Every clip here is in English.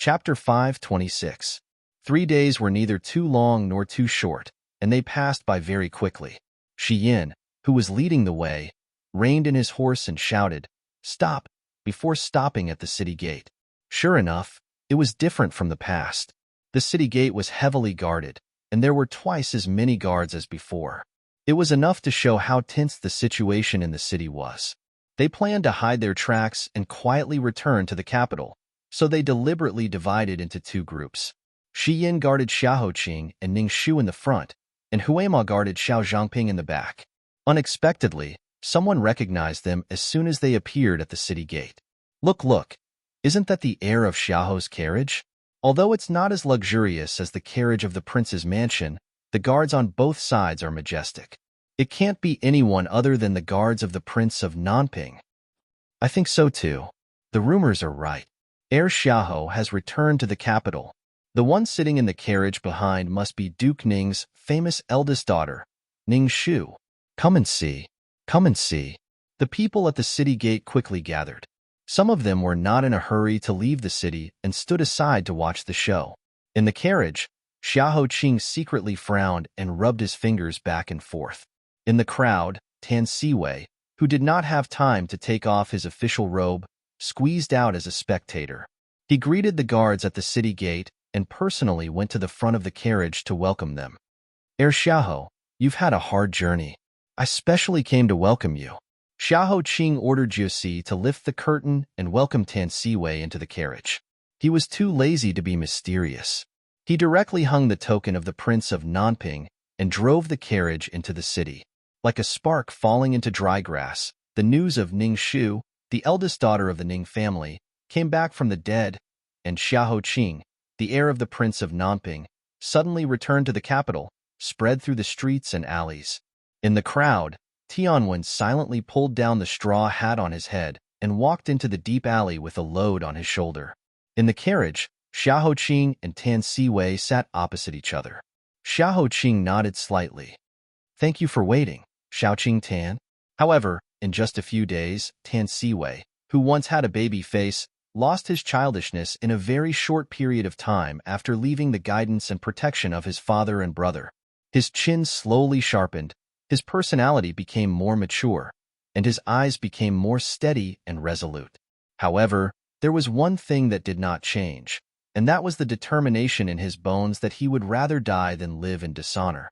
Chapter 526. 3 days were neither too long nor too short, and they passed by very quickly. Shi Yin, who was leading the way, reined in his horse and shouted, "Stop!" before stopping at the city gate. Sure enough, it was different from the past. The city gate was heavily guarded, and there were twice as many guards as before. It was enough to show how tense the situation in the city was. They planned to hide their tracks and quietly return to the capital, so they deliberately divided into two groups. Shi Yin guarded Xiahou Qing and Ning Shu in the front, and Huima guarded Xiao Zhangping in the back. Unexpectedly, someone recognized them as soon as they appeared at the city gate. Look, isn't that the heir of Xiaohou's carriage? Although it's not as luxurious as the carriage of the prince's mansion, the guards on both sides are majestic. It can't be anyone other than the guards of the Prince of Nanping. I think so too. The rumors are right. Heir Xiahou has returned to the capital. The one sitting in the carriage behind must be Duke Ning's famous eldest daughter, Ning Shu. Come and see. Come and see. The people at the city gate quickly gathered. Some of them were not in a hurry to leave the city and stood aside to watch the show. In the carriage, Xiahou Qing secretly frowned and rubbed his fingers back and forth. In the crowd, Tan Siwei, who did not have time to take off his official robe, squeezed out as a spectator. He greeted the guards at the city gate and personally went to the front of the carriage to welcome them. Heir Xiahou, you've had a hard journey. I specially came to welcome you. Xiahou Qing ordered Jiuxi to lift the curtain and welcome Tan Siwei into the carriage. He was too lazy to be mysterious. He directly hung the token of the Prince of Nanping and drove the carriage into the city. Like a spark falling into dry grass, the news of Ning Shu, the eldest daughter of the Ning family, came back from the dead, and Xiahou Qing, the heir of the Prince of Nanping, suddenly returned to the capital, spread through the streets and alleys. In the crowd, Tianwen silently pulled down the straw hat on his head and walked into the deep alley with a load on his shoulder. In the carriage, Xiahou Qing and Tan Siwei sat opposite each other. Xiahou Qing nodded slightly. Thank you for waiting, Xiaoqing Tan. However, in just a few days, Tan Siwei, who once had a baby face, lost his childishness in a very short period of time after leaving the guidance and protection of his father and brother. His chin slowly sharpened, his personality became more mature, and his eyes became more steady and resolute. However, there was one thing that did not change, and that was the determination in his bones that he would rather die than live in dishonor.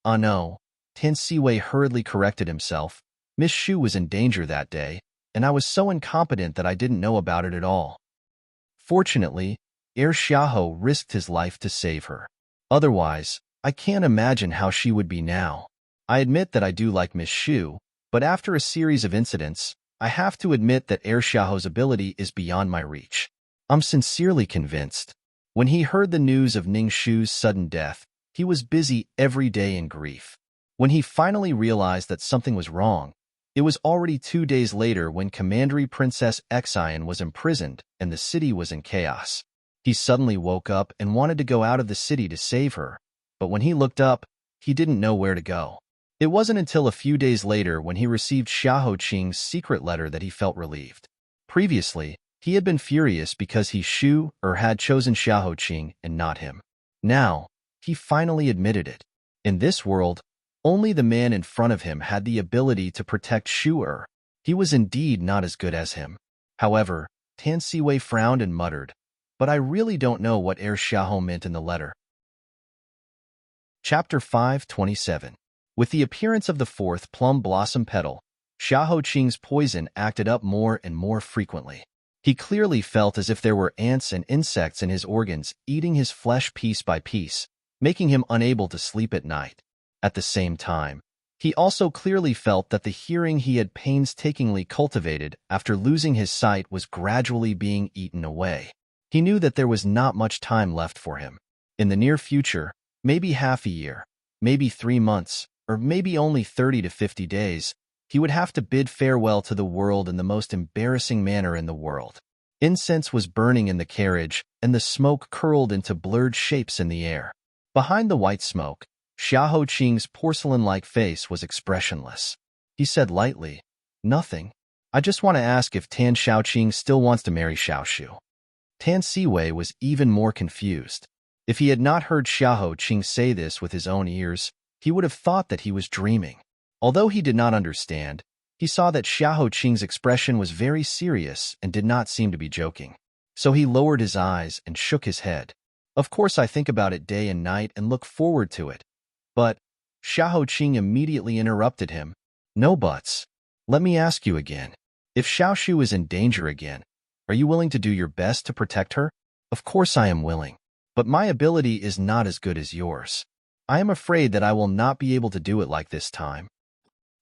Ah no, Tan Siwei hurriedly corrected himself. Miss Shu was in danger that day, and I was so incompetent that I didn't know about it at all. Fortunately, Heir Xiahou risked his life to save her. Otherwise, I can't imagine how she would be now. I admit that I do like Miss Shu, but after a series of incidents, I have to admit that Heir Xiahou's ability is beyond my reach. I'm sincerely convinced. When he heard the news of Ning Shu's sudden death, he was busy every day in grief. When he finally realized that something was wrong, it was already 2 days later when Commandery Princess Xian was imprisoned and the city was in chaos. He suddenly woke up and wanted to go out of the city to save her, but when he looked up, he didn't know where to go. It wasn't until a few days later when he received Xiahou Qing's secret letter that he felt relieved. Previously, he had been furious because he had chosen Xiahou Qing and not him. Now, he finally admitted it. In this world, only the man in front of him had the ability to protect Shu. He was indeed not as good as him. However, Tan Siwei frowned and muttered, "But I really don't know what Heir Xiahou meant in the letter." Chapter 527. With the appearance of the fourth plum blossom petal, Xiahou Qing's poison acted up more and more frequently. He clearly felt as if there were ants and insects in his organs eating his flesh piece by piece, making him unable to sleep at night. At the same time, he also clearly felt that the hearing he had painstakingly cultivated after losing his sight was gradually being eaten away. He knew that there was not much time left for him. In the near future, maybe half a year, maybe 3 months, or maybe only 30 to 50 days, he would have to bid farewell to the world in the most embarrassing manner in the world. Incense was burning in the carriage, and the smoke curled into blurred shapes in the air. Behind the white smoke, Xiahou Qing's porcelain-like face was expressionless. He said lightly, "Nothing. I just want to ask if Tan Xiaoqing still wants to marry Xiaoshu." Tan Siwei was even more confused. If he had not heard Xiao Qing say this with his own ears, he would have thought that he was dreaming. Although he did not understand, he saw that Xiao Qing's expression was very serious and did not seem to be joking. So he lowered his eyes and shook his head. Of course I think about it day and night and look forward to it. But Xiao Qing immediately interrupted him. No buts. Let me ask you again. If Xiaoshu is in danger again, are you willing to do your best to protect her? Of course I am willing. But my ability is not as good as yours. I am afraid that I will not be able to do it like this time.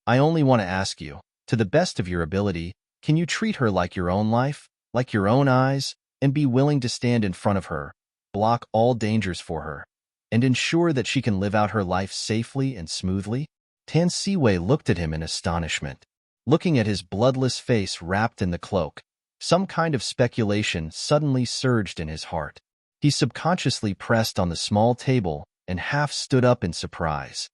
I only want to ask you, to the best of your ability, can you treat her like your own life, like your own eyes, and be willing to stand in front of her, block all dangers for her, and ensure that she can live out her life safely and smoothly? Tan Siwei looked at him in astonishment. Looking at his bloodless face wrapped in the cloak, some kind of speculation suddenly surged in his heart. He subconsciously pressed on the small table and half stood up in surprise.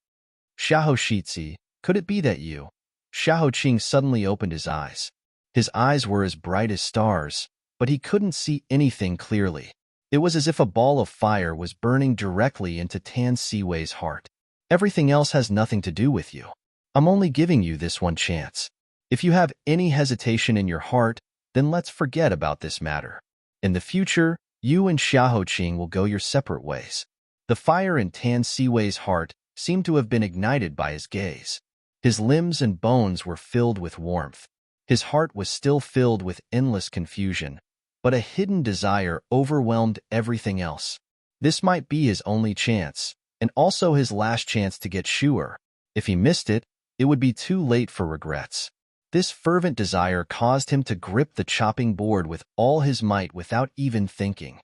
Xiao Shitzi, could it be that you? Xiao Qing suddenly opened his eyes. His eyes were as bright as stars, but he couldn't see anything clearly. It was as if a ball of fire was burning directly into Tan Siwei's heart. Everything else has nothing to do with you. I'm only giving you this one chance. If you have any hesitation in your heart, then let's forget about this matter. In the future, you and Xiao Qing will go your separate ways. The fire in Tan Siwei's heart seemed to have been ignited by his gaze. His limbs and bones were filled with warmth. His heart was still filled with endless confusion, but a hidden desire overwhelmed everything else. This might be his only chance, and also his last chance to get Shu'er. If he missed it, it would be too late for regrets. This fervent desire caused him to grip the chopping board with all his might without even thinking.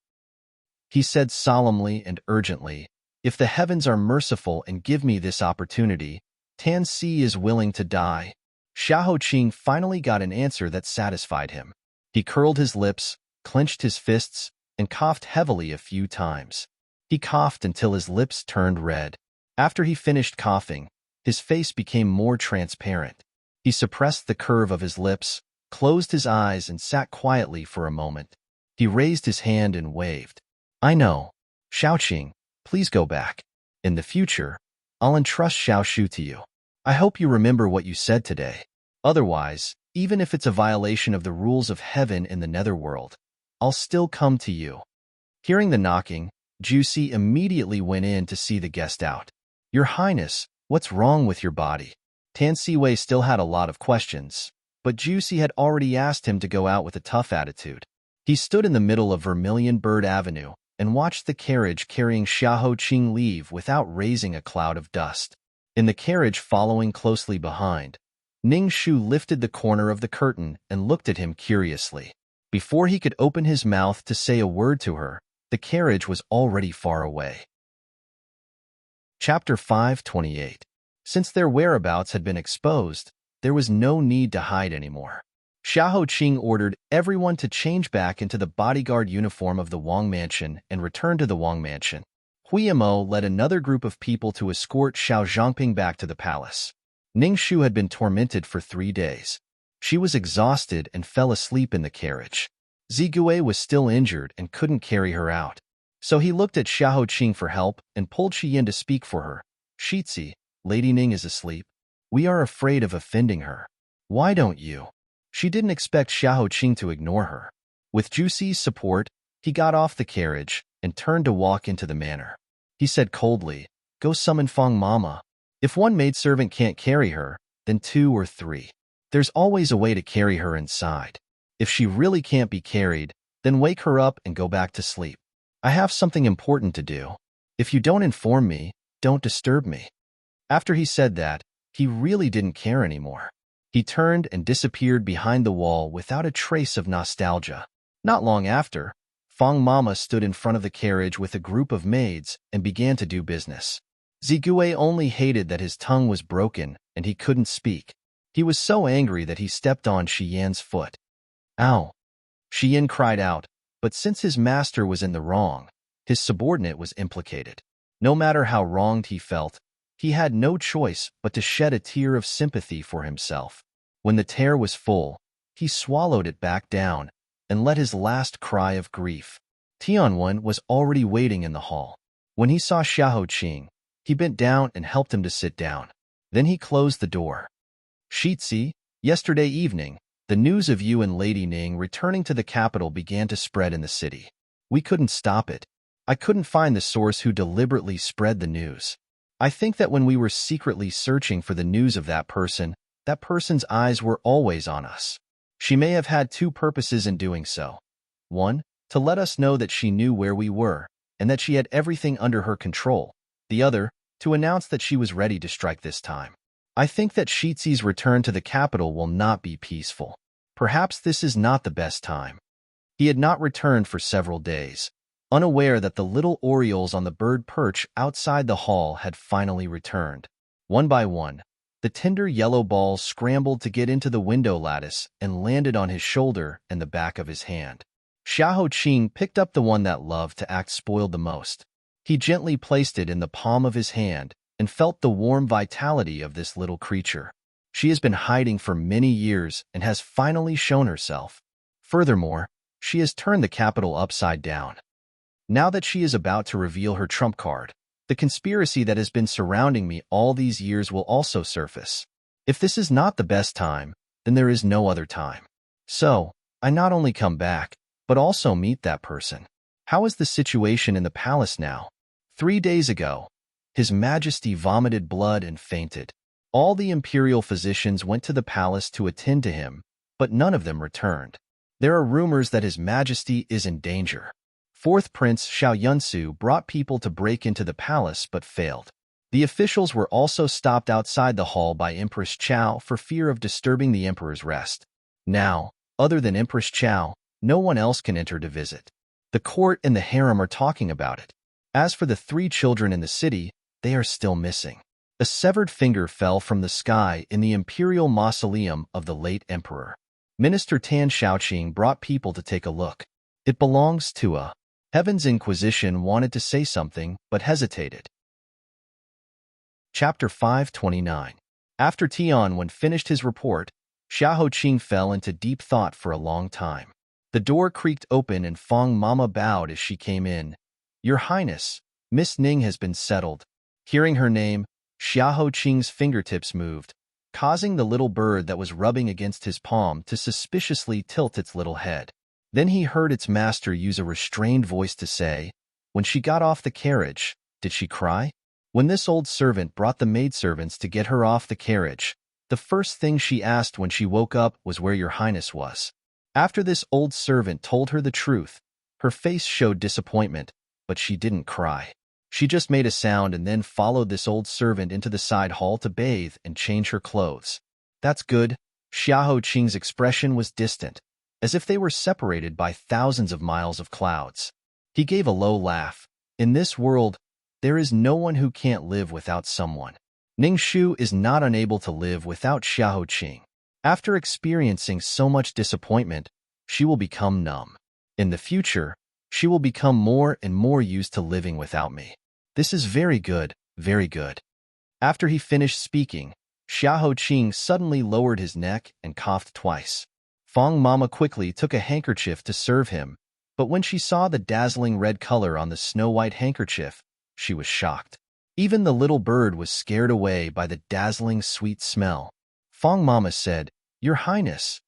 He said solemnly and urgently, "If the heavens are merciful and give me this opportunity, Tan Si is willing to die." Xiao Qing finally got an answer that satisfied him. He curled his lips, clenched his fists, and coughed heavily a few times. He coughed until his lips turned red. After he finished coughing, his face became more transparent. He suppressed the curve of his lips, closed his eyes, and sat quietly for a moment. He raised his hand and waved. "I know. Xiaoqing, please go back. In the future, I'll entrust Xiaoshu to you. I hope you remember what you said today. Otherwise, even if it's a violation of the rules of heaven in the netherworld, I'll still come to you." Hearing the knocking, Juicy immediately went in to see the guest out. "Your Highness, what's wrong with your body?" Tan Siwei still had a lot of questions, but Juicy had already asked him to go out with a tough attitude. He stood in the middle of Vermilion Bird Avenue and watched the carriage carrying Xiao Qing leave without raising a cloud of dust. In the carriage following closely behind, Ning Shu lifted the corner of the curtain and looked at him curiously. Before he could open his mouth to say a word to her, the carriage was already far away. Chapter 528. Since their whereabouts had been exposed, there was no need to hide anymore. Xiao Qing ordered everyone to change back into the bodyguard uniform of the Wang Mansion and return to the Wang Mansion. Huiyamo led another group of people to escort Xiao Zhangping back to the palace. Ning Shu had been tormented for 3 days. She was exhausted and fell asleep in the carriage. Zigui was still injured and couldn't carry her out. So he looked at Xiao Qing for help and pulled Xiyin to speak for her. "Shitzi, Lady Ning is asleep. We are afraid of offending her. Why don't you?" She didn't expect Xiao Qing to ignore her. With Juicy's support, he got off the carriage and turned to walk into the manor. He said coldly, "Go summon Fang Mama. If one maidservant can't carry her, then 2 or 3. There's always a way to carry her inside. If she really can't be carried, then wake her up and go back to sleep. I have something important to do. If you don't inform me, don't disturb me." After he said that, he really didn't care anymore. He turned and disappeared behind the wall without a trace of nostalgia. Not long after, Fang Mama stood in front of the carriage with a group of maids and began to do business. Zigui only hated that his tongue was broken and he couldn't speak. He was so angry that he stepped on Xiyan's foot. "Ow!" Xiyan cried out, but since his master was in the wrong, his subordinate was implicated. No matter how wronged he felt, he had no choice but to shed a tear of sympathy for himself. When the tear was full, he swallowed it back down and let his last cry of grief. Tianwen was already waiting in the hall. When he saw Xiahou Qing, he bent down and helped him to sit down. Then he closed the door. Shitzi, yesterday evening, the news of you and Lady Ning returning to the capital began to spread in the city. We couldn't stop it. I couldn't find the source who deliberately spread the news. I think that when we were secretly searching for the news of that person's eyes were always on us. She may have had two purposes in doing so. One, to let us know that she knew where we were, and that she had everything under her control. The other, to announce that she was ready to strike this time. I think that Shitzi's return to the capital will not be peaceful. Perhaps this is not the best time. He had not returned for several days, unaware that the little orioles on the bird perch outside the hall had finally returned. One by one, the tender yellow balls scrambled to get into the window lattice and landed on his shoulder and the back of his hand. Xiahou Qing picked up the one that loved to act spoiled the most. He gently placed it in the palm of his hand and felt the warm vitality of this little creature. She has been hiding for many years and has finally shown herself. Furthermore, she has turned the capital upside down. Now that she is about to reveal her trump card, the conspiracy that has been surrounding me all these years will also surface. If this is not the best time, then there is no other time. So, I not only come back, but also meet that person. How is the situation in the palace now? 3 days ago, His Majesty vomited blood and fainted. All the imperial physicians went to the palace to attend to him, but none of them returned. There are rumors that His Majesty is in danger. Fourth Prince Xiao Yunsu brought people to break into the palace but failed. The officials were also stopped outside the hall by Empress Chao for fear of disturbing the emperor's rest. Now, other than Empress Chao, no one else can enter to visit. The court and the harem are talking about it. As for the 3 children in the city, they are still missing. A severed finger fell from the sky in the imperial mausoleum of the late emperor. Minister Tan Shaoqing brought people to take a look. It belongs to a Heaven's Inquisition wanted to say something, but hesitated. Chapter 529. After Tianwen finished his report, Xiahou Qing fell into deep thought for a long time. The door creaked open and Fang Mama bowed as she came in. Your Highness, Miss Ning has been settled. Hearing her name, Xiahou Qing's fingertips moved, causing the little bird that was rubbing against his palm to suspiciously tilt its little head. Then he heard its master use a restrained voice to say, when she got off the carriage, did she cry? When this old servant brought the maidservants to get her off the carriage, the first thing she asked when she woke up was where your highness was. After this old servant told her the truth, her face showed disappointment, but she didn't cry. She just made a sound and then followed this old servant into the side hall to bathe and change her clothes. That's good. Xiahou Qing's expression was distant, as if they were separated by thousands of miles of clouds. He gave a low laugh. In this world, there is no one who can't live without someone. Ning Shu is not unable to live without Xiahou Qing. After experiencing so much disappointment, she will become numb. In the future, she will become more and more used to living without me. This is very good, very good. After he finished speaking, Xiahou Qing suddenly lowered his neck and coughed twice. Fang Mama quickly took a handkerchief to serve him, but when she saw the dazzling red color on the snow-white handkerchief, she was shocked. Even the little bird was scared away by the dazzling sweet smell. Fang Mama said, Your Highness.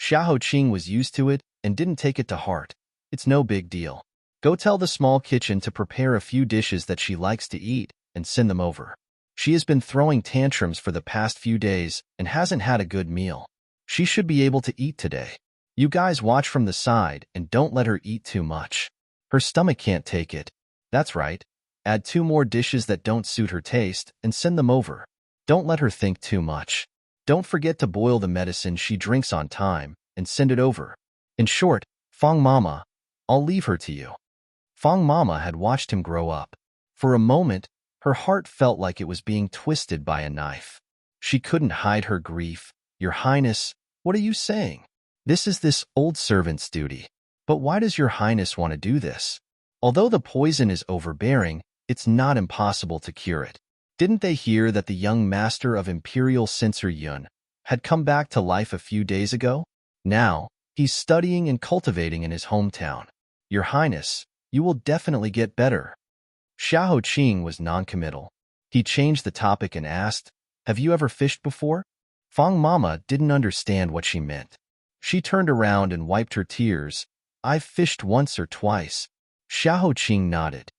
Xiahou Qing was used to it and didn't take it to heart. It's no big deal. Go tell the small kitchen to prepare a few dishes that she likes to eat and send them over. She has been throwing tantrums for the past few days and hasn't had a good meal. She should be able to eat today. You guys watch from the side and don't let her eat too much. Her stomach can't take it. That's right. Add 2 more dishes that don't suit her taste and send them over. Don't let her think too much. Don't forget to boil the medicine she drinks on time and send it over. In short, Fang Mama, I'll leave her to you. Fang Mama had watched him grow up. For a moment, her heart felt like it was being twisted by a knife. She couldn't hide her grief. Your Highness, what are you saying? This is this old servant's duty. But why does your Highness want to do this? Although the poison is overbearing, it's not impossible to cure it. Didn't they hear that the young master of Imperial Censor Yun had come back to life a few days ago? Now, He's studying and cultivating in his hometown. Your Highness, you will definitely get better. Xiahou Qing was noncommittal. He changed the topic and asked, have you ever fished before? Fang Mama didn't understand what she meant. She turned around and wiped her tears. I've fished once or twice. Xiahou Qing nodded.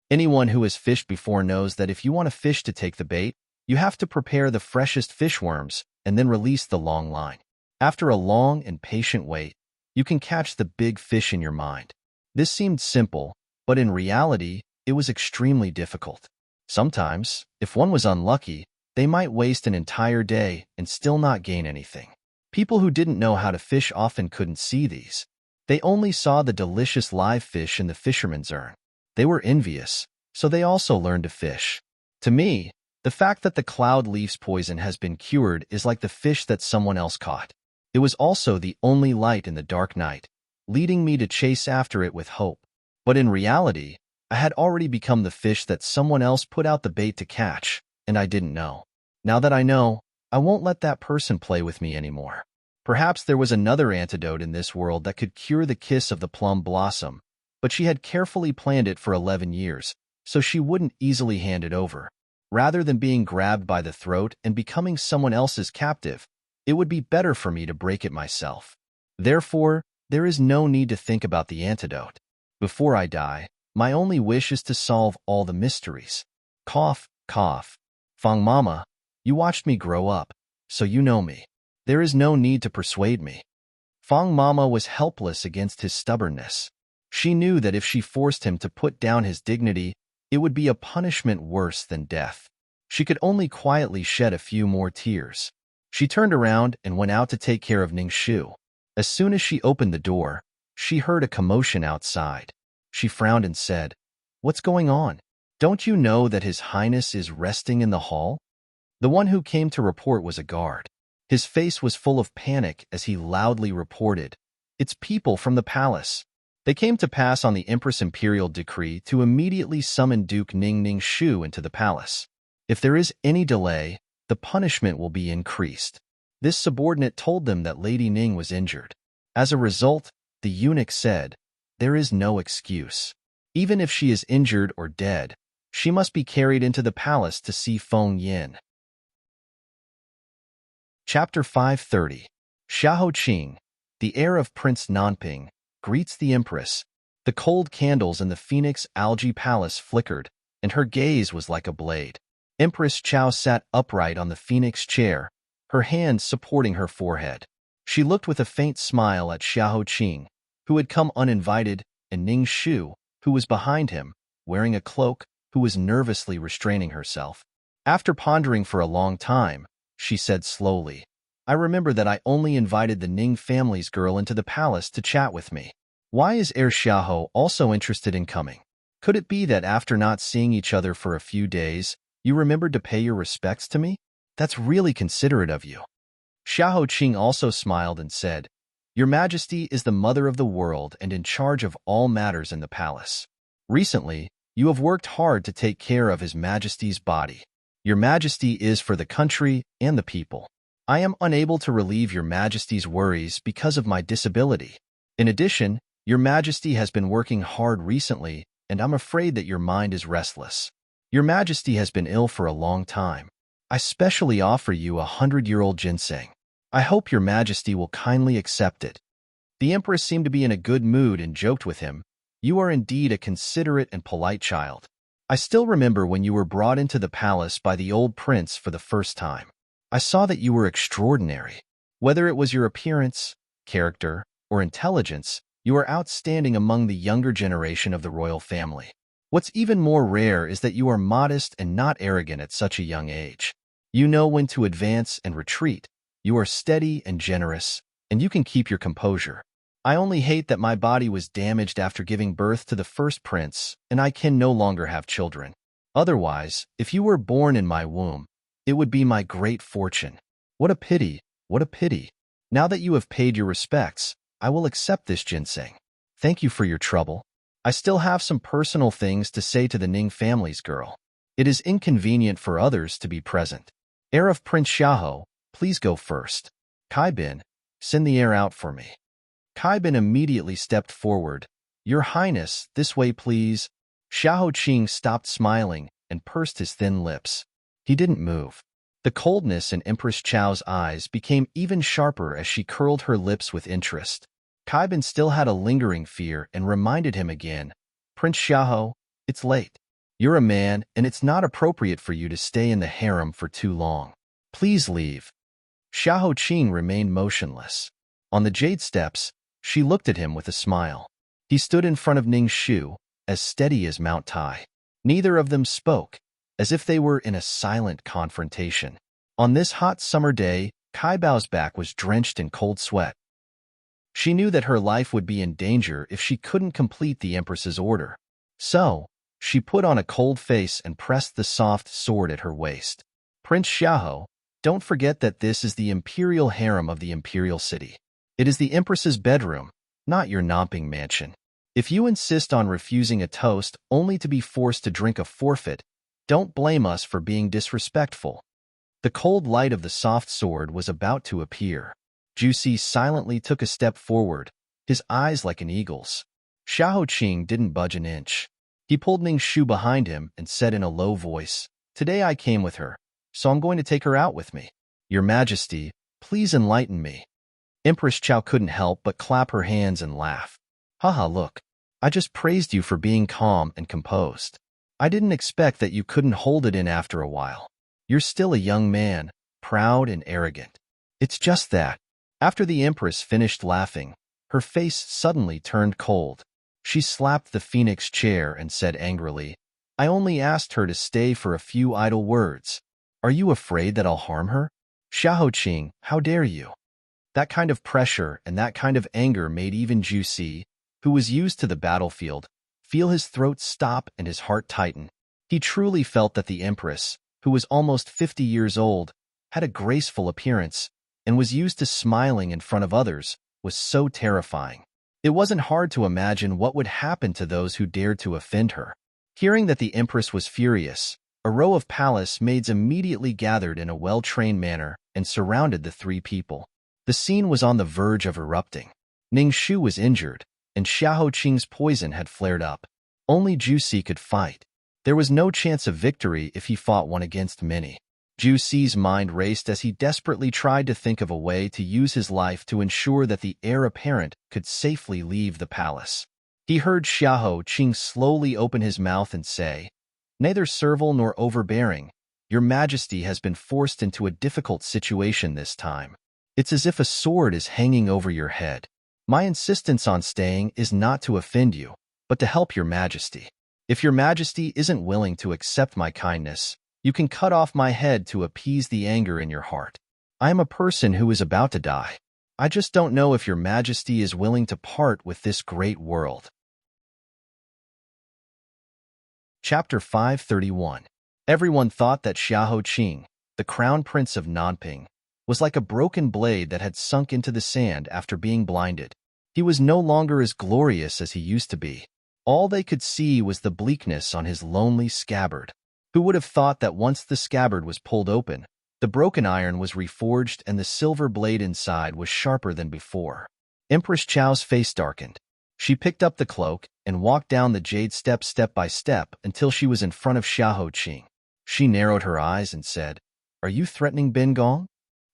Anyone who has fished before knows that if you want a fish to take the bait, you have to prepare the freshest fish worms and then release the long line. After a long and patient wait, you can catch the big fish in your mind. This seemed simple, but in reality, it was extremely difficult. Sometimes, if one was unlucky, they might waste an entire day and still not gain anything. People who didn't know how to fish often couldn't see these. They only saw the delicious live fish in the fisherman's urn. They were envious, so they also learned to fish. To me, the fact that the cloud leaf's poison has been cured is like the fish that someone else caught. It was also the only light in the dark night, leading me to chase after it with hope. But in reality, I had already become the fish that someone else put out the bait to catch, and I didn't know. Now that I know, I won't let that person play with me anymore. Perhaps there was another antidote in this world that could cure the kiss of the plum blossom, but she had carefully planned it for 11 years, so she wouldn't easily hand it over. Rather than being grabbed by the throat and becoming someone else's captive, it would be better for me to break it myself. Therefore, there is no need to think about the antidote. Before I die, my only wish is to solve all the mysteries. Cough, cough. Fang Mama, you watched me grow up, so you know me. There is no need to persuade me. Fang Mama was helpless against his stubbornness. She knew that if she forced him to put down his dignity, it would be a punishment worse than death. She could only quietly shed a few more tears. She turned around and went out to take care of Ning Shu. As soon as she opened the door, she heard a commotion outside. She frowned and said, "What's going on? Don't you know that His Highness is resting in the hall?" The one who came to report was a guard. His face was full of panic as he loudly reported, "It's people from the palace. They came to pass on the Empress' imperial decree to immediately summon Duke Ning Shu into the palace. If there is any delay, the punishment will be increased." This subordinate told them that Lady Ning was injured. As a result, the eunuch said, "There is no excuse. Even if she is injured or dead, she must be carried into the palace to see Feng Yin." Chapter 530. Xiahou Qing, the heir of Prince Nanping, greets the Empress. The cold candles in the Phoenix Algae Palace flickered, and her gaze was like a blade. Empress Chao sat upright on the Phoenix chair, her hands supporting her forehead. She looked with a faint smile at Xiahou Qing, who had come uninvited, and Ning Shu, who was behind him, wearing a cloak, who was nervously restraining herself. After pondering for a long time, she said slowly, "I remember that I only invited the Ning family's girl into the palace to chat with me. Why is Heir Xiahou also interested in coming? Could it be that after not seeing each other for a few days, you remembered to pay your respects to me? That's really considerate of you." Xiahou Qing also smiled and said, "Your Majesty is the mother of the world and in charge of all matters in the palace. Recently, you have worked hard to take care of His Majesty's body. Your Majesty is for the country and the people. I am unable to relieve Your Majesty's worries because of my disability. In addition, Your Majesty has been working hard recently, and I'm afraid that your mind is restless. Your Majesty has been ill for a long time. I specially offer you 100-year-old ginseng. I hope Your Majesty will kindly accept it." The Empress seemed to be in a good mood and joked with him, "You are indeed a considerate and polite child. I still remember when you were brought into the palace by the old prince for the first time. I saw that you were extraordinary. Whether it was your appearance, character, or intelligence, you are outstanding among the younger generation of the royal family. What's even more rare is that you are modest and not arrogant at such a young age. You know when to advance and retreat. You are steady and generous, and you can keep your composure. I only hate that my body was damaged after giving birth to the first prince, and I can no longer have children. Otherwise, if you were born in my womb, it would be my great fortune. What a pity, what a pity. Now that you have paid your respects, I will accept this ginseng. Thank you for your trouble. I still have some personal things to say to the Ning family's girl. It is inconvenient for others to be present. Heir of Prince Xiahou, please go first. Kai Bin, send the heir out for me." Bin immediately stepped forward. Your Highness, this way please. Xiahou Qing stopped smiling and pursed his thin lips. He didn't move. The coldness in Empress Chao's eyes became even sharper as she curled her lips with interest. Bin still had a lingering fear and reminded him again, Prince Xiahou, it's late. You're a man, and it's not appropriate for you to stay in the harem for too long. Please leave. Xiahou Qing remained motionless. On the jade steps, she looked at him with a smile. He stood in front of Ning Shu, as steady as Mount Tai. Neither of them spoke, as if they were in a silent confrontation. On this hot summer day, Bao's back was drenched in cold sweat. She knew that her life would be in danger if she couldn't complete the Empress's order. So, she put on a cold face and pressed the soft sword at her waist. Prince Xiahou, don't forget that this is the imperial harem of the imperial city. It is the Empress's bedroom, not your Namping mansion. If you insist on refusing a toast only to be forced to drink a forfeit, don't blame us for being disrespectful. The cold light of the soft sword was about to appear. Juicy silently took a step forward, his eyes like an eagle's. Xiahou Qing didn't budge an inch. He pulled Ning Shu behind him and said in a low voice, Today I came with her, so I'm going to take her out with me. Your Majesty, please enlighten me. Empress Chao couldn't help but clap her hands and laugh. Haha, look, I just praised you for being calm and composed. I didn't expect that you couldn't hold it in after a while. You're still a young man, proud and arrogant. It's just that. After the Empress finished laughing, her face suddenly turned cold. She slapped the phoenix chair and said angrily, I only asked her to stay for a few idle words. Are you afraid that I'll harm her? Xiahou Qing, how dare you? That kind of pressure and that kind of anger made even Ju Si, who was used to the battlefield, feel his throat stop and his heart tighten. He truly felt that the Empress, who was almost 50 years old, had a graceful appearance, and was used to smiling in front of others, was so terrifying. It wasn't hard to imagine what would happen to those who dared to offend her. Hearing that the Empress was furious, a row of palace maids immediately gathered in a well-trained manner and surrounded the three people. The scene was on the verge of erupting. Ning Shu was injured, and Xiahou Qing's poison had flared up. Only Ju Si could fight. There was no chance of victory if he fought one against many. Ju Si's mind raced as he desperately tried to think of a way to use his life to ensure that the heir apparent could safely leave the palace. He heard Xiahou Qing slowly open his mouth and say, Neither servile nor overbearing, Your Majesty has been forced into a difficult situation this time. It's as if a sword is hanging over your head. My insistence on staying is not to offend you, but to help Your Majesty. If Your Majesty isn't willing to accept my kindness, you can cut off my head to appease the anger in your heart. I am a person who is about to die. I just don't know if Your Majesty is willing to part with this great world. Chapter 531. Everyone thought that Xiahou Qing, the crown prince of Nanping, was like a broken blade that had sunk into the sand after being blinded. He was no longer as glorious as he used to be. All they could see was the bleakness on his lonely scabbard. Who would have thought that once the scabbard was pulled open, the broken iron was reforged and the silver blade inside was sharper than before? Empress Chao's face darkened. She picked up the cloak and walked down the jade steps step by step until she was in front of Xiahou Qing. She narrowed her eyes and said, Are you threatening Ben Gong?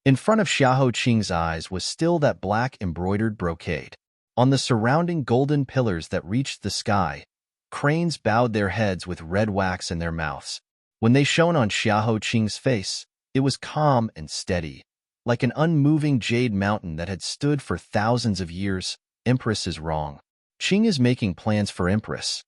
In front of Xiahou Qing's eyes was still that black embroidered brocade. On the surrounding golden pillars that reached the sky, cranes bowed their heads with red wax in their mouths. When they shone on Xiahou Qing's face, it was calm and steady, like an unmoving jade mountain that had stood for thousands of years. Empress is wrong. Qing is making plans for Empress.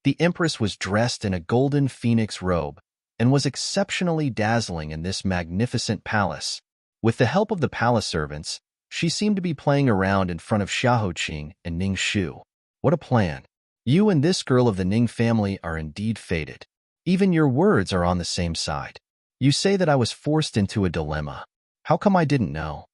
The Empress was dressed in a golden phoenix robe and was exceptionally dazzling in this magnificent palace. With the help of the palace servants, she seemed to be playing around in front of Xiahou Qing and Ning Shu. What a plan. You and this girl of the Ning family are indeed fated. Even your words are on the same side. You say that I was forced into a dilemma. How come I didn't know?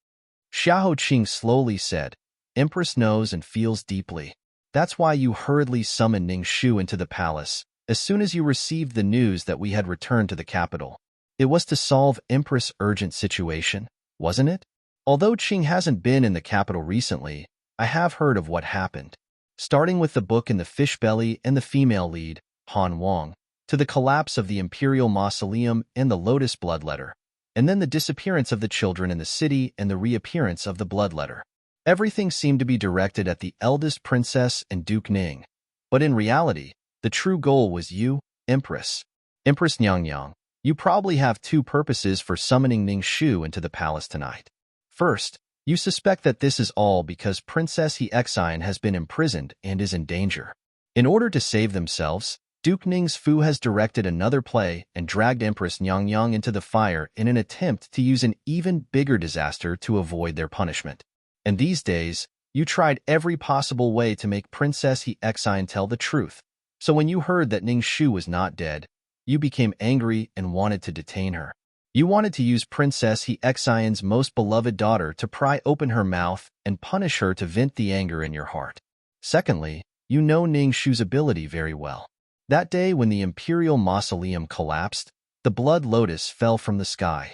Xiahou Qing slowly said, Empress knows and feels deeply. That's why you hurriedly summoned Ning Shu into the palace as soon as you received the news that we had returned to the capital. It was to solve Empress' urgent situation, wasn't it? Although Qing hasn't been in the capital recently, I have heard of what happened. Starting with the book in the fish belly and the female lead, Han Wang, to the collapse of the imperial mausoleum and the lotus bloodletter, and then the disappearance of the children in the city and the reappearance of the bloodletter. Everything seemed to be directed at the eldest princess and Duke Ning. But in reality, the true goal was you, Empress. Empress Nyang. You probably have two purposes for summoning Ning Shu into the palace tonight. First, you suspect that this is all because Princess He Xian has been imprisoned and is in danger. In order to save themselves, Duke Ning's Fu has directed another play and dragged Empress Nyang into the fire in an attempt to use an even bigger disaster to avoid their punishment. And these days, you tried every possible way to make Princess He Xian tell the truth. So when you heard that Ning Shu was not dead, you became angry and wanted to detain her. You wanted to use Princess He Xian's most beloved daughter to pry open her mouth and punish her to vent the anger in your heart. Secondly, you know Ning Shu's ability very well. That day when the imperial mausoleum collapsed, the blood lotus fell from the sky.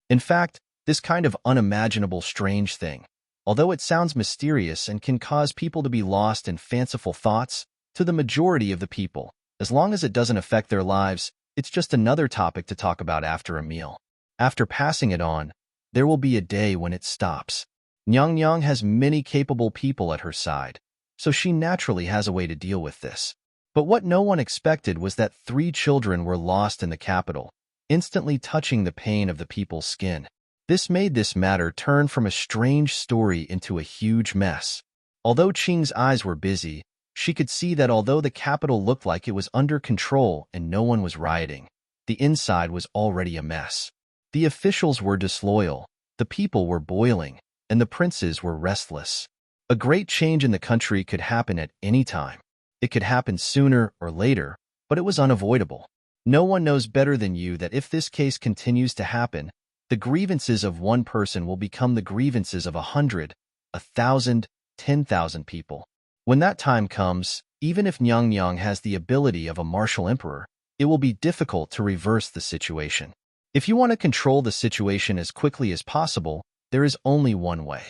In fact, this kind of unimaginable strange thing, although it sounds mysterious and can cause people to be lost in fanciful thoughts, to the majority of the people, as long as it doesn't affect their lives, it's just another topic to talk about after a meal. After passing it on, there will be a day when it stops. Nyang has many capable people at her side, so she naturally has a way to deal with this. But what no one expected was that 3 children were lost in the capital, instantly touching the pain of the people's skin. This made this matter turn from a strange story into a huge mess. Although Qing's eyes were busy, she could see that although the capital looked like it was under control and no one was rioting, the inside was already a mess. The officials were disloyal, the people were boiling, and the princes were restless. A great change in the country could happen at any time. It could happen sooner or later, but it was unavoidable. No one knows better than you that if this case continues to happen, the grievances of one person will become the grievances of 100, 1,000, 10,000 people. When that time comes, even if Nyang has the ability of a martial emperor, it will be difficult to reverse the situation. If you want to control the situation as quickly as possible, there is only one way.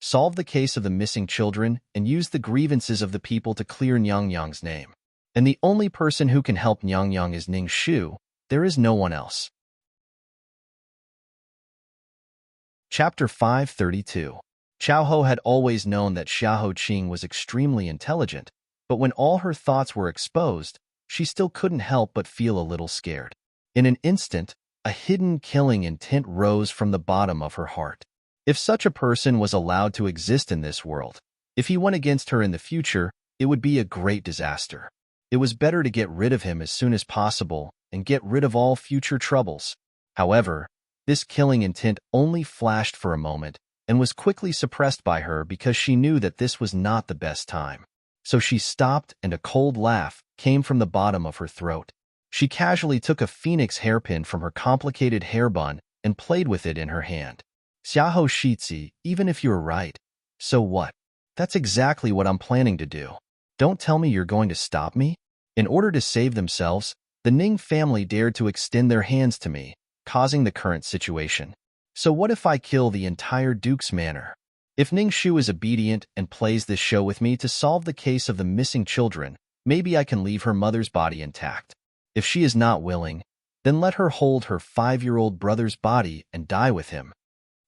Solve the case of the missing children and use the grievances of the people to clear Nyang's name. And the only person who can help Nyang is Ning Shu. There is no one else. Chapter 532. Xiao Ho had always known that Xiahou Qing was extremely intelligent, but when all her thoughts were exposed, she still couldn't help but feel a little scared. In an instant, a hidden killing intent rose from the bottom of her heart. If such a person was allowed to exist in this world, if he went against her in the future, it would be a great disaster. It was better to get rid of him as soon as possible and get rid of all future troubles. However, this killing intent only flashed for a moment and was quickly suppressed by her because she knew that this was not the best time. So she stopped and a cold laugh came from the bottom of her throat. She casually took a phoenix hairpin from her complicated hair bun and played with it in her hand. Xiahou Shizi, even if you're right, so what? That's exactly what I'm planning to do. Don't tell me you're going to stop me? In order to save themselves, the Ning family dared to extend their hands to me, causing the current situation. So what if I kill the entire Duke's manor? If Ning Shu is obedient and plays this show with me to solve the case of the missing children, maybe I can leave her mother's body intact. If she is not willing, then let her hold her 5-year-old brother's body and die with him.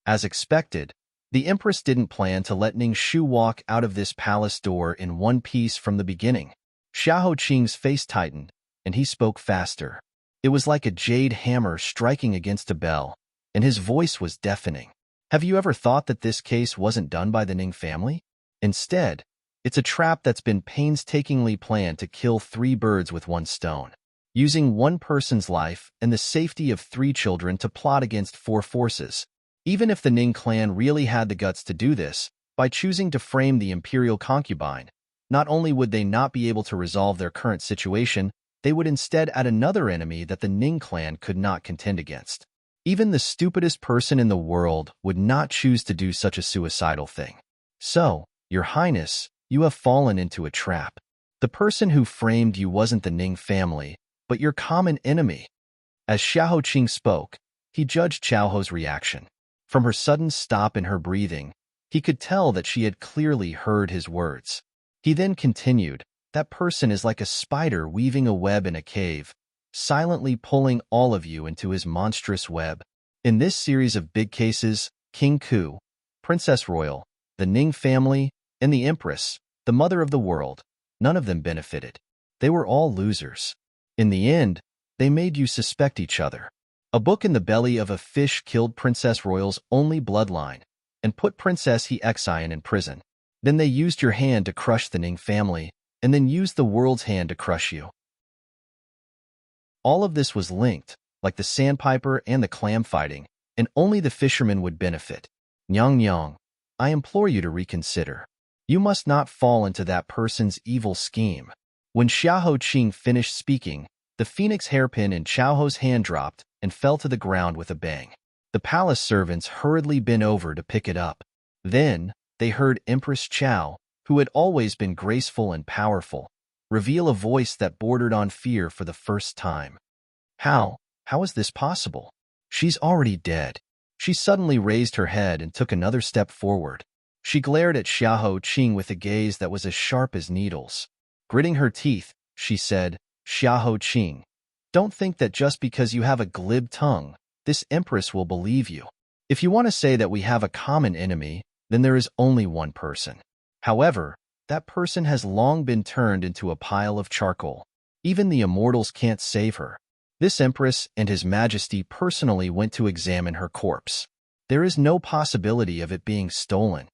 As expected, the Empress didn't plan to let Ning Shu walk out of this palace door in one piece from the beginning. Xiahou Qing's face tightened, and he spoke faster. It was like a jade hammer striking against a bell, and his voice was deafening. Have you ever thought that this case wasn't done by the Ning family? Instead, it's a trap that's been painstakingly planned to kill 3 birds with one stone, using one person's life and the safety of 3 children to plot against 4 forces. Even if the Ning clan really had the guts to do this, by choosing to frame the imperial concubine, not only would they not be able to resolve their current situation, they would instead add another enemy that the Ning clan could not contend against. Even the stupidest person in the world would not choose to do such a suicidal thing. So, Your Highness, you have fallen into a trap. The person who framed you wasn't the Ning family, but your common enemy. As Xiahou Qing spoke, he judged Xiao Ho's reaction. From her sudden stop in her breathing, He could tell that she had clearly heard his words. He then continued, "That person is like a spider weaving a web in a cave, silently pulling all of you into his monstrous web." In this series of big cases, King Ku, Princess Royal, the Ning family, and the Empress, the mother of the world, none of them benefited. They were all losers. In the end, they made you suspect each other. A book in the belly of a fish killed Princess Royal's only bloodline and put Princess Hexian in prison. Then they used your hand to crush the Ning family, and then used the world's hand to crush you. All of this was linked, like the sandpiper and the clam fighting, and only the fisherman would benefit. Nyang Nyang, I implore you to reconsider. You must not fall into that person's evil scheme. When Xiahou Qing finished speaking, the phoenix hairpin in Xiaoho's hand dropped and fell to the ground with a bang. The palace servants hurriedly bent over to pick it up. Then, they heard Empress Qiao, who had always been graceful and powerful, reveal a voice that bordered on fear for the first time. How is this possible? She's already dead. She suddenly raised her head and took another step forward. She glared at Xiahou Qing with a gaze that was as sharp as needles. Gritting her teeth, she said, "Xiahou Qing, don't think that just because you have a glib tongue, this empress will believe you. If you want to say that we have a common enemy, then there is only one person. However, that person has long been turned into a pile of charcoal. Even the immortals can't save her." This empress and His Majesty personally went to examine her corpse. There is no possibility of it being stolen.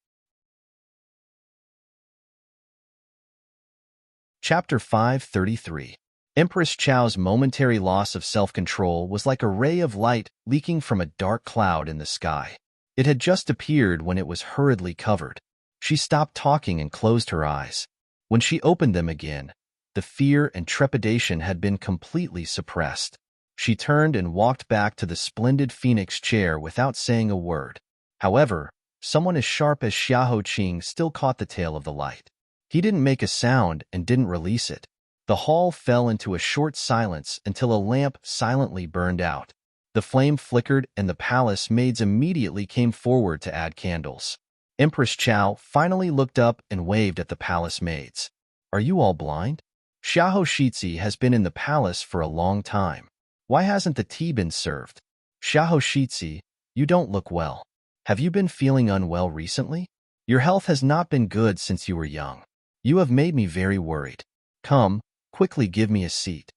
Chapter 533. Empress Qiao's momentary loss of self-control was like a ray of light leaking from a dark cloud in the sky. It had just appeared when it was hurriedly covered. She stopped talking and closed her eyes. When she opened them again, the fear and trepidation had been completely suppressed. She turned and walked back to the splendid phoenix chair without saying a word. However, someone as sharp as Xiahou Qing still caught the tail of the light. He didn't make a sound and didn't release it. The hall fell into a short silence until a lamp silently burned out. The flame flickered and the palace maids immediately came forward to add candles. Empress Qiao finally looked up and waved at the palace maids. "Are you all blind? Xiahou Shizi has been in the palace for a long time. Why hasn't the tea been served? Xiahou Shizi, you don't look well. Have you been feeling unwell recently? Your health has not been good since you were young. You have made me very worried. Come, quickly give me a seat."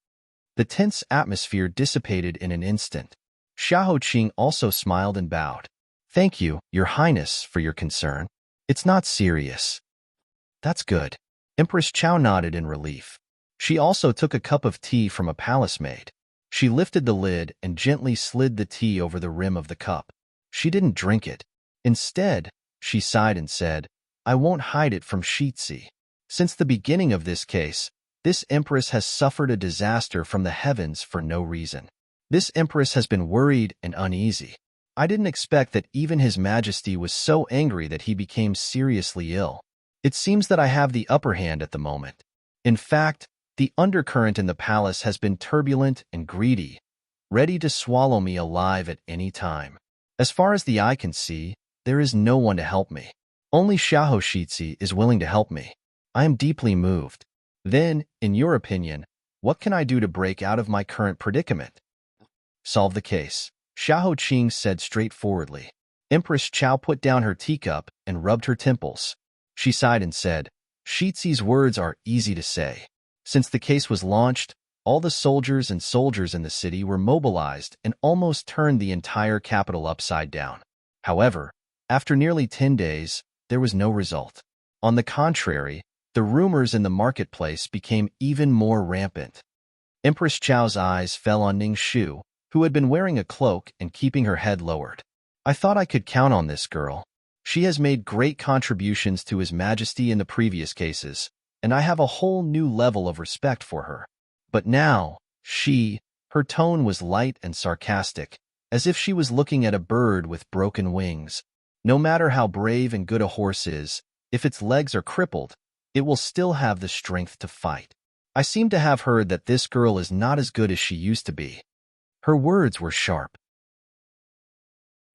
The tense atmosphere dissipated in an instant. Xiahou Qing also smiled and bowed. "Thank you, Your Highness, for your concern. It's not serious." "That's good." Empress Qiao nodded in relief. She also took a cup of tea from a palace maid. She lifted the lid and gently slid the tea over the rim of the cup. She didn't drink it. Instead, she sighed and said, "I won't hide it from Shizi. Since the beginning of this case, this empress has suffered a disaster from the heavens for no reason. This empress has been worried and uneasy. I didn't expect that even His Majesty was so angry that he became seriously ill. It seems that I have the upper hand at the moment. In fact, the undercurrent in the palace has been turbulent and greedy, ready to swallow me alive at any time. As far as the eye can see, there is no one to help me. Only Xiahou Shizi is willing to help me. I am deeply moved. Then, in your opinion, what can I do to break out of my current predicament?" "Solve the case," Xiahou Qing said straightforwardly. Empress Qiao put down her teacup and rubbed her temples. She sighed and said, "Shizi's words are easy to say." Since the case was launched, all the soldiers in the city were mobilized and almost turned the entire capital upside down. However, after nearly 10 days, there was no result. On the contrary, the rumors in the marketplace became even more rampant. Empress Qiao's eyes fell on Ning Shu, who had been wearing a cloak and keeping her head lowered. "I thought I could count on this girl. She has made great contributions to His Majesty in the previous cases, and I have a whole new level of respect for her. But now, her tone was light and sarcastic, as if she was looking at a bird with broken wings. No matter how brave and good a horse is, if its legs are crippled, it will still have the strength to fight. I seem to have heard that this girl is not as good as she used to be." Her words were sharp.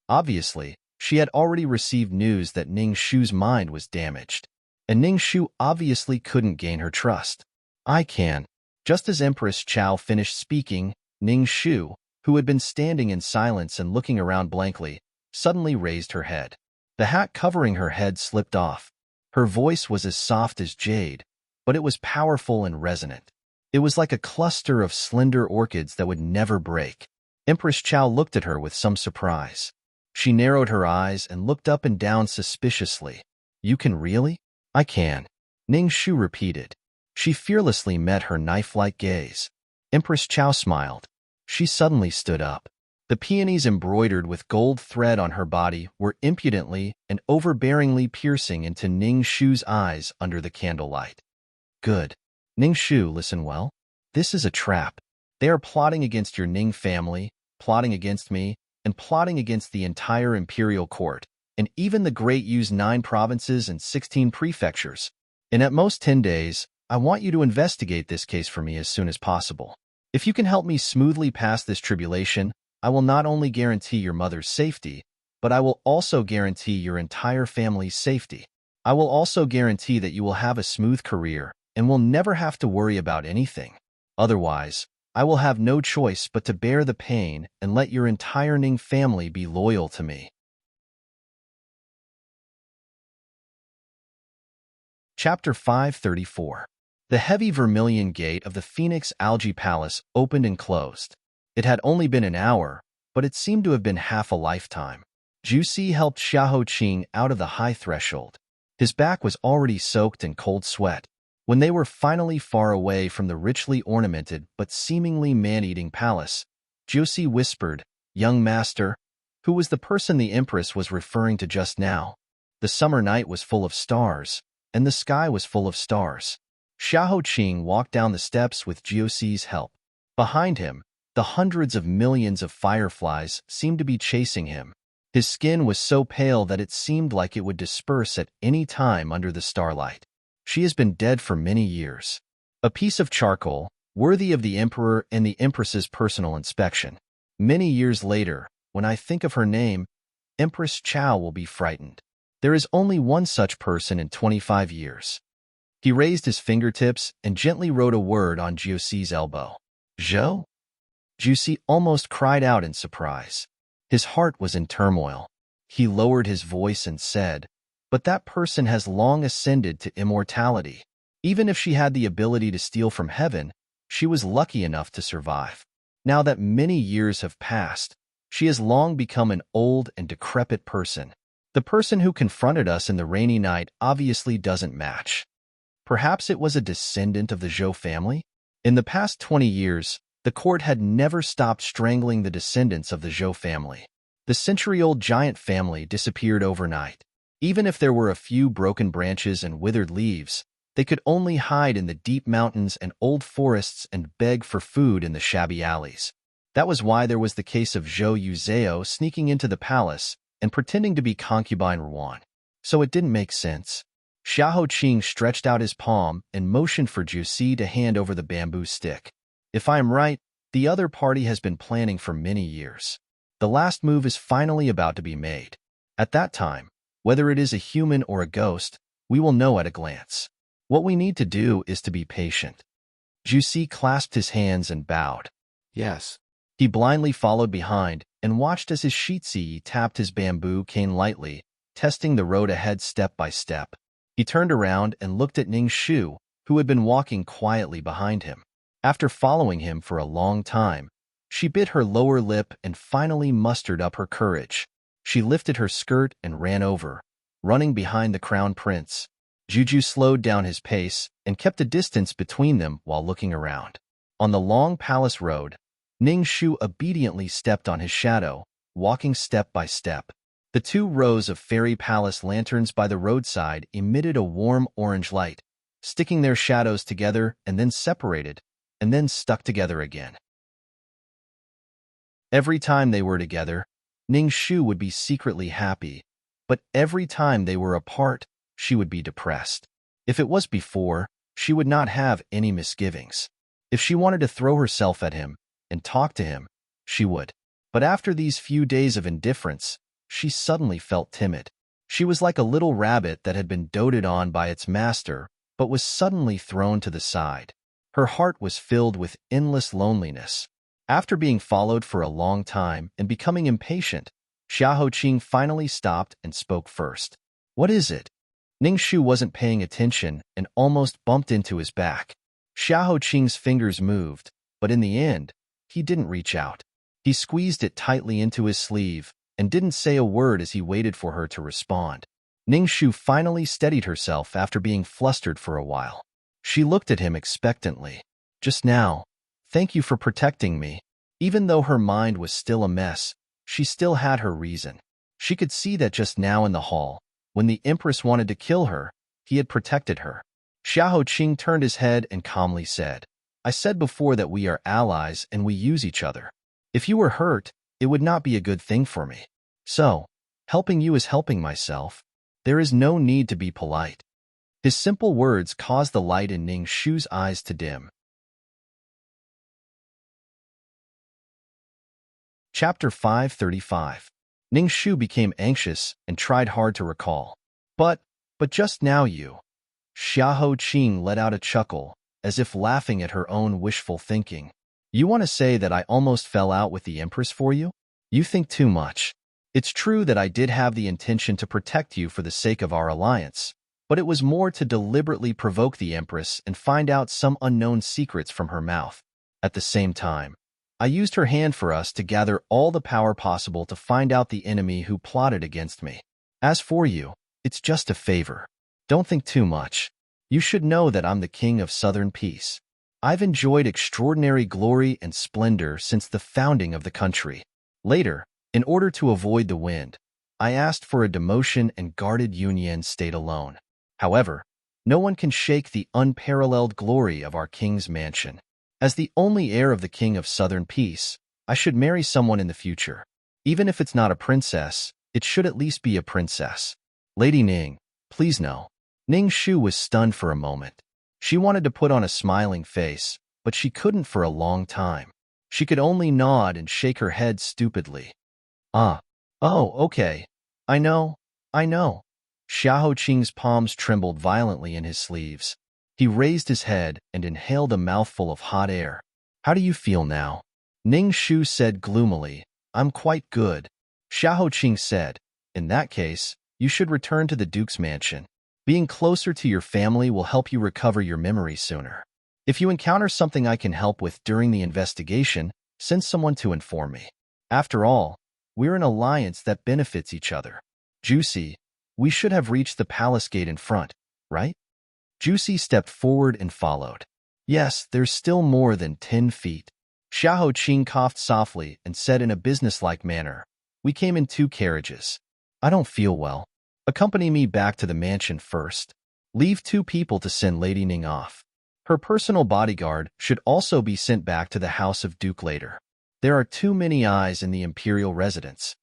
Obviously, She had already received news that Ning Shu's mind was damaged, and Ning Shu obviously couldn't gain her trust. I can. Just as Empress Chao finished speaking, Ning Shu, who had been standing in silence and looking around blankly, suddenly raised her head. The hat covering her head slipped off. Her voice was as soft as jade, but it was powerful and resonant. It was like a cluster of slender orchids that would never break. Empress Chao looked at her with some surprise. She narrowed her eyes and looked up and down suspiciously. You can really? I can. Ning Shu repeated. She fearlessly met her knife-like gaze. Empress Chao smiled. She suddenly stood up. The peonies embroidered with gold thread on her body were impudently and overbearingly piercing into Ning Shu's eyes under the candlelight. Good. Ning Shu, listen well. This is a trap. They are plotting against your Ning family, plotting against me, and plotting against the entire imperial court, and even the Great Yu's 9 provinces and 16 prefectures. In at most 10 days, I want you to investigate this case for me as soon as possible. If you can help me smoothly pass this tribulation, I will not only guarantee your mother's safety, but I will also guarantee your entire family's safety. I will also guarantee that you will have a smooth career and will never have to worry about anything. Otherwise, I will have no choice but to bear the pain and let your entire Ning family be loyal to me. Chapter 534. The heavy vermilion gate of the Phoenix Algae Palace opened and closed. It had only been an hour, but it seemed to have been half a lifetime. Jusi helped Xiahou Qing out of the high threshold. His back was already soaked in cold sweat. When they were finally far away from the richly ornamented but seemingly man-eating palace, Jusi whispered, "Young master," who was the person the Empress was referring to just now. The summer night was full of stars, and the sky was full of stars. Xiahou Qing walked down the steps with Jusi's help. Behind him, the hundreds of millions of fireflies seemed to be chasing him. His skin was so pale that it seemed like it would disperse at any time under the starlight. She has been dead for many years. A piece of charcoal, worthy of the Emperor and the Empress's personal inspection. Many years later, when I think of her name, Empress Chao will be frightened. There is only one such person in 25 years. He raised his fingertips and gently wrote a word on Jusi's elbow. Zhou? Jusi almost cried out in surprise. His heart was in turmoil. He lowered his voice and said, "But that person has long ascended to immortality. Even if she had the ability to steal from heaven, she was lucky enough to survive. Now that many years have passed, she has long become an old and decrepit person. The person who confronted us in the rainy night obviously doesn't match. Perhaps it was a descendant of the Zhou family? In the past 20 years, the court had never stopped strangling the descendants of the Zhou family. The century-old giant family disappeared overnight. Even if there were a few broken branches and withered leaves, they could only hide in the deep mountains and old forests and beg for food in the shabby alleys. That was why there was the case of Zhou Yuzhao sneaking into the palace and pretending to be concubine Ruan. So it didn't make sense. Xiahou Qing stretched out his palm and motioned for Jusi to hand over the bamboo stick. If I am right, the other party has been planning for many years. The last move is finally about to be made. At that time, whether it is a human or a ghost, we will know at a glance. What we need to do is to be patient." Jusi clasped his hands and bowed. Yes. He blindly followed behind and watched as his Shitzi tapped his bamboo cane lightly, testing the road ahead step by step. He turned around and looked at Ning Shu, who had been walking quietly behind him. After following him for a long time, she bit her lower lip and finally mustered up her courage. She lifted her skirt and ran over, running behind the crown prince. Juju slowed down his pace and kept a distance between them while looking around. On the long palace road, Ning Shu obediently stepped on his shadow, walking step by step. The 2 rows of fairy palace lanterns by the roadside emitted a warm orange light, sticking their shadows together and then separated, and then stuck together again. Every time they were together, Ning Shu would be secretly happy, but every time they were apart, she would be depressed. If it was before, she would not have any misgivings. If she wanted to throw herself at him and talk to him, she would. But after these few days of indifference, she suddenly felt timid. She was like a little rabbit that had been doted on by its master, but was suddenly thrown to the side. Her heart was filled with endless loneliness. After being followed for a long time and becoming impatient, Xiaoqing finally stopped and spoke first. "What is it?" Ningxu wasn't paying attention and almost bumped into his back. Xiaoqing's fingers moved, but in the end, he didn't reach out. He squeezed it tightly into his sleeve and didn't say a word as he waited for her to respond. Ningxu finally steadied herself after being flustered for a while. She looked at him expectantly. "Just now, thank you for protecting me." Even though her mind was still a mess, she still had her reason. She could see that just now in the hall, when the Empress wanted to kill her, he had protected her. Xiaoqing turned his head and calmly said, "I said before that we are allies and we use each other. If you were hurt, it would not be a good thing for me. So, helping you is helping myself. There is no need to be polite." His simple words caused the light in Ningxu's eyes to dim. Chapter 535. Ningxu became anxious and tried hard to recall. But just now you." Xiaoqing let out a chuckle, as if laughing at her own wishful thinking. "You want to say that I almost fell out with the Empress for you? You think too much. It's true that I did have the intention to protect you for the sake of our alliance, but it was more to deliberately provoke the Empress and find out some unknown secrets from her mouth. At the same time, I used her hand for us to gather all the power possible to find out the enemy who plotted against me. As for you, it's just a favor. Don't think too much. You should know that I'm the king of Southern Peace. I've enjoyed extraordinary glory and splendor since the founding of the country. Later, in order to avoid the wind, I asked for a demotion and guarded Yunyan stayed alone. However, no one can shake the unparalleled glory of our king's mansion. As the only heir of the king of Southern Peace, I should marry someone in the future. Even if it's not a princess, it should at least be a princess. Lady Ning, please no." Ningxu was stunned for a moment. She wanted to put on a smiling face, but she couldn't for a long time. She could only nod and shake her head stupidly. "Oh, okay. I know. Xiaoqing's palms trembled violently in his sleeves. He raised his head and inhaled a mouthful of hot air. "How do you feel now?" Ningxu said gloomily. "I'm quite good." Xiaoqing said, "In that case, you should return to the Duke's mansion. Being closer to your family will help you recover your memory sooner. If you encounter something I can help with during the investigation, send someone to inform me. After all, we're an alliance that benefits each other. Juicy, we should have reached the palace gate in front, right?" Juicy stepped forward and followed. "Yes, there's still more than 10 feet. Xiaoqing coughed softly and said in a businesslike manner, "We came in 2 carriages. I don't feel well. Accompany me back to the mansion first. Leave 2 people to send Lady Ning off. Her personal bodyguard should also be sent back to the house of Duke later. There are too many eyes in the imperial residence."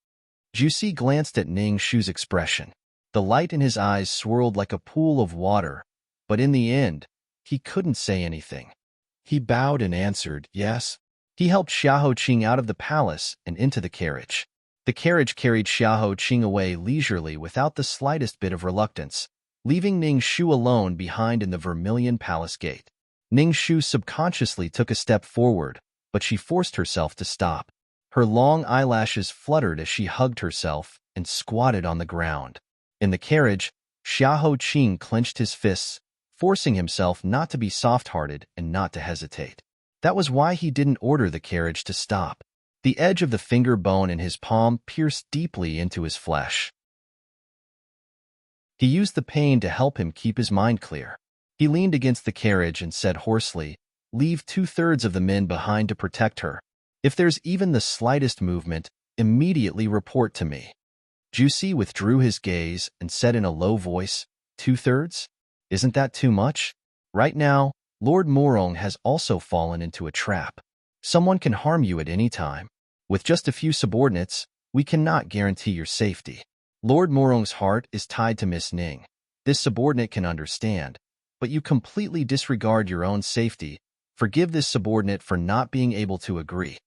Juicy glanced at Ningxu's expression. The light in his eyes swirled like a pool of water, but in the end, he couldn't say anything. He bowed and answered, "Yes." He helped Xiaoqing out of the palace and into the carriage. The carriage carried Xiaoqing away leisurely without the slightest bit of reluctance, leaving Ningxu alone behind in the Vermilion Palace gate. Ningxu subconsciously took a step forward, but she forced herself to stop. Her long eyelashes fluttered as she hugged herself and squatted on the ground. In the carriage, Xiaoqing clenched his fists, forcing himself not to be soft-hearted and not to hesitate. That was why he didn't order the carriage to stop. The edge of the finger bone in his palm pierced deeply into his flesh. He used the pain to help him keep his mind clear. He leaned against the carriage and said hoarsely, "Leave 2/3 of the men behind to protect her. If there's even the slightest movement, immediately report to me." Juicy withdrew his gaze and said in a low voice, 2/3? Isn't that too much? Right now, Lord Morong has also fallen into a trap. Someone can harm you at any time. With just a few subordinates, we cannot guarantee your safety. Lord Morong's heart is tied to Miss Ning. This subordinate can understand, but you completely disregard your own safety. Forgive this subordinate for not being able to agree.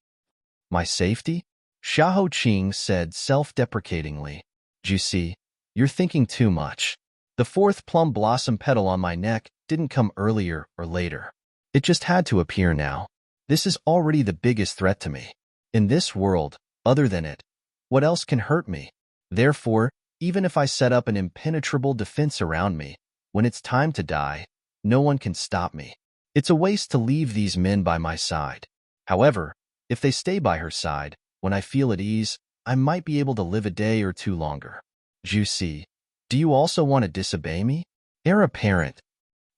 My safety? Xiahou Qing said self-deprecatingly. Juicy, you're thinking too much. The fourth plum blossom petal on my neck didn't come earlier or later. It just had to appear now. This is already the biggest threat to me. In this world, other than it, what else can hurt me? Therefore, even if I set up an impenetrable defense around me, when it's time to die, no one can stop me. It's a waste to leave these men by my side. However, if they stay by her side, when I feel at ease, I might be able to live a day or two longer. Juicy, do you also want to disobey me? Heir apparent.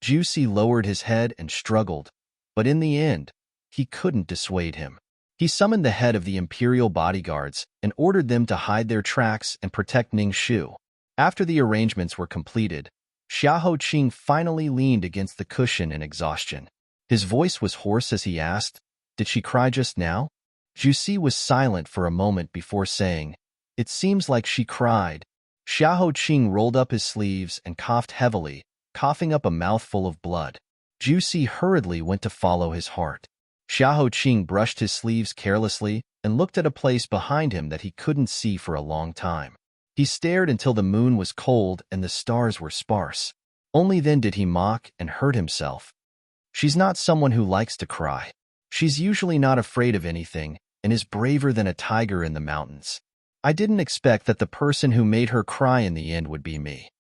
Juicy lowered his head and struggled, but in the end, he couldn't dissuade him. He summoned the head of the imperial bodyguards and ordered them to hide their tracks and protect Ningxu. After the arrangements were completed, Xiahou Qing finally leaned against the cushion in exhaustion. His voice was hoarse as he asked, "Did she cry just now?" Juicy was silent for a moment before saying, "It seems like she cried." Xiahou Qing rolled up his sleeves and coughed heavily, coughing up a mouthful of blood. Juicy hurriedly went to follow his heart. Xiahou Qing brushed his sleeves carelessly and looked at a place behind him that he couldn't see for a long time. He stared until the moon was cold and the stars were sparse. Only then did he mock and hurt himself. She's not someone who likes to cry. She's usually not afraid of anything and is braver than a tiger in the mountains. I didn't expect that the person who made her cry in the end would be me.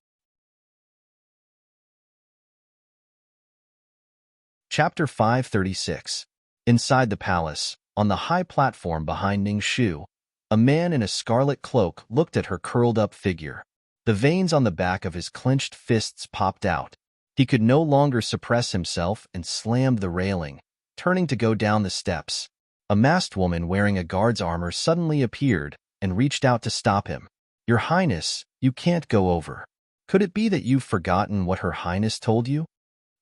Chapter 536. Inside the palace, on the high platform behind Ningxu, a man in a scarlet cloak looked at her curled-up figure. The veins on the back of his clenched fists popped out. He could no longer suppress himself and slammed the railing, turning to go down the steps. A masked woman wearing a guard's armor suddenly appeared and reached out to stop him. "Your Highness, you can't go over. Could it be that you've forgotten what Her Highness told you?"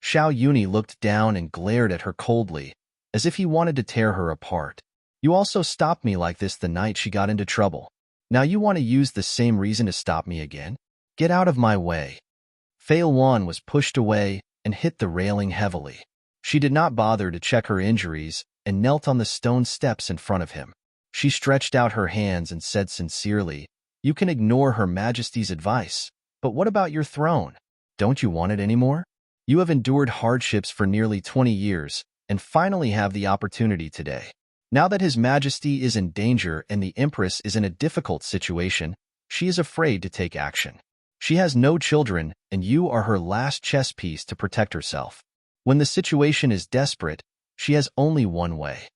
Xiao Yuni looked down and glared at her coldly, as if he wanted to tear her apart. "You also stopped me like this the night she got into trouble. Now you want to use the same reason to stop me again? Get out of my way." Fei Wan was pushed away and hit the railing heavily. She did not bother to check her injuries and knelt on the stone steps in front of him. She stretched out her hands and said sincerely, "You can ignore Her Majesty's advice, but what about your throne? Don't you want it anymore? You have endured hardships for nearly 20 years and finally have the opportunity today. Now that His Majesty is in danger and the Empress is in a difficult situation, she is afraid to take action. She has no children, and you are her last chess piece to protect herself. When the situation is desperate, she has only one way.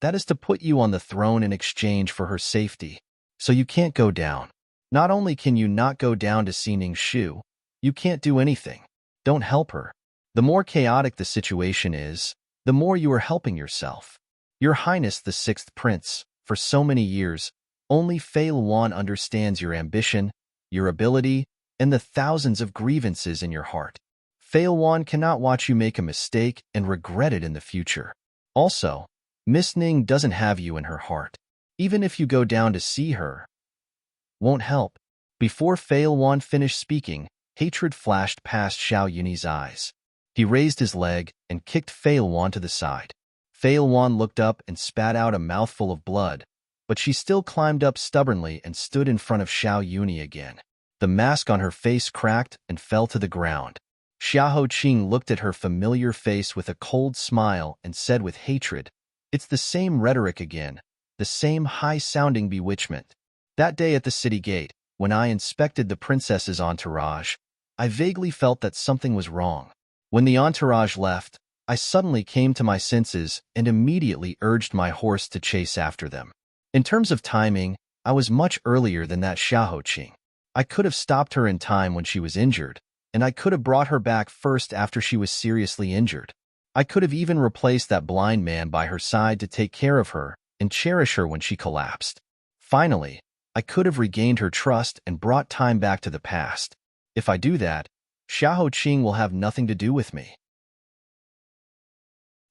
That is to put you on the throne in exchange for her safety. So you can't go down. Not only can you not go down to see Ningxu, you can't do anything. Don't help her. The more chaotic the situation is, the more you are helping yourself. Your Highness the Sixth Prince, for so many years, only Fei Wan understands your ambition, your ability, and the thousands of grievances in your heart. Fei Wan cannot watch you make a mistake and regret it in the future. Also, Miss Ning doesn't have you in her heart. Even if you go down to see her, won't help." Before Fei Wan finished speaking, hatred flashed past Xiao Yuni's eyes. He raised his leg and kicked Fei Wan to the side. Fei Wan looked up and spat out a mouthful of blood, but she still climbed up stubbornly and stood in front of Xiao Yuni again. The mask on her face cracked and fell to the ground. Xiahou Qing looked at her familiar face with a cold smile and said with hatred, "It's the same rhetoric again, the same high-sounding bewitchment. That day at the city gate, when I inspected the princess's entourage, I vaguely felt that something was wrong. When the entourage left, I suddenly came to my senses and immediately urged my horse to chase after them. In terms of timing, I was much earlier than that Xiahou Qing. I could have stopped her in time when she was injured, and I could have brought her back first after she was seriously injured. I could have even replaced that blind man by her side to take care of her and cherish her when she collapsed. Finally, I could have regained her trust and brought time back to the past. If I do that, Xiahou Qing will have nothing to do with me.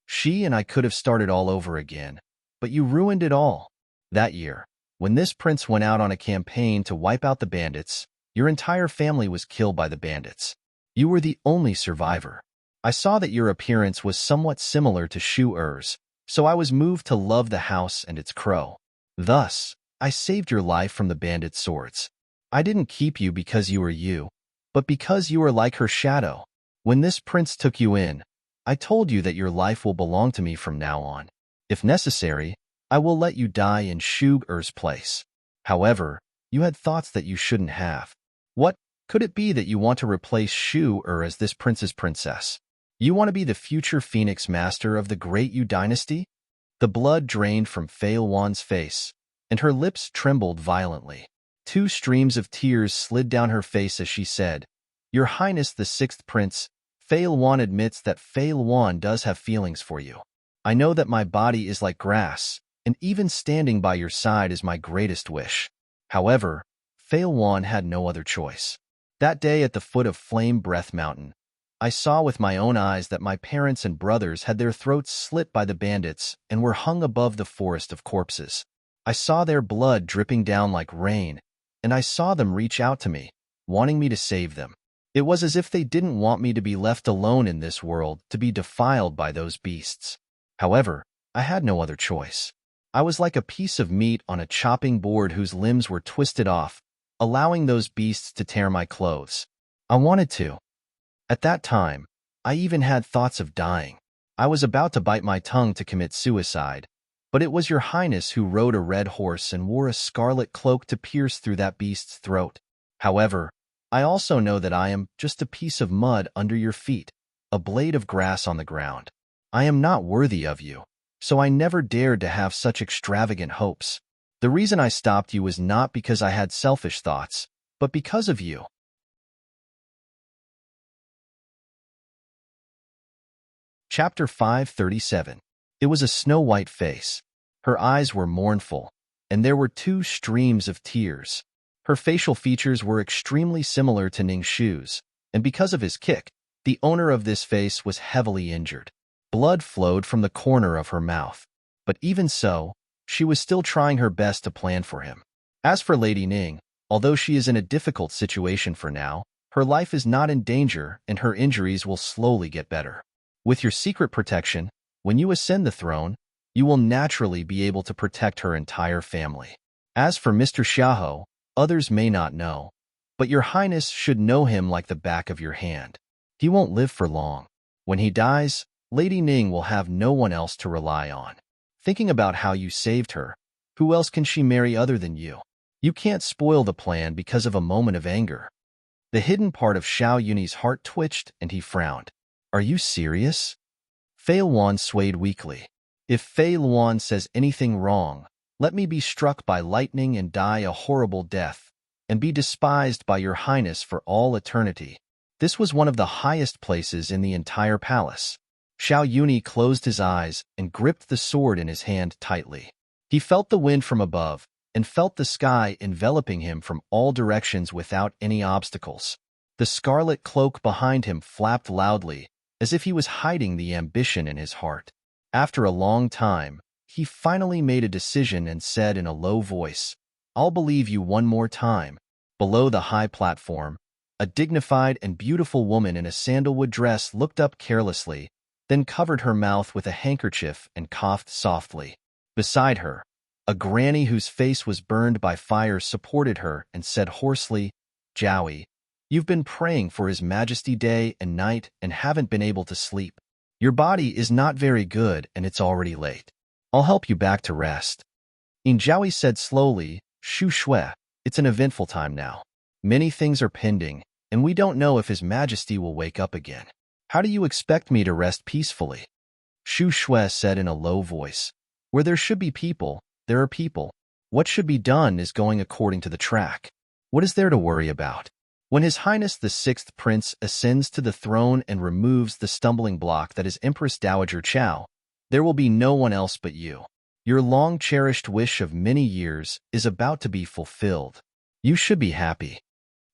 She and I could have started all over again, but you ruined it all. That year, when this prince went out on a campaign to wipe out the bandits, your entire family was killed by the bandits. You were the only survivor. I saw that your appearance was somewhat similar to Shu Er's, so I was moved to love the house and its crow. Thus, I saved your life from the bandit swords. I didn't keep you because you were you, but because you are like her shadow. When this prince took you in, I told you that your life will belong to me from now on. If necessary, I will let you die in Shu-Er's place. However, you had thoughts that you shouldn't have. What could it be that you want to replace Shu-Er as this prince's princess? You want to be the future Phoenix Master of the Great Yu dynasty? The blood drained from Wan's face, and her lips trembled violently. 2 streams of tears slid down her face as she said, Your Highness the 6th Prince, Wan admits that Wan does have feelings for you. I know that my body is like grass, and even standing by your side is my greatest wish. However, Wan had no other choice. That day at the foot of Flame Breath Mountain, I saw with my own eyes that my parents and brothers had their throats slit by the bandits and were hung above the forest of corpses. I saw their blood dripping down like rain, and I saw them reach out to me, wanting me to save them. It was as if they didn't want me to be left alone in this world to be defiled by those beasts. However, I had no other choice. I was like a piece of meat on a chopping board whose limbs were twisted off, allowing those beasts to tear my clothes. I wanted to. At that time, I even had thoughts of dying. I was about to bite my tongue to commit suicide, but it was your highness who rode a red horse and wore a scarlet cloak to pierce through that beast's throat. However, I also know that I am just a piece of mud under your feet, a blade of grass on the ground. I am not worthy of you, so I never dared to have such extravagant hopes. The reason I stopped you was not because I had selfish thoughts, but because of you. Chapter 537. It was a snow-white face. Her eyes were mournful, and there were 2 streams of tears. Her facial features were extremely similar to Ningxu's, and because of his kick, the owner of this face was heavily injured. Blood flowed from the corner of her mouth. But even so, she was still trying her best to plan for him. As for Lady Ning, although she is in a difficult situation for now, her life is not in danger and her injuries will slowly get better. With your secret protection, when you ascend the throne, you will naturally be able to protect her entire family. As for Mr. Xiahou, others may not know, but your highness should know him like the back of your hand. He won't live for long. When he dies, Lady Ning will have no one else to rely on. Thinking about how you saved her, who else can she marry other than you? You can't spoil the plan because of a moment of anger. The hidden part of Xiao Yunyi's heart twitched and he frowned. Are you serious? Fei Luan swayed weakly. If Fei Luan says anything wrong, let me be struck by lightning and die a horrible death, and be despised by your highness for all eternity. This was one of the highest places in the entire palace. Xiao Yunyi closed his eyes and gripped the sword in his hand tightly. He felt the wind from above and felt the sky enveloping him from all directions without any obstacles. The scarlet cloak behind him flapped loudly, as if he was hiding the ambition in his heart. After a long time, he finally made a decision and said in a low voice, I'll believe you one more time. Below the high platform, a dignified and beautiful woman in a sandalwood dress looked up carelessly, then covered her mouth with a handkerchief and coughed softly. Beside her, a granny whose face was burned by fire supported her and said hoarsely, Jowie, you've been praying for His Majesty day and night and haven't been able to sleep. Your body is not very good and it's already late. I'll help you back to rest. Jiaoyi said slowly, Shu Shui, it's an eventful time now. Many things are pending, and we don't know if His Majesty will wake up again. How do you expect me to rest peacefully? Shu Shui said in a low voice, Where there should be people, there are people. What should be done is going according to the track. What is there to worry about? When His Highness the 6th Prince ascends to the throne and removes the stumbling block that is Empress Dowager Chao, there will be no one else but you. Your long-cherished wish of many years is about to be fulfilled. You should be happy.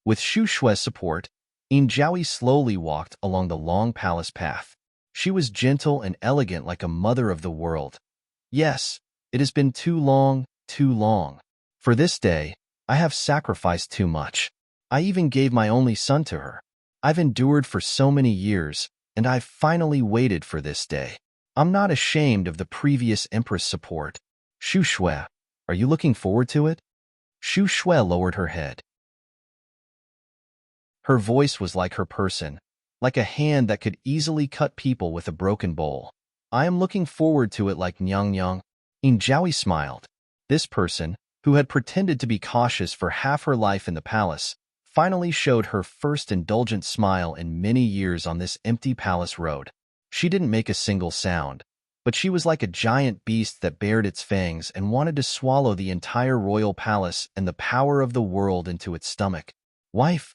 With Shu Shui's support, Jiaoyi slowly walked along the long palace path. She was gentle and elegant like a mother of the world. Yes, it has been too long, too long. For this day, I have sacrificed too much. I even gave my only son to her. I've endured for so many years, and I've finally waited for this day. I'm not ashamed of the previous Empress support. Shu Shui, Are you looking forward to it? Shu Shui lowered her head. Her voice was like her person, like a hand that could easily cut people with a broken bowl. I am looking forward to it like Nyang Nyang. Jiaoyi smiled. This person, who had pretended to be cautious for half her life in the palace, finally showed her first indulgent smile in many years on this empty palace road. She didn't make a single sound, but she was like a giant beast that bared its fangs and wanted to swallow the entire royal palace and the power of the world into its stomach. Wife,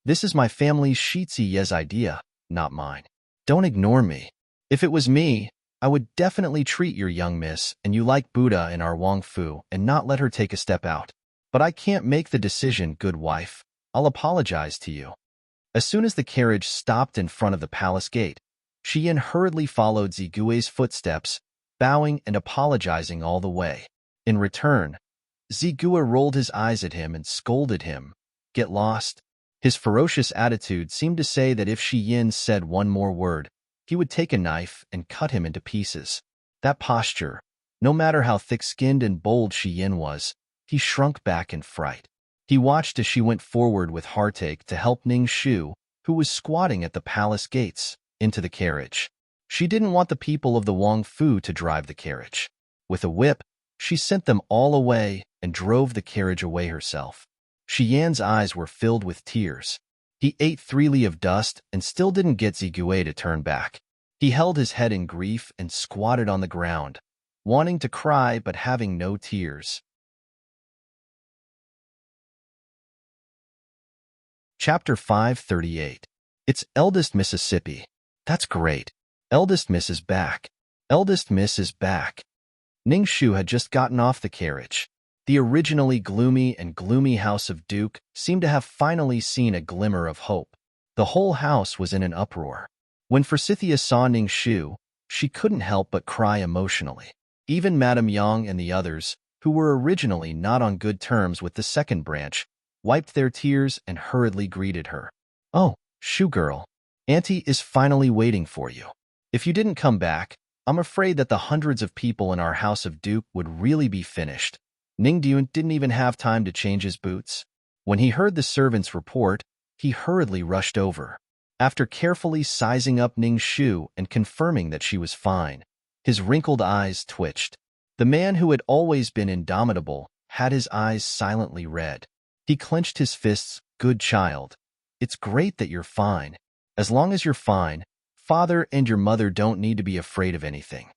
this is my family's Shitzi Ye's idea, not mine. Don't ignore me. If it was me, I would definitely treat your young miss and you like Buddha and our Wang Fu and not let her take a step out. But I can't make the decision, good wife. I'll apologize to you. As soon as the carriage stopped in front of the palace gate, Shi Yin hurriedly followed Zigui's footsteps, bowing and apologizing all the way. In return, Zigua rolled his eyes at him and scolded him. Get lost? His ferocious attitude seemed to say that if Shi Yin said one more word, he would take a knife and cut him into pieces. That posture, no matter how thick-skinned and bold Shi Yin was, he shrunk back in fright. He watched as she went forward with heartache to help Ning Shu, who was squatting at the palace gates, into the carriage. She didn't want the people of the Wang Fu to drive the carriage. With a whip, she sent them all away and drove the carriage away herself. Shi Yan's eyes were filled with tears. He ate 3 li of dust and still didn't get Zigui to turn back. He held his head in grief and squatted on the ground, wanting to cry but having no tears. Chapter 538. It's Eldest Mississippi. That's great. Eldest Miss is back. Eldest Miss is back. Ning Shu had just gotten off the carriage. The originally gloomy house of Duke seemed to have finally seen a glimmer of hope. The whole house was in an uproar. When Forsythia saw Ning Shu, she couldn't help but cry emotionally. Even Madame Yang and the others, who were originally not on good terms with the second branch, wiped their tears and hurriedly greeted her. Oh, Shu girl, Auntie is finally waiting for you. If you didn't come back, I'm afraid that the hundreds of people in our house of Duke would really be finished. Ning Diun didn't even have time to change his boots. When he heard the servant's report, he hurriedly rushed over. After carefully sizing up Ning Shu and confirming that she was fine, his wrinkled eyes twitched. The man who had always been indomitable had his eyes silently red. He clenched his fists. Good child. It's great that you're fine. As long as you're fine, father and your mother don't need to be afraid of anything.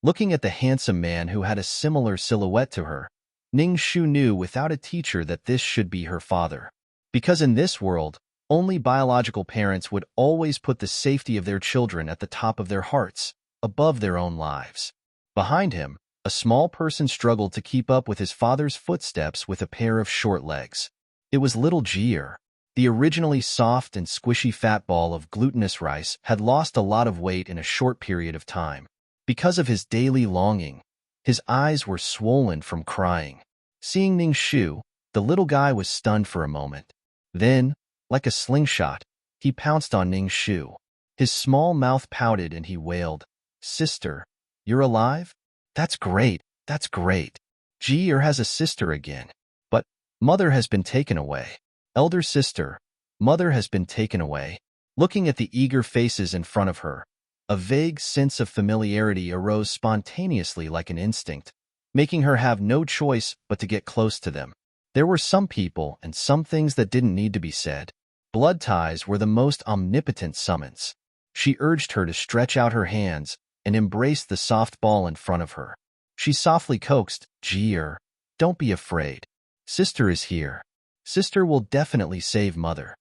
Looking at the handsome man who had a similar silhouette to her, Ning Shu knew without a teacher that this should be her father. Because in this world, only biological parents would always put the safety of their children at the top of their hearts, above their own lives. Behind him, a small person struggled to keep up with his father's footsteps with a pair of short legs. It was little Jier. The originally soft and squishy fat ball of glutinous rice had lost a lot of weight in a short period of time. Because of his daily longing, his eyes were swollen from crying. Seeing Ning Shu, the little guy was stunned for a moment. Then, like a slingshot, he pounced on Ning Shu. His small mouth pouted and he wailed, Sister, you're alive? That's great, that's great. Jier has a sister again. But, mother has been taken away. Elder sister, mother has been taken away. Looking at the eager faces in front of her, a vague sense of familiarity arose spontaneously like an instinct, making her have no choice but to get close to them. There were some people and some things that didn't need to be said. Blood ties were the most omnipotent summons. She urged her to stretch out her hands and embrace the soft ball in front of her. She softly coaxed, Jier, don't be afraid. Sister is here. Sister will definitely save mother.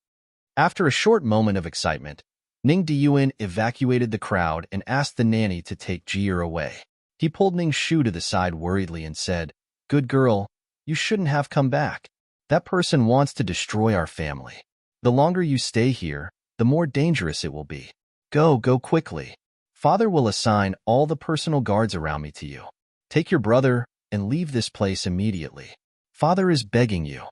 After a short moment of excitement, Ning Diun evacuated the crowd and asked the nanny to take Jier away. He pulled Ning Shu to the side worriedly and said, Good girl, you shouldn't have come back. That person wants to destroy our family. The longer you stay here, the more dangerous it will be. Go quickly. Father will assign all the personal guards around me to you. Take your brother and leave this place immediately. Father is begging you.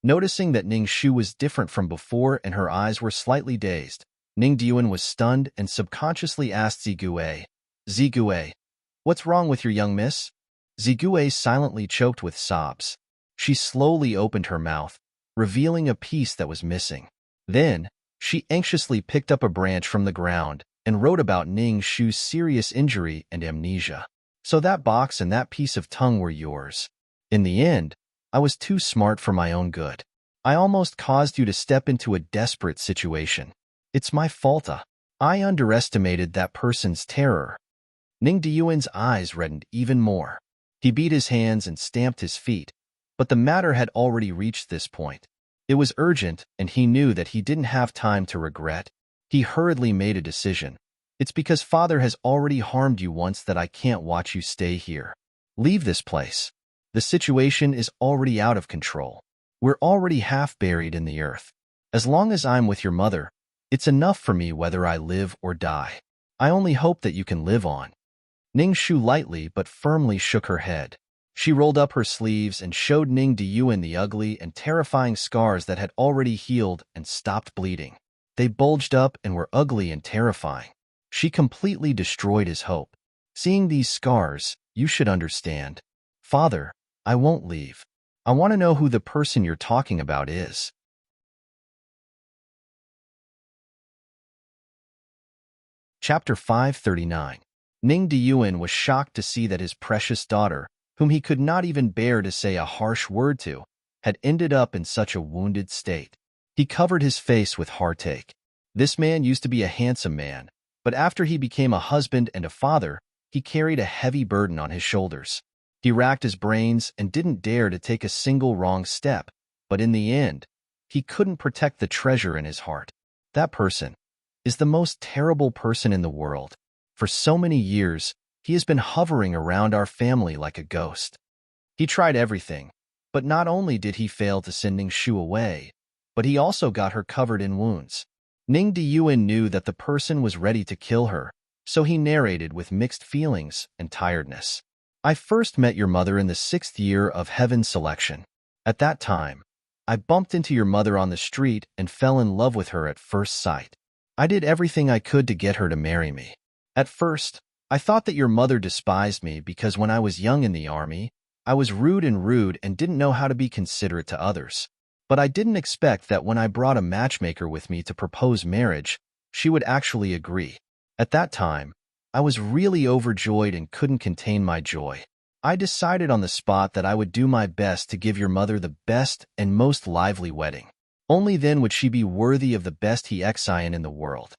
Noticing that Ning Shu was different from before and her eyes were slightly dazed, Ning Diun was stunned and subconsciously asked Zigui, What's wrong with your young miss? Zigue silently choked with sobs. She slowly opened her mouth, revealing a piece that was missing. Then, she anxiously picked up a branch from the ground and wrote about Ning Shu's serious injury and amnesia. So that box and that piece of tongue were yours. In the end, I was too smart for my own good. I almost caused you to step into a desperate situation. It's my fault. I underestimated that person's terror. Ning Diyuan's eyes reddened even more. He beat his hands and stamped his feet, but the matter had already reached this point. It was urgent, and he knew that he didn't have time to regret. He hurriedly made a decision. It's because father has already harmed you once that I can't watch you stay here. Leave this place. The situation is already out of control. We're already half buried in the earth. As long as I'm with your mother, it's enough for me whether I live or die. I only hope that you can live on. Ning Shu lightly but firmly shook her head. She rolled up her sleeves and showed Ning Diyuan the ugly and terrifying scars that had already healed and stopped bleeding. They bulged up and were ugly and terrifying. She completely destroyed his hope. Seeing these scars, you should understand. Father, I won't leave. I want to know who the person you're talking about is. Chapter 539. Ning Diyuan was shocked to see that his precious daughter, whom he could not even bear to say a harsh word to, had ended up in such a wounded state. He covered his face with heartache. This man used to be a handsome man, but after he became a husband and a father, he carried a heavy burden on his shoulders. He racked his brains and didn't dare to take a single wrong step, but in the end, he couldn't protect the treasure in his heart. That person is the most terrible person in the world. For so many years, he has been hovering around our family like a ghost. He tried everything, but not only did he fail to send Ning Shu away, but he also got her covered in wounds. Ning Diyuan knew that the person was ready to kill her, so he narrated with mixed feelings and tiredness. I first met your mother in the 6th year of Heaven's selection. At that time, I bumped into your mother on the street and fell in love with her at first sight. I did everything I could to get her to marry me. At first, I thought that your mother despised me because when I was young in the army, I was rude and didn't know how to be considerate to others. But I didn't expect that when I brought a matchmaker with me to propose marriage, she would actually agree. At that time, I was really overjoyed and couldn't contain my joy. I decided on the spot that I would do my best to give your mother the best and most lively wedding. Only then would she be worthy of the best enchanting in the world.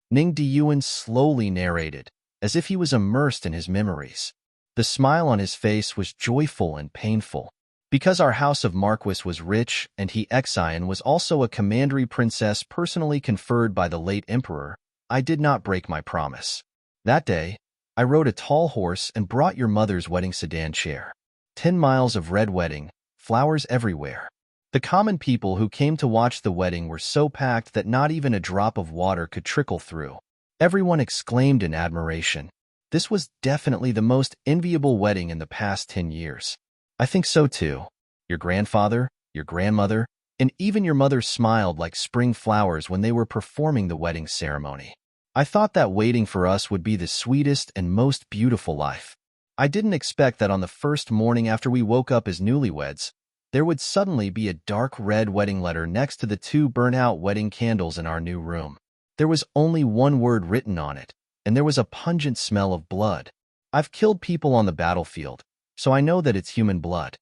Ning Diyuan slowly narrated, as if he was immersed in his memories. The smile on his face was joyful and painful. Because our house of Marquis was rich and Xian was also a commandery princess personally conferred by the late emperor, I did not break my promise. That day, I rode a tall horse and brought your mother's wedding sedan chair. 10 miles of red wedding, flowers everywhere. The common people who came to watch the wedding were so packed that not even a drop of water could trickle through. Everyone exclaimed in admiration. This was definitely the most enviable wedding in the past 10 years. I think so too. Your grandfather, your grandmother, and even your mother smiled like spring flowers when they were performing the wedding ceremony. I thought that waiting for us would be the sweetest and most beautiful life. I didn't expect that on the first morning after we woke up as newlyweds, there would suddenly be a dark red wedding letter next to the 2 burnt-out wedding candles in our new room. There was only one word written on it, and there was a pungent smell of blood. I've killed people on the battlefield, so I know that it's human blood.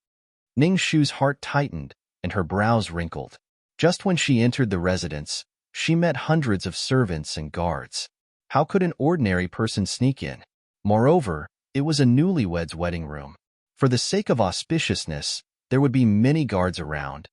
Ning Shu's heart tightened, and her brows wrinkled. Just when she entered the residence, she met hundreds of servants and guards. How could an ordinary person sneak in? Moreover, it was a newlywed's wedding room. For the sake of auspiciousness, there would be many guards around.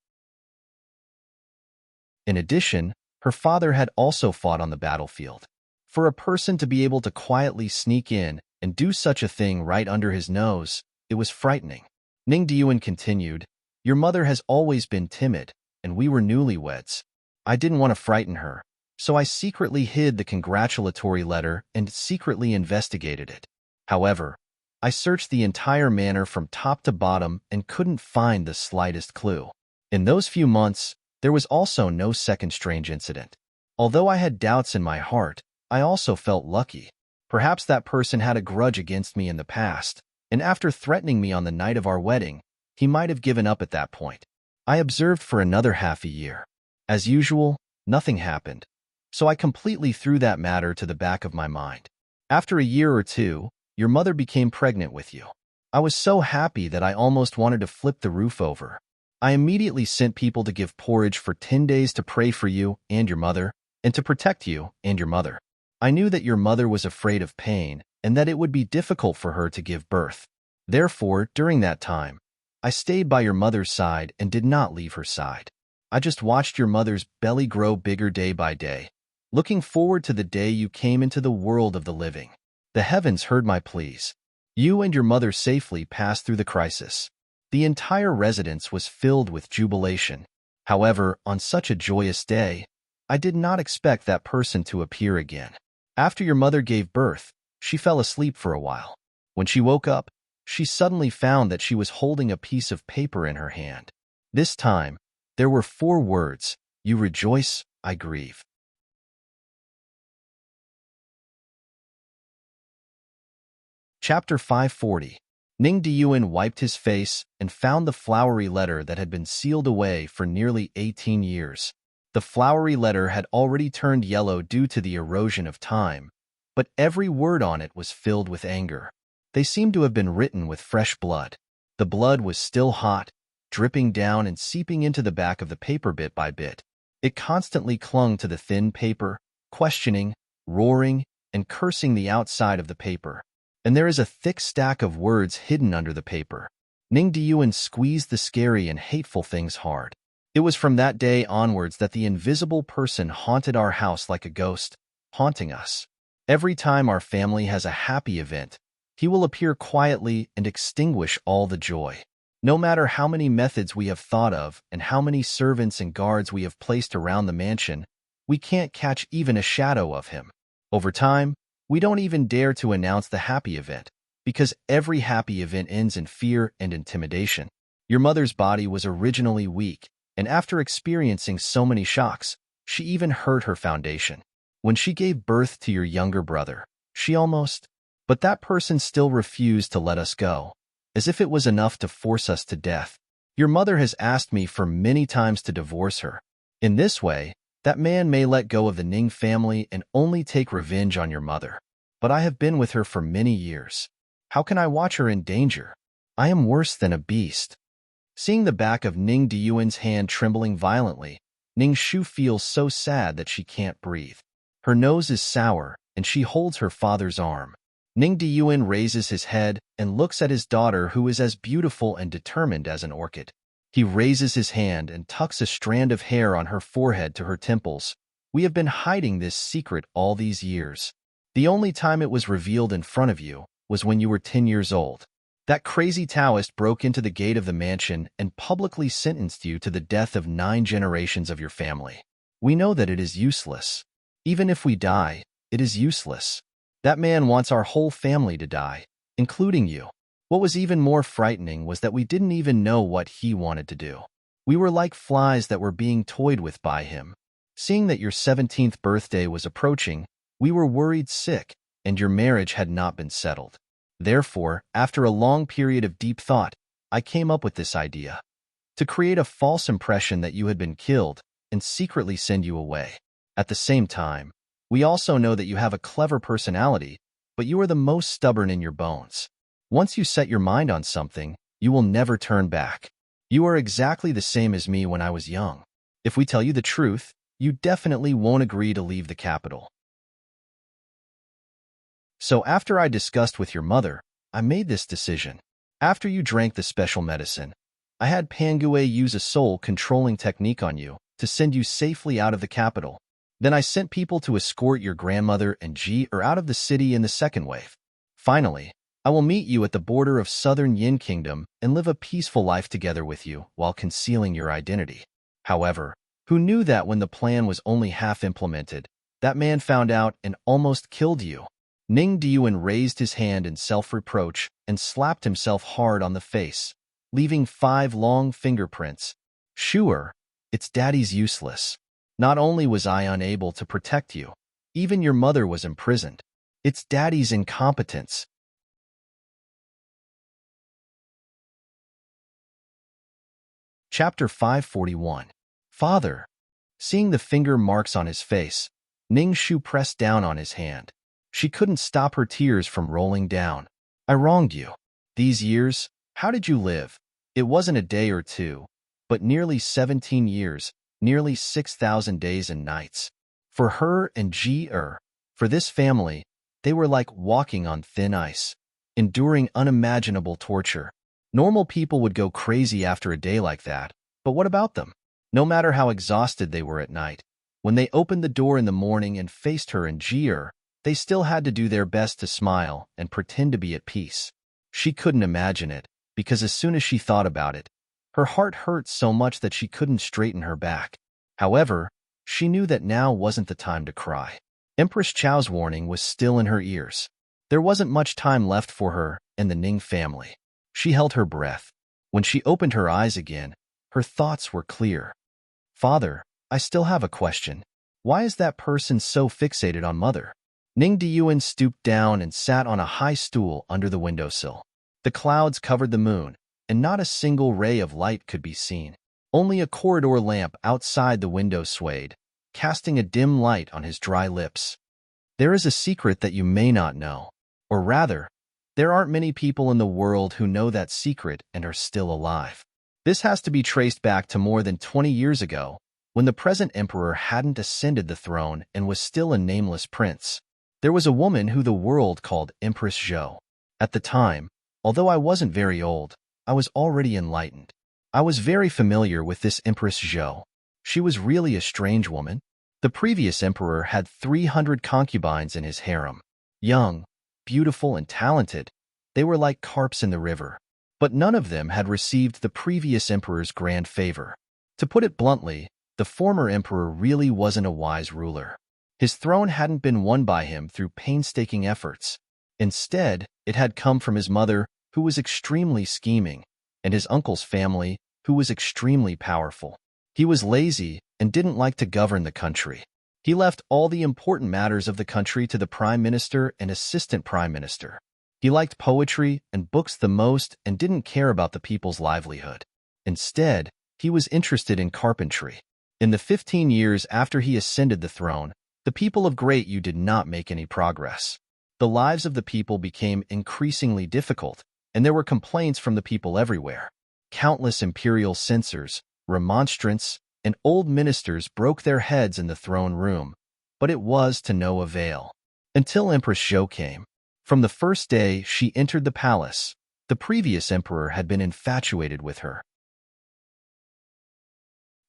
In addition, her father had also fought on the battlefield. For a person to be able to quietly sneak in and do such a thing right under his nose, it was frightening. Ning Diyuan continued, your mother has always been timid, and we were newlyweds. I didn't want to frighten her, so I secretly hid the congratulatory letter and secretly investigated it. However, I searched the entire manor from top to bottom and couldn't find the slightest clue. In those few months, there was also no second strange incident. Although I had doubts in my heart, I also felt lucky. Perhaps that person had a grudge against me in the past, and after threatening me on the night of our wedding, he might have given up at that point. I observed for another half a year. As usual, nothing happened, so I completely threw that matter to the back of my mind. After a year or two, your mother became pregnant with you. I was so happy that I almost wanted to flip the roof over. I immediately sent people to give porridge for 10 days to pray for you and your mother, and to protect you and your mother. I knew that your mother was afraid of pain and that it would be difficult for her to give birth. Therefore, during that time, I stayed by your mother's side and did not leave her side. I just watched your mother's belly grow bigger day by day, looking forward to the day you came into the world of the living. The heavens heard my pleas. You and your mother safely passed through the crisis. The entire residence was filled with jubilation. However, on such a joyous day, I did not expect that person to appear again. After your mother gave birth, she fell asleep for a while. When she woke up, she suddenly found that she was holding a piece of paper in her hand. This time, there were 4 words: "You rejoice, I grieve." Chapter 540. Ning Diyuan wiped his face and found the flowery letter that had been sealed away for nearly 18 years. The flowery letter had already turned yellow due to the erosion of time, but every word on it was filled with anger. They seemed to have been written with fresh blood. The blood was still hot, dripping down and seeping into the back of the paper bit by bit. It constantly clung to the thin paper, questioning, roaring, and cursing the outside of the paper. And there is a thick stack of words hidden under the paper. Ning Diyuan squeezed the scary and hateful things hard. It was from that day onwards that the invisible person haunted our house like a ghost, haunting us. Every time our family has a happy event, he will appear quietly and extinguish all the joy. No matter how many methods we have thought of and how many servants and guards we have placed around the mansion, we can't catch even a shadow of him. Over time, we don't even dare to announce the happy event, because every happy event ends in fear and intimidation. Your mother's body was originally weak, and after experiencing so many shocks, she even hurt her foundation. When she gave birth to your younger brother, she almost... But that person still refused to let us go, as if it was enough to force us to death. Your mother has asked me for many times to divorce her. In this way, that man may let go of the Ning family and only take revenge on your mother. But I have been with her for many years. How can I watch her in danger? I am worse than a beast. Seeing the back of Ning Diyuan's hand trembling violently, Ning Shu feels so sad that she can't breathe. Her nose is sour, and she holds her father's arm. Ning Diyuan raises his head and looks at his daughter, who is as beautiful and determined as an orchid. He raises his hand and tucks a strand of hair on her forehead to her temples. We have been hiding this secret all these years. The only time it was revealed in front of you was when you were 10 years old. That crazy Taoist broke into the gate of the mansion and publicly sentenced you to the death of 9 generations of your family. We know that it is useless. Even if we die, it is useless. That man wants our whole family to die, including you. What was even more frightening was that we didn't even know what he wanted to do. We were like flies that were being toyed with by him. Seeing that your 17th birthday was approaching, we were worried sick, and your marriage had not been settled. Therefore, after a long period of deep thought, I came up with this idea: to create a false impression that you had been killed and secretly send you away. At the same time, we also know that you have a clever personality, but you are the most stubborn in your bones. Once you set your mind on something, you will never turn back. You are exactly the same as me when I was young. If we tell you the truth, you definitely won't agree to leave the capital. So after I discussed with your mother, I made this decision. After you drank the special medicine, I had Pangue use a soul-controlling technique on you to send you safely out of the capital. Then I sent people to escort your grandmother and Ji out of the city in the second wave. Finally, I will meet you at the border of southern Yin Kingdom and live a peaceful life together with you while concealing your identity. However, who knew that when the plan was only half implemented, that man found out and almost killed you? Ning Diyuan raised his hand in self-reproach and slapped himself hard on the face, leaving 5 long fingerprints. Sure, it's daddy's useless. Not only was I unable to protect you, even your mother was imprisoned. It's Daddy's incompetence. Chapter 541. Father. Seeing the finger marks on his face, Ning Shu pressed down on his hand. She couldn't stop her tears from rolling down. I wronged you. These years, how did you live? It wasn't a day or two, but nearly 17 years, nearly 6,000 days and nights. For her and Ji-er, for this family, they were like walking on thin ice, enduring unimaginable torture. Normal people would go crazy after a day like that, but what about them? No matter how exhausted they were at night, when they opened the door in the morning and faced her and Ji-er, they still had to do their best to smile and pretend to be at peace. She couldn't imagine it, because as soon as she thought about it, her heart hurt so much that she couldn't straighten her back. However, she knew that now wasn't the time to cry. Empress Chao's warning was still in her ears. There wasn't much time left for her and the Ning family. She held her breath. When she opened her eyes again, her thoughts were clear. Father, I still have a question. Why is that person so fixated on Mother? Ning Diyuan stooped down and sat on a high stool under the windowsill. The clouds covered the moon, and not a single ray of light could be seen. Only a corridor lamp outside the window swayed, casting a dim light on his dry lips. There is a secret that you may not know. Or rather, there aren't many people in the world who know that secret and are still alive. This has to be traced back to more than 20 years ago, when the present emperor hadn't ascended the throne and was still a nameless prince. There was a woman who the world called Empress Zhou. At the time, although I wasn't very old, I was already enlightened. I was very familiar with this Empress Zhou. She was really a strange woman. The previous emperor had 300 concubines in his harem. Young, beautiful, and talented, they were like carps in the river. But none of them had received the previous emperor's grand favor. To put it bluntly, the former emperor really wasn't a wise ruler. His throne hadn't been won by him through painstaking efforts. Instead, it had come from his mother, who was extremely scheming, and his uncle's family, who was extremely powerful. He was lazy and didn't like to govern the country. He left all the important matters of the country to the prime minister and assistant prime minister. He liked poetry and books the most and didn't care about the people's livelihood. Instead, he was interested in carpentry. In the 15 years after he ascended the throne, the people of Great Yu did not make any progress. The lives of the people became increasingly difficult, and there were complaints from the people everywhere. Countless imperial censors, remonstrants, and old ministers broke their heads in the throne room, but it was to no avail. Until Empress Zhou came. From the first day she entered the palace, the previous emperor had been infatuated with her.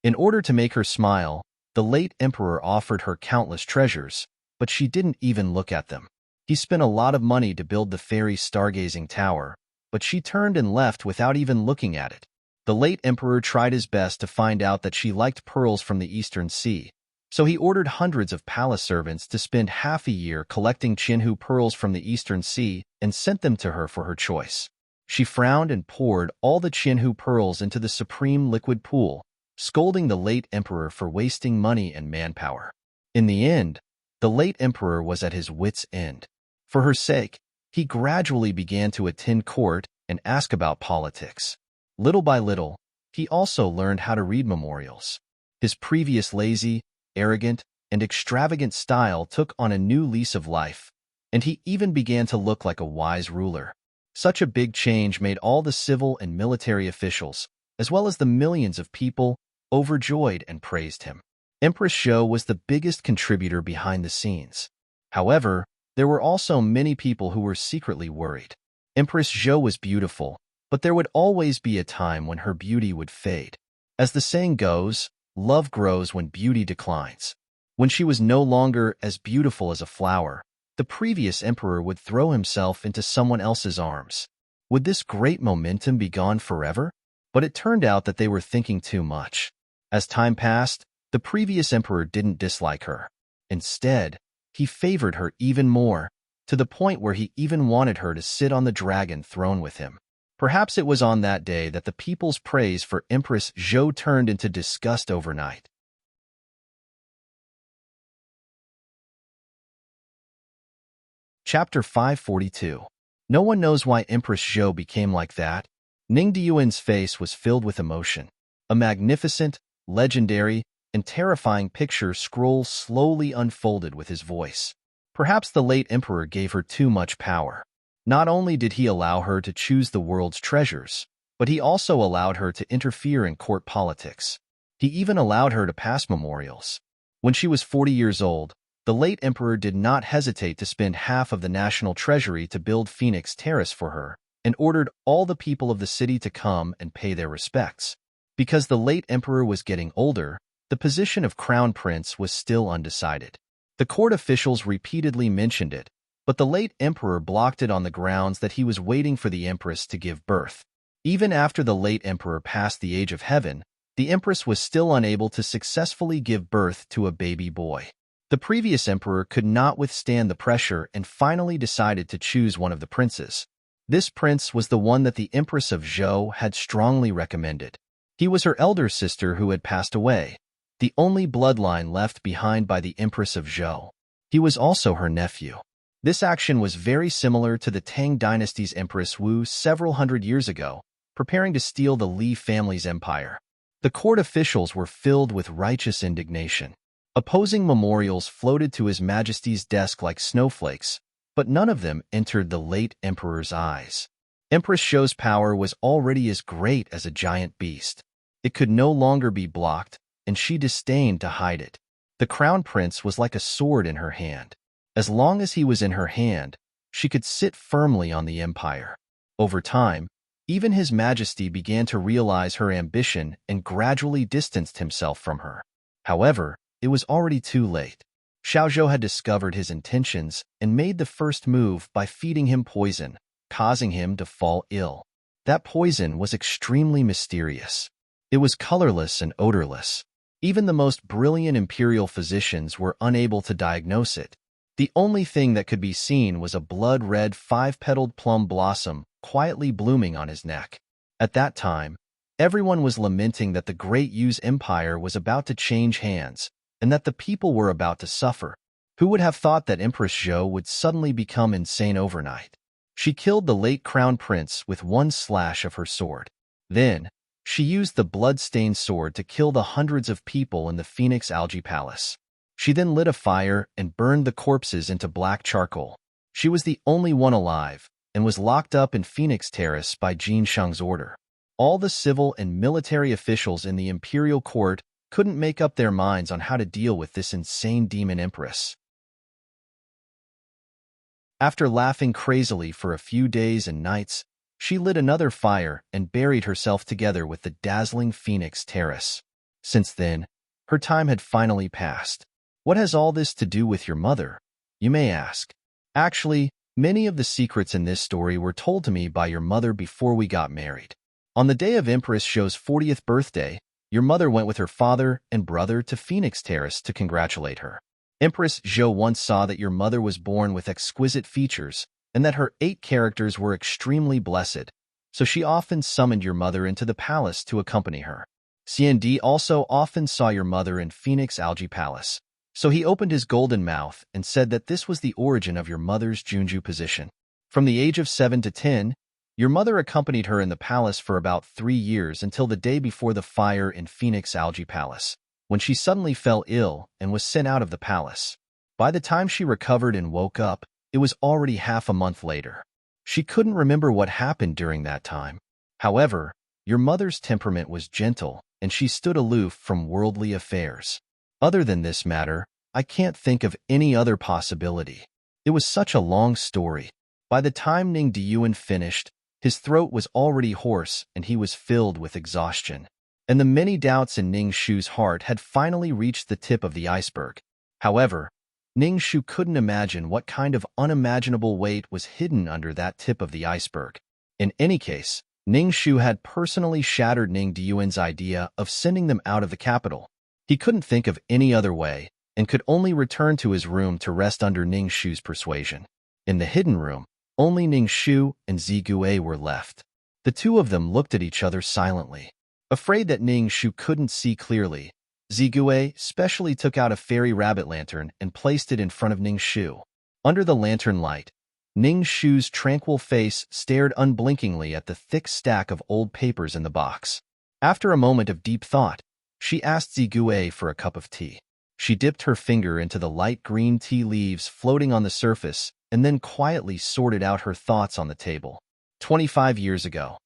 In order to make her smile, the late emperor offered her countless treasures, but she didn't even look at them. He spent a lot of money to build the fairy stargazing tower, but she turned and left without even looking at it. The late emperor tried his best to find out that she liked pearls from the Eastern Sea, so he ordered hundreds of palace servants to spend half a year collecting Qianhu pearls from the Eastern Sea and sent them to her for her choice. She frowned and poured all the Qianhu pearls into the supreme liquid pool, scolding the late emperor for wasting money and manpower. In the end, the late emperor was at his wits' end. For her sake, he gradually began to attend court and ask about politics. Little by little, he also learned how to read memorials. His previous lazy, arrogant, and extravagant style took on a new lease of life, and he even began to look like a wise ruler. Such a big change made all the civil and military officials, as well as the millions of people, overjoyed and praised him. Empress Zhou was the biggest contributor behind the scenes. However, there were also many people who were secretly worried. Empress Zhou was beautiful, but there would always be a time when her beauty would fade. As the saying goes, love grows when beauty declines. When she was no longer as beautiful as a flower, the previous emperor would throw himself into someone else's arms. Would this great momentum be gone forever? But it turned out that they were thinking too much. As time passed, the previous emperor didn't dislike her. Instead, he favored her even more, to the point where he even wanted her to sit on the dragon throne with him. Perhaps it was on that day that the people's praise for Empress Zhou turned into disgust overnight. Chapter 542. No one knows why Empress Zhou became like that. Ning Diyuan's face was filled with emotion. A magnificent, legendary, and terrifying picture scroll slowly unfolded with his voice. Perhaps the late emperor gave her too much power. Not only did he allow her to choose the world's treasures, but he also allowed her to interfere in court politics. He even allowed her to pass memorials. When she was 40 years old, the late emperor did not hesitate to spend half of the national treasury to build Phoenix Terrace for her, and ordered all the people of the city to come and pay their respects. Because the late emperor was getting older, the position of crown prince was still undecided. The court officials repeatedly mentioned it, but the late emperor blocked it on the grounds that he was waiting for the empress to give birth. Even after the late emperor passed the age of heaven, the empress was still unable to successfully give birth to a baby boy. The previous emperor could not withstand the pressure and finally decided to choose one of the princes. This prince was the one that the Empress of Zhou had strongly recommended. He was her elder sister who had passed away, the only bloodline left behind by the Empress of Zhou. He was also her nephew. This action was very similar to the Tang dynasty's Empress Wu several hundred years ago, preparing to steal the Li family's empire. The court officials were filled with righteous indignation. Opposing memorials floated to His Majesty's desk like snowflakes, but none of them entered the late emperor's eyes. Empress Zhou's power was already as great as a giant beast. It could no longer be blocked, and she disdained to hide it. The crown prince was like a sword in her hand. As long as he was in her hand, she could sit firmly on the empire. Over time, even His Majesty began to realize her ambition and gradually distanced himself from her. However, it was already too late. Xiaozhou had discovered his intentions and made the first move by feeding him poison, causing him to fall ill. That poison was extremely mysterious. It was colorless and odorless. Even the most brilliant imperial physicians were unable to diagnose it. The only thing that could be seen was a blood-red 5-petaled plum blossom quietly blooming on his neck. At that time, everyone was lamenting that the Great Yu's empire was about to change hands, and that the people were about to suffer. Who would have thought that Empress Zhou would suddenly become insane overnight? She killed the late crown prince with one slash of her sword. Then, she used the blood-stained sword to kill the hundreds of people in the Phoenix Algae Palace. She then lit a fire and burned the corpses into black charcoal. She was the only one alive, and was locked up in Phoenix Terrace by Jin Sheng's order. All the civil and military officials in the imperial court couldn't make up their minds on how to deal with this insane demon empress. After laughing crazily for a few days and nights, she lit another fire and buried herself together with the dazzling Phoenix Terrace. Since then, her time had finally passed. What has all this to do with your mother, you may ask? Actually, many of the secrets in this story were told to me by your mother before we got married. On the day of Empress Zhou's 40th birthday, your mother went with her father and brother to Phoenix Terrace to congratulate her. Empress Zhou once saw that your mother was born with exquisite features and that her 8 characters were extremely blessed, so she often summoned your mother into the palace to accompany her. Xiandi also often saw your mother in Phoenix Algae Palace, so he opened his golden mouth and said that this was the origin of your mother's Junju position. From the age of 7 to 10, your mother accompanied her in the palace for about 3 years until the day before the fire in Phoenix Algae Palace, when she suddenly fell ill and was sent out of the palace. By the time she recovered and woke up, it was already half a month later. She couldn't remember what happened during that time. However, your mother's temperament was gentle, and she stood aloof from worldly affairs. Other than this matter, I can't think of any other possibility. It was such a long story. By the time Ning Diyuan finished, his throat was already hoarse and he was filled with exhaustion. And the many doubts in Ning Shu's heart had finally reached the tip of the iceberg. However, Ning Shu couldn't imagine what kind of unimaginable weight was hidden under that tip of the iceberg. In any case, Ning Shu had personally shattered Ning Diyuan's idea of sending them out of the capital. He couldn't think of any other way and could only return to his room to rest under Ning Shu's persuasion. In the hidden room, only Ning Shu and Zigue were left. The two of them looked at each other silently. Afraid that Ning Shu couldn't see clearly, Zigue specially took out a fairy rabbit lantern and placed it in front of Ning Shu. Under the lantern light, Ning Shu's tranquil face stared unblinkingly at the thick stack of old papers in the box. After a moment of deep thought, she asked Zigue for a cup of tea. She dipped her finger into the light green tea leaves floating on the surface and then quietly sorted out her thoughts on the table. 25 years ago,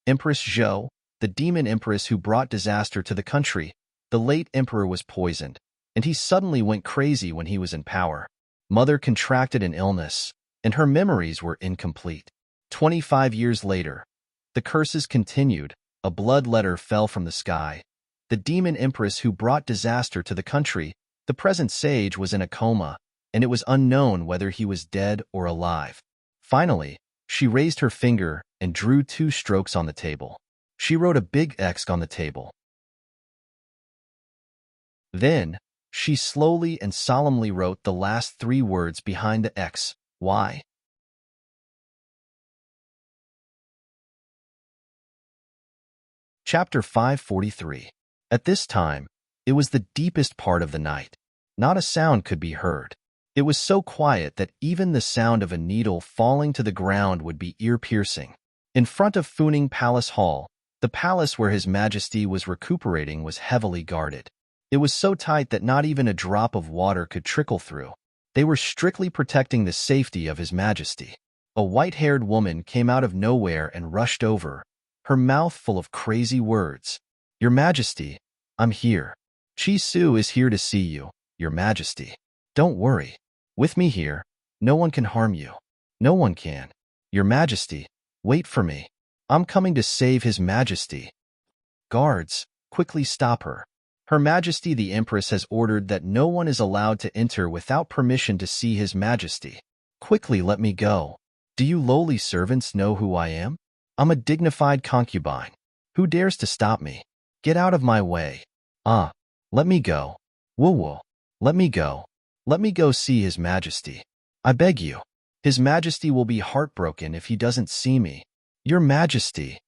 Empress Zhou, the demon empress who brought disaster to the country, the late emperor was poisoned, and he suddenly went crazy when he was in power. Mother contracted an illness, and her memories were incomplete. 25 years later, the curses continued. A blood letter fell from the sky. The demon empress who brought disaster to the country, the present sage, was in a coma, and it was unknown whether he was dead or alive. Finally, she raised her finger and drew 2 strokes on the table. She wrote a big X on the table. Then, she slowly and solemnly wrote the last 3 words behind the X. Why? Chapter 543. At this time, it was the deepest part of the night. Not a sound could be heard. It was so quiet that even the sound of a needle falling to the ground would be ear-piercing. In front of Funing Palace Hall, the palace where His Majesty was recuperating was heavily guarded. It was so tight that not even a drop of water could trickle through. They were strictly protecting the safety of His Majesty. A white-haired woman came out of nowhere and rushed over, her mouth full of crazy words. Your Majesty, I'm here. Chi Su is here to see you, Your Majesty. Don't worry. With me here, no one can harm you. No one can. Your Majesty, wait for me. I'm coming to save His Majesty. Guards, quickly stop her. Her Majesty the Empress has ordered that no one is allowed to enter without permission to see His Majesty. Quickly let me go. Do you lowly servants know who I am? I'm a dignified concubine. Who dares to stop me? Get out of my way. Let me go. Woo-woo. Let me go. Let me go see His Majesty. I beg you. His Majesty will be heartbroken if he doesn't see me. Your Majesty.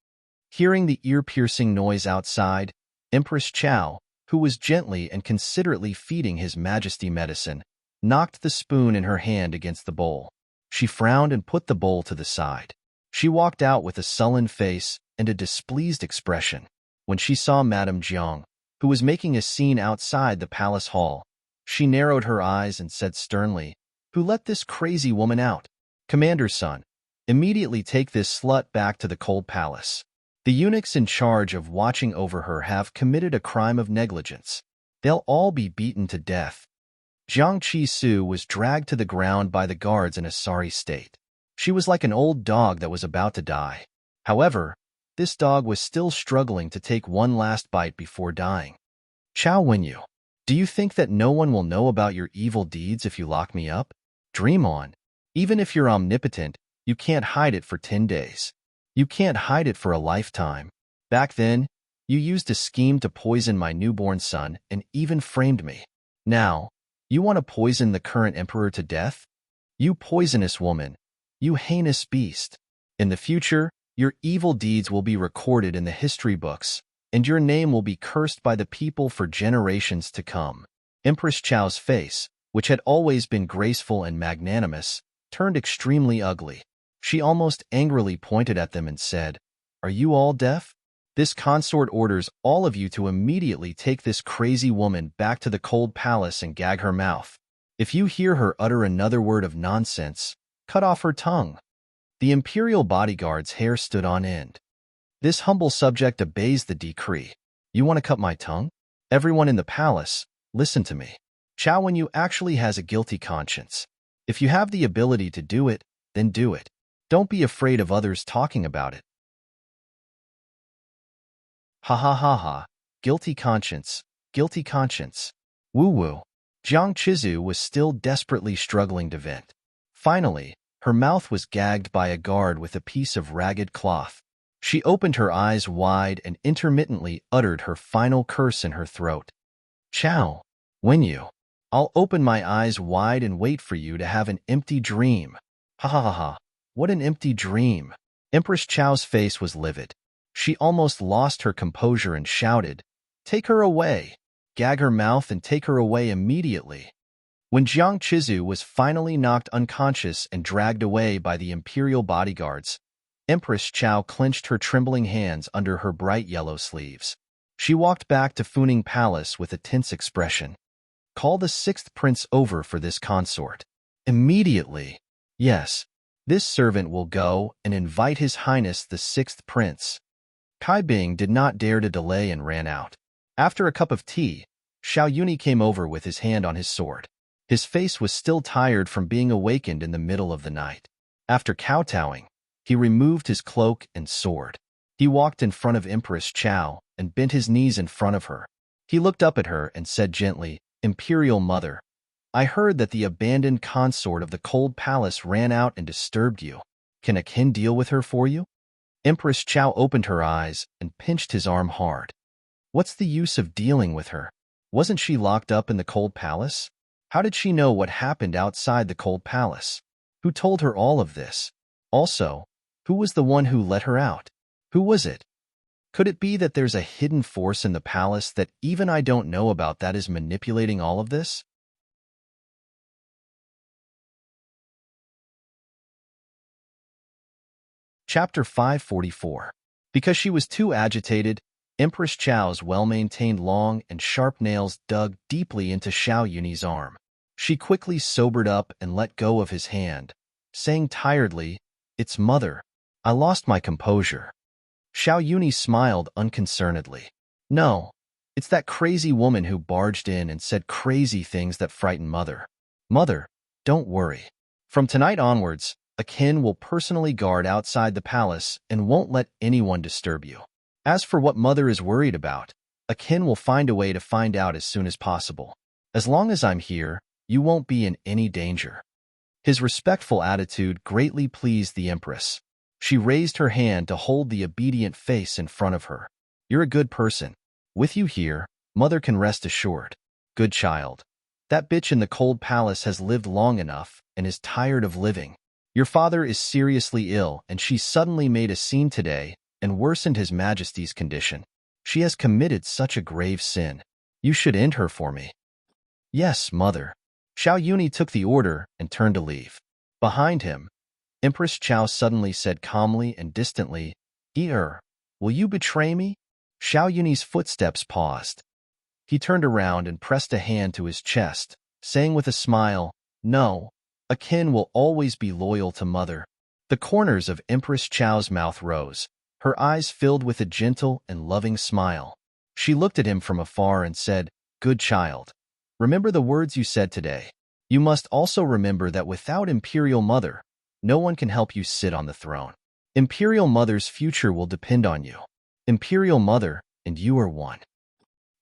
Hearing the ear-piercing noise outside, Empress Chao, who was gently and considerately feeding His Majesty medicine, knocked the spoon in her hand against the bowl. She frowned and put the bowl to the side. She walked out with a sullen face and a displeased expression. When she saw Madame Jiang, who was making a scene outside the palace hall, she narrowed her eyes and said sternly, Who let this crazy woman out? Commander's son, immediately take this slut back to the cold palace. The eunuchs in charge of watching over her have committed a crime of negligence. They'll all be beaten to death. Jiang Chi Su was dragged to the ground by the guards in a sorry state. She was like an old dog that was about to die. However, this dog was still struggling to take one last bite before dying. Chao Wenyu, do you think that no one will know about your evil deeds if you lock me up? Dream on. Even if you're omnipotent, you can't hide it for 10 days. You can't hide it for a lifetime. Back then, you used a scheme to poison my newborn son and even framed me. Now, you want to poison the current emperor to death? You poisonous woman. You heinous beast. In the future, your evil deeds will be recorded in the history books, and your name will be cursed by the people for generations to come. Empress Chao's face, which had always been graceful and magnanimous, turned extremely ugly. She almost angrily pointed at them and said, Are you all deaf? This consort orders all of you to immediately take this crazy woman back to the cold palace and gag her mouth. If you hear her utter another word of nonsense, cut off her tongue. The imperial bodyguard's hair stood on end. This humble subject obeys the decree. You want to cut my tongue? Everyone in the palace, listen to me. Chao Wenyu actually has a guilty conscience. If you have the ability to do it, then do it. Don't be afraid of others talking about it. Ha ha ha ha. Guilty conscience. Guilty conscience. Woo-woo. Jiang Chizu was still desperately struggling to vent. Finally, her mouth was gagged by a guard with a piece of ragged cloth. She opened her eyes wide and intermittently uttered her final curse in her throat. Chao Wenyu, I'll open my eyes wide and wait for you to have an empty dream. Ha ha ha ha. What an empty dream. Empress Chao's face was livid. She almost lost her composure and shouted, Take her away. Gag her mouth and take her away immediately. When Jiang Chizu was finally knocked unconscious and dragged away by the imperial bodyguards, Empress Chao clenched her trembling hands under her bright yellow sleeves. She walked back to Funing Palace with a tense expression. Call the sixth prince over for this consort. Immediately. Yes, this servant will go and invite His Highness the sixth prince. Kai Bing did not dare to delay and ran out. After a cup of tea, Xiao Yuni came over with his hand on his sword. His face was still tired from being awakened in the middle of the night. After kowtowing, he removed his cloak and sword. He walked in front of Empress Chao and bent his knees in front of her. He looked up at her and said gently, Imperial Mother, I heard that the abandoned consort of the Cold Palace ran out and disturbed you. Can a kin deal with her for you? Empress Chao opened her eyes and pinched his arm hard. What's the use of dealing with her? Wasn't she locked up in the Cold Palace? How did she know what happened outside the Cold Palace? Who told her all of this? Also, who was the one who let her out? Who was it? Could it be that there's a hidden force in the palace that even I don't know about that is manipulating all of this? Chapter 544. Because she was too agitated, Empress Chao's well-maintained long and sharp nails dug deeply into Xiao Yuni's arm. She quickly sobered up and let go of his hand, saying tiredly, It's Mother. I lost my composure. Xiao Yuni smiled unconcernedly. No, it's that crazy woman who barged in and said crazy things that frighten Mother. Mother, don't worry. From tonight onwards, a kin will personally guard outside the palace and won't let anyone disturb you. As for what Mother is worried about, a kin will find a way to find out as soon as possible. As long as I'm here, you won't be in any danger. His respectful attitude greatly pleased the Empress. She raised her hand to hold the obedient face in front of her. You're a good person. With you here, Mother can rest assured. Good child. That bitch in the Cold Palace has lived long enough and is tired of living. Your father is seriously ill and she suddenly made a scene today and worsened His Majesty's condition. She has committed such a grave sin. You should end her for me. Yes, Mother. Xiao Yuni took the order and turned to leave. Behind him, Empress Chao suddenly said calmly and distantly, will you betray me? Xiao Yuni's footsteps paused. He turned around and pressed a hand to his chest, saying with a smile, No, a kin will always be loyal to Mother. The corners of Empress Chao's mouth rose. Her eyes filled with a gentle and loving smile. She looked at him from afar and said, Good child. Remember the words you said today. You must also remember that without Imperial Mother, no one can help you sit on the throne. Imperial Mother's future will depend on you. Imperial Mother and you are one.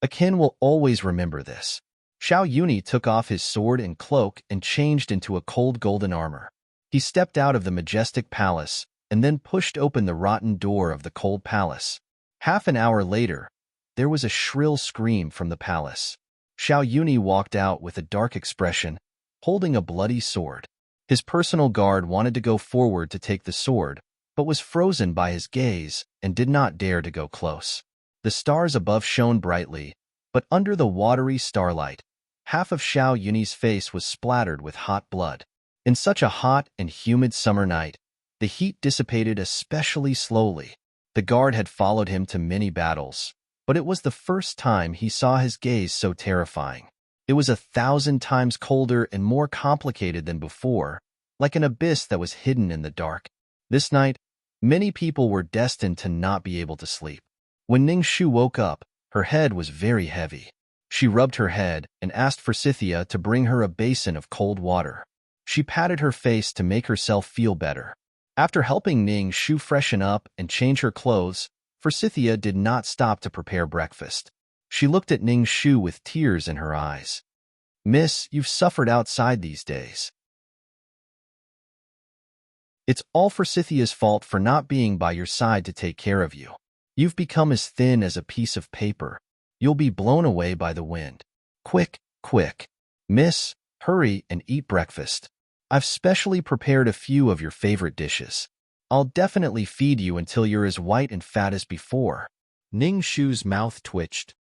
A kin will always remember this. Xiao Yuni took off his sword and cloak and changed into a cold golden armor. He stepped out of the majestic palace and then pushed open the rotten door of the Cold Palace. Half an hour later, there was a shrill scream from the palace. Xiao Yuni walked out with a dark expression, holding a bloody sword. His personal guard wanted to go forward to take the sword, but was frozen by his gaze and did not dare to go close. The stars above shone brightly, but under the watery starlight, half of Xiao Yuni's face was splattered with hot blood. In such a hot and humid summer night, the heat dissipated especially slowly. The guard had followed him to many battles, but it was the first time he saw his gaze so terrifying. It was 1,000 times colder and more complicated than before, like an abyss that was hidden in the dark. This night, many people were destined to not be able to sleep. When Ning Shu woke up, her head was very heavy. She rubbed her head and asked Forsythia to bring her a basin of cold water. She patted her face to make herself feel better. After helping Ning Shu freshen up and change her clothes, Forsythia did not stop to prepare breakfast. She looked at Ning Shu with tears in her eyes. Miss, you've suffered outside these days. It's all Forsythia's fault for not being by your side to take care of you. You've become as thin as a piece of paper. You'll be blown away by the wind. Quick, quick. Miss, hurry and eat breakfast. I've specially prepared a few of your favorite dishes. I'll definitely feed you until you're as white and fat as before. Ning Shu's mouth twitched.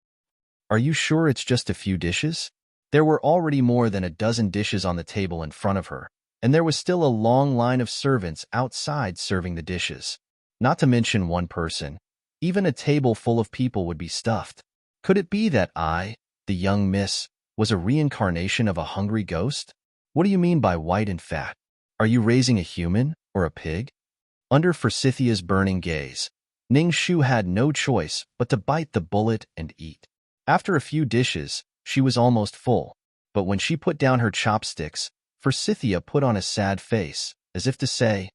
Are you sure it's just a few dishes? There were already more than a dozen dishes on the table in front of her, and there was still a long line of servants outside serving the dishes. Not to mention one person. Even a table full of people would be stuffed. Could it be that I, the young miss, was a reincarnation of a hungry ghost? What do you mean by white and fat? Are you raising a human or a pig? Under Forsythia's burning gaze, Ning Shu had no choice but to bite the bullet and eat. After a few dishes, she was almost full, but when she put down her chopsticks, Forsythia put on a sad face, as if to say,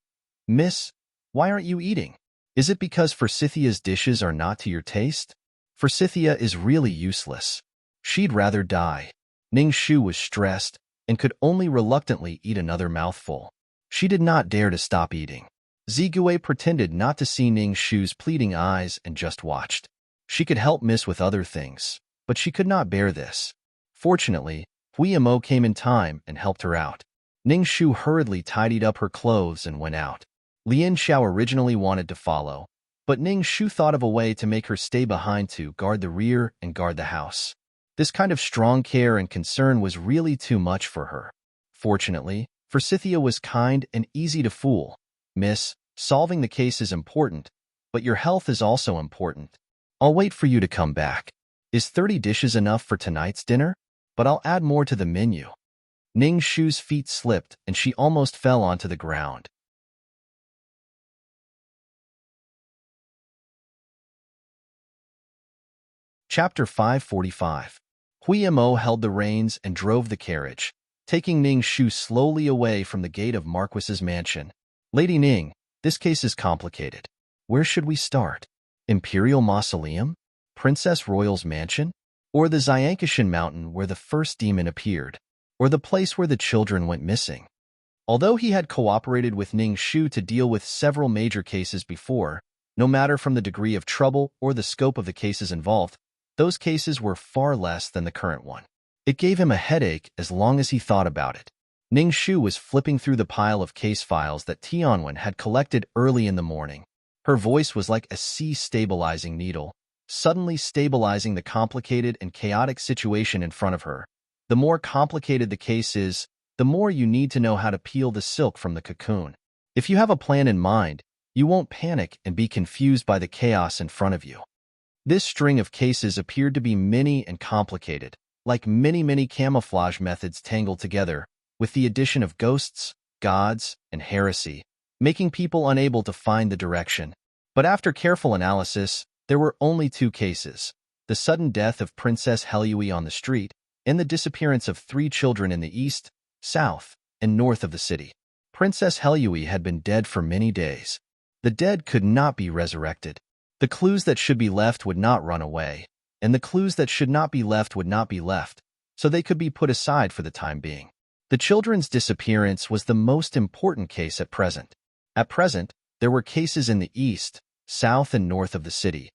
"Miss, why aren't you eating? Is it because Forsythia's dishes are not to your taste? Forsythia is really useless. She'd rather die." Ning Shu was stressed and could only reluctantly eat another mouthful. She did not dare to stop eating. Zigui pretended not to see Ning Shu's pleading eyes and just watched. She could help Miss with other things, but she could not bear this. Fortunately, Huiyamo came in time and helped her out. Ning Shu hurriedly tidied up her clothes and went out. Lian Xiao originally wanted to follow, but Ning Shu thought of a way to make her stay behind to guard the rear and guard the house. This kind of strong care and concern was really too much for her. Fortunately, Forsythia was kind and easy to fool. "Miss, solving the case is important, but your health is also important. I'll wait for you to come back. Is 30 dishes enough for tonight's dinner? But I'll add more to the menu." Ning Shu's feet slipped and she almost fell onto the ground. Chapter 545. Huiyamo held the reins and drove the carriage, taking Ning Shu slowly away from the gate of Marquis's mansion. "Lady Ning, this case is complicated. Where should we start? Imperial Mausoleum? Princess Royal's mansion? Or the Xiankishan mountain where the first demon appeared? Or the place where the children went missing?" Although he had cooperated with Ning Shu to deal with several major cases before, no matter from the degree of trouble or the scope of the cases involved, those cases were far less than the current one. It gave him a headache as long as he thought about it. Ning Shu was flipping through the pile of case files that Tianwen had collected early in the morning. Her voice was like a sea-stabilizing needle, suddenly stabilizing the complicated and chaotic situation in front of her. The more complicated the case is, the more you need to know how to peel the silk from the cocoon. If you have a plan in mind, you won't panic and be confused by the chaos in front of you. This string of cases appeared to be many and complicated, like many camouflage methods tangled together, with the addition of ghosts, gods, and heresy, making people unable to find the direction. But after careful analysis, there were only two cases: the sudden death of Princess Helui on the street, and the disappearance of 3 children in the east, south, and north of the city. Princess Helui had been dead for many days. The dead could not be resurrected. The clues that should be left would not run away, and the clues that should not be left would not be left, so they could be put aside for the time being. The children's disappearance was the most important case at present. At present, there were cases in the east, south, and north of the city.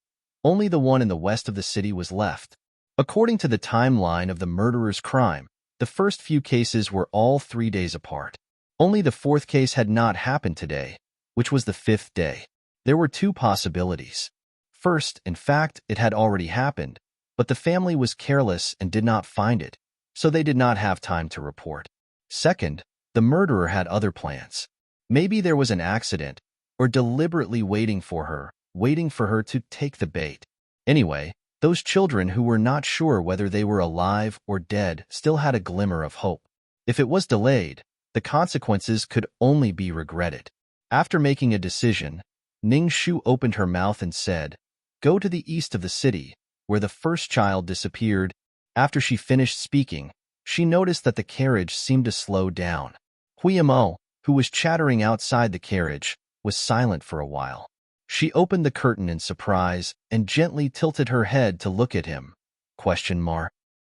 Only the one in the west of the city was left. According to the timeline of the murderer's crime, the first few cases were all 3 days apart. Only the 4th case had not happened today, which was the 5th day. There were 2 possibilities. First, in fact, it had already happened, but the family was careless and did not find it, so they did not have time to report. Second, the murderer had other plans. Maybe there was an accident, or deliberately waiting for her to take the bait. Anyway, those children who were not sure whether they were alive or dead still had a glimmer of hope. If it was delayed, the consequences could only be regretted. After making a decision, Ning Shu opened her mouth and said, "Go to the east of the city, where the first child disappeared." After she finished speaking, she noticed that the carriage seemed to slow down. Huiyamo, who was chattering outside the carriage, was silent for a while. She opened the curtain in surprise and gently tilted her head to look at him.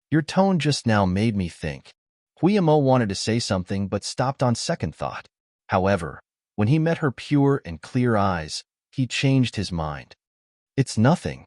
Your tone just now made me think. Huiyamo wanted to say something but stopped on second thought. However, when he met her pure and clear eyes, he changed his mind. "It's nothing.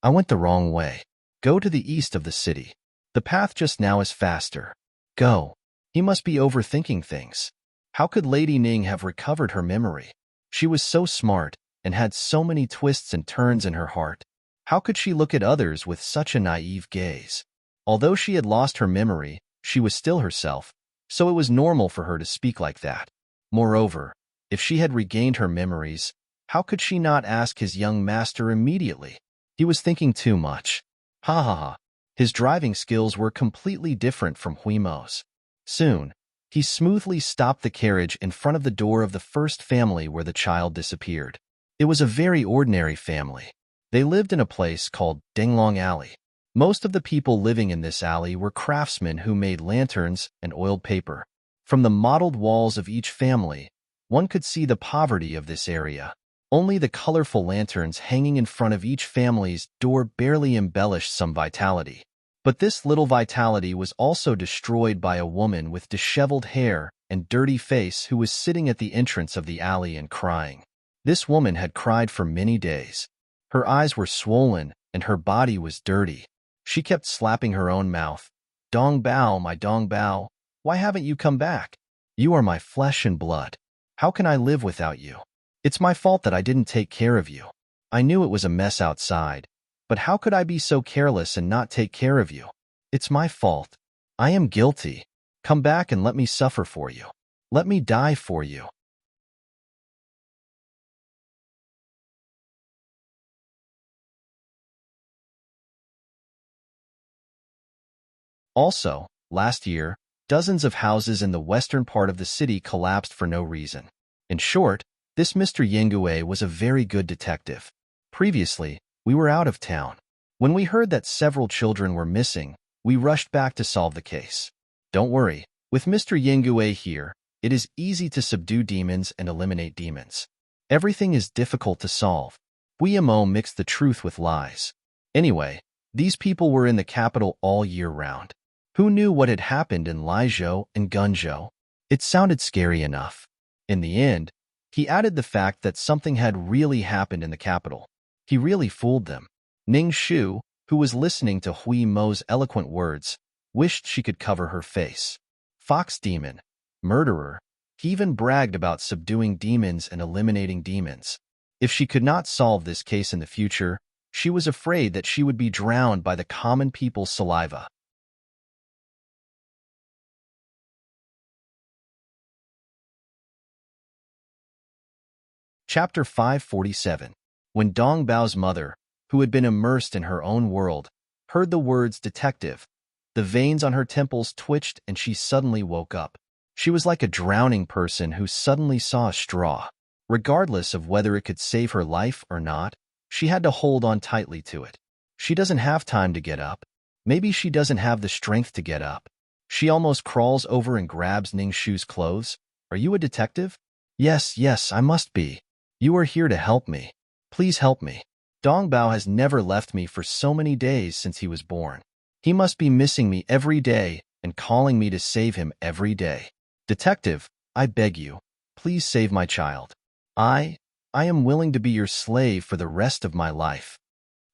I went the wrong way. Go to the east of the city. The path just now is faster. Go." He must be overthinking things. How could Lady Ning have recovered her memory? She was so smart and had so many twists and turns in her heart. How could she look at others with such a naive gaze? Although she had lost her memory, she was still herself, so it was normal for her to speak like that. Moreover, if she had regained her memories, how could she not ask his young master immediately? He was thinking too much. Ha ha ha. His driving skills were completely different from Huimo's. Soon, he smoothly stopped the carriage in front of the door of the first family where the child disappeared. It was a very ordinary family. They lived in a place called Dinglong Alley. Most of the people living in this alley were craftsmen who made lanterns and oiled paper. From the mottled walls of each family, one could see the poverty of this area. Only the colorful lanterns hanging in front of each family's door barely embellished some vitality. But this little vitality was also destroyed by a woman with disheveled hair and dirty face who was sitting at the entrance of the alley and crying. This woman had cried for many days. Her eyes were swollen and her body was dirty. She kept slapping her own mouth. Dong Bao, my Dong Bao, why haven't you come back? You are my flesh and blood. How can I live without you? It's my fault that I didn't take care of you. I knew it was a mess outside, but how could I be so careless and not take care of you? It's my fault. I am guilty. Come back and let me suffer for you. Let me die for you. Also, last year, dozens of houses in the western part of the city collapsed for no reason. In short, this Mr. Yengue was a very good detective. Previously, we were out of town. When we heard that several children were missing, we rushed back to solve the case. Don't worry, with Mr. Yengue here, it is easy to subdue demons and eliminate demons. Everything is difficult to solve. Guillemot mixed the truth with lies. Anyway, these people were in the capital all year round. Who knew what had happened in Laizhou and Gunzhou? It sounded scary enough. In the end, he added the fact that something had really happened in the capital. He really fooled them. Ning Shu, who was listening to Hui Mo's eloquent words, wished she could cover her face. Fox demon, murderer, he even bragged about subduing demons and eliminating demons. If she could not solve this case in the future, she was afraid that she would be drowned by the common people's saliva. Chapter 547. When Dong Bao's mother, who had been immersed in her own world, heard the words detective, the veins on her temples twitched and she suddenly woke up. She was like a drowning person who suddenly saw a straw. Regardless of whether it could save her life or not, she had to hold on tightly to it. She doesn't have time to get up. Maybe she doesn't have the strength to get up. She almost crawls over and grabs Ning Shu's clothes. Are you a detective? Yes, I must be. You are here to help me. Please help me. Dong Bao has never left me for so many days since he was born. He must be missing me every day and calling me to save him every day. Detective, I beg you, please save my child. I am willing to be your slave for the rest of my life.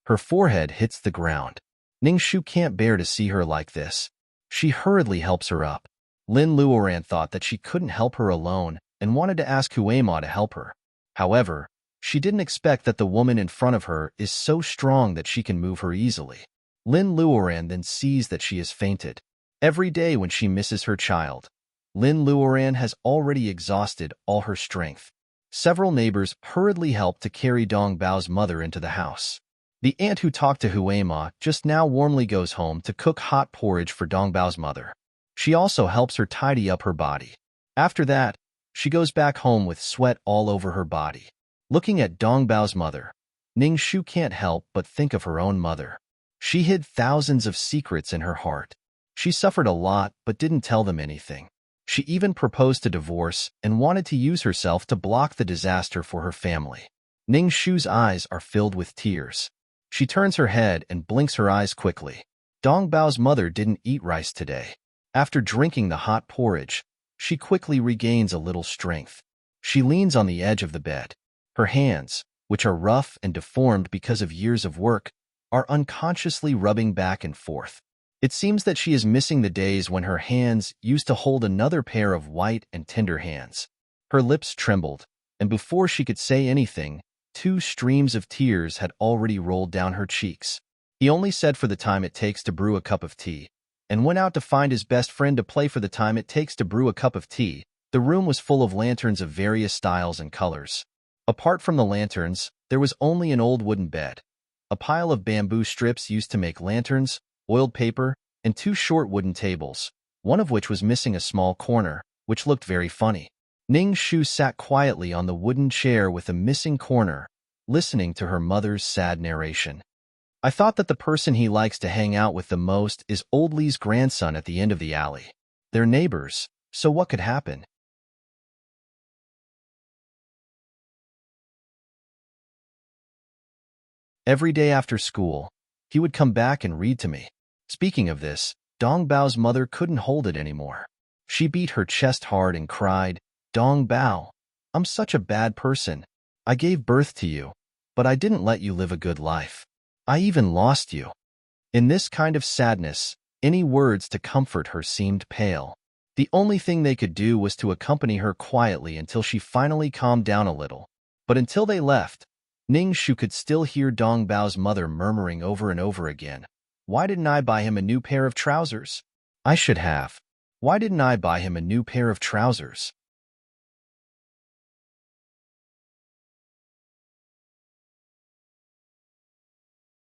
Her forehead hits the ground. Ning Shu can't bear to see her like this. She hurriedly helps her up. Lin Luoran thought that she couldn't help her alone and wanted to ask Huema to help her. However, she didn't expect that the woman in front of her is so strong that she can move her easily. Lin Luoran then sees that she has fainted. Every day when she misses her child, Lin Luoran has already exhausted all her strength. Several neighbors hurriedly help to carry Dong Bao's mother into the house. The aunt who talked to Huema just now warmly goes home to cook hot porridge for Dong Bao's mother. She also helps her tidy up her body. After that, she goes back home with sweat all over her body. Looking at Dong Bao's mother, Ning Shu can't help but think of her own mother. She hid thousands of secrets in her heart. She suffered a lot but didn't tell them anything. She even proposed a divorce and wanted to use herself to block the disaster for her family. Ning Shu's eyes are filled with tears. She turns her head and blinks her eyes quickly. Dong Bao's mother didn't eat rice today. After drinking the hot porridge, she quickly regains a little strength. She leans on the edge of the bed. Her hands, which are rough and deformed because of years of work, are unconsciously rubbing back and forth. It seems that she is missing the days when her hands used to hold another pair of white and tender hands. Her lips trembled, and before she could say anything, 2 streams of tears had already rolled down her cheeks. He only said for the time it takes to brew a cup of tea, and went out to find his best friend to play for the time it takes to brew a cup of tea. The room was full of lanterns of various styles and colors. Apart from the lanterns, there was only an old wooden bed, a pile of bamboo strips used to make lanterns, oiled paper, and 2 short wooden tables, one of which was missing a small corner, which looked very funny. Ning Shu sat quietly on the wooden chair with a missing corner, listening to her mother's sad narration. I thought that the person he likes to hang out with the most is old Li's grandson at the end of the alley. They're neighbors, so what could happen? Every day after school, he would come back and read to me. Speaking of this, Dong Bao's mother couldn't hold it anymore. She beat her chest hard and cried, "Dong Bao, I'm such a bad person. I gave birth to you, but I didn't let you live a good life. I even lost you." In this kind of sadness, any words to comfort her seemed pale. The only thing they could do was to accompany her quietly until she finally calmed down a little. But until they left, Ning Shu could still hear Dong Bao's mother murmuring over and over again, "Why didn't I buy him a new pair of trousers? I should have. Why didn't I buy him a new pair of trousers?"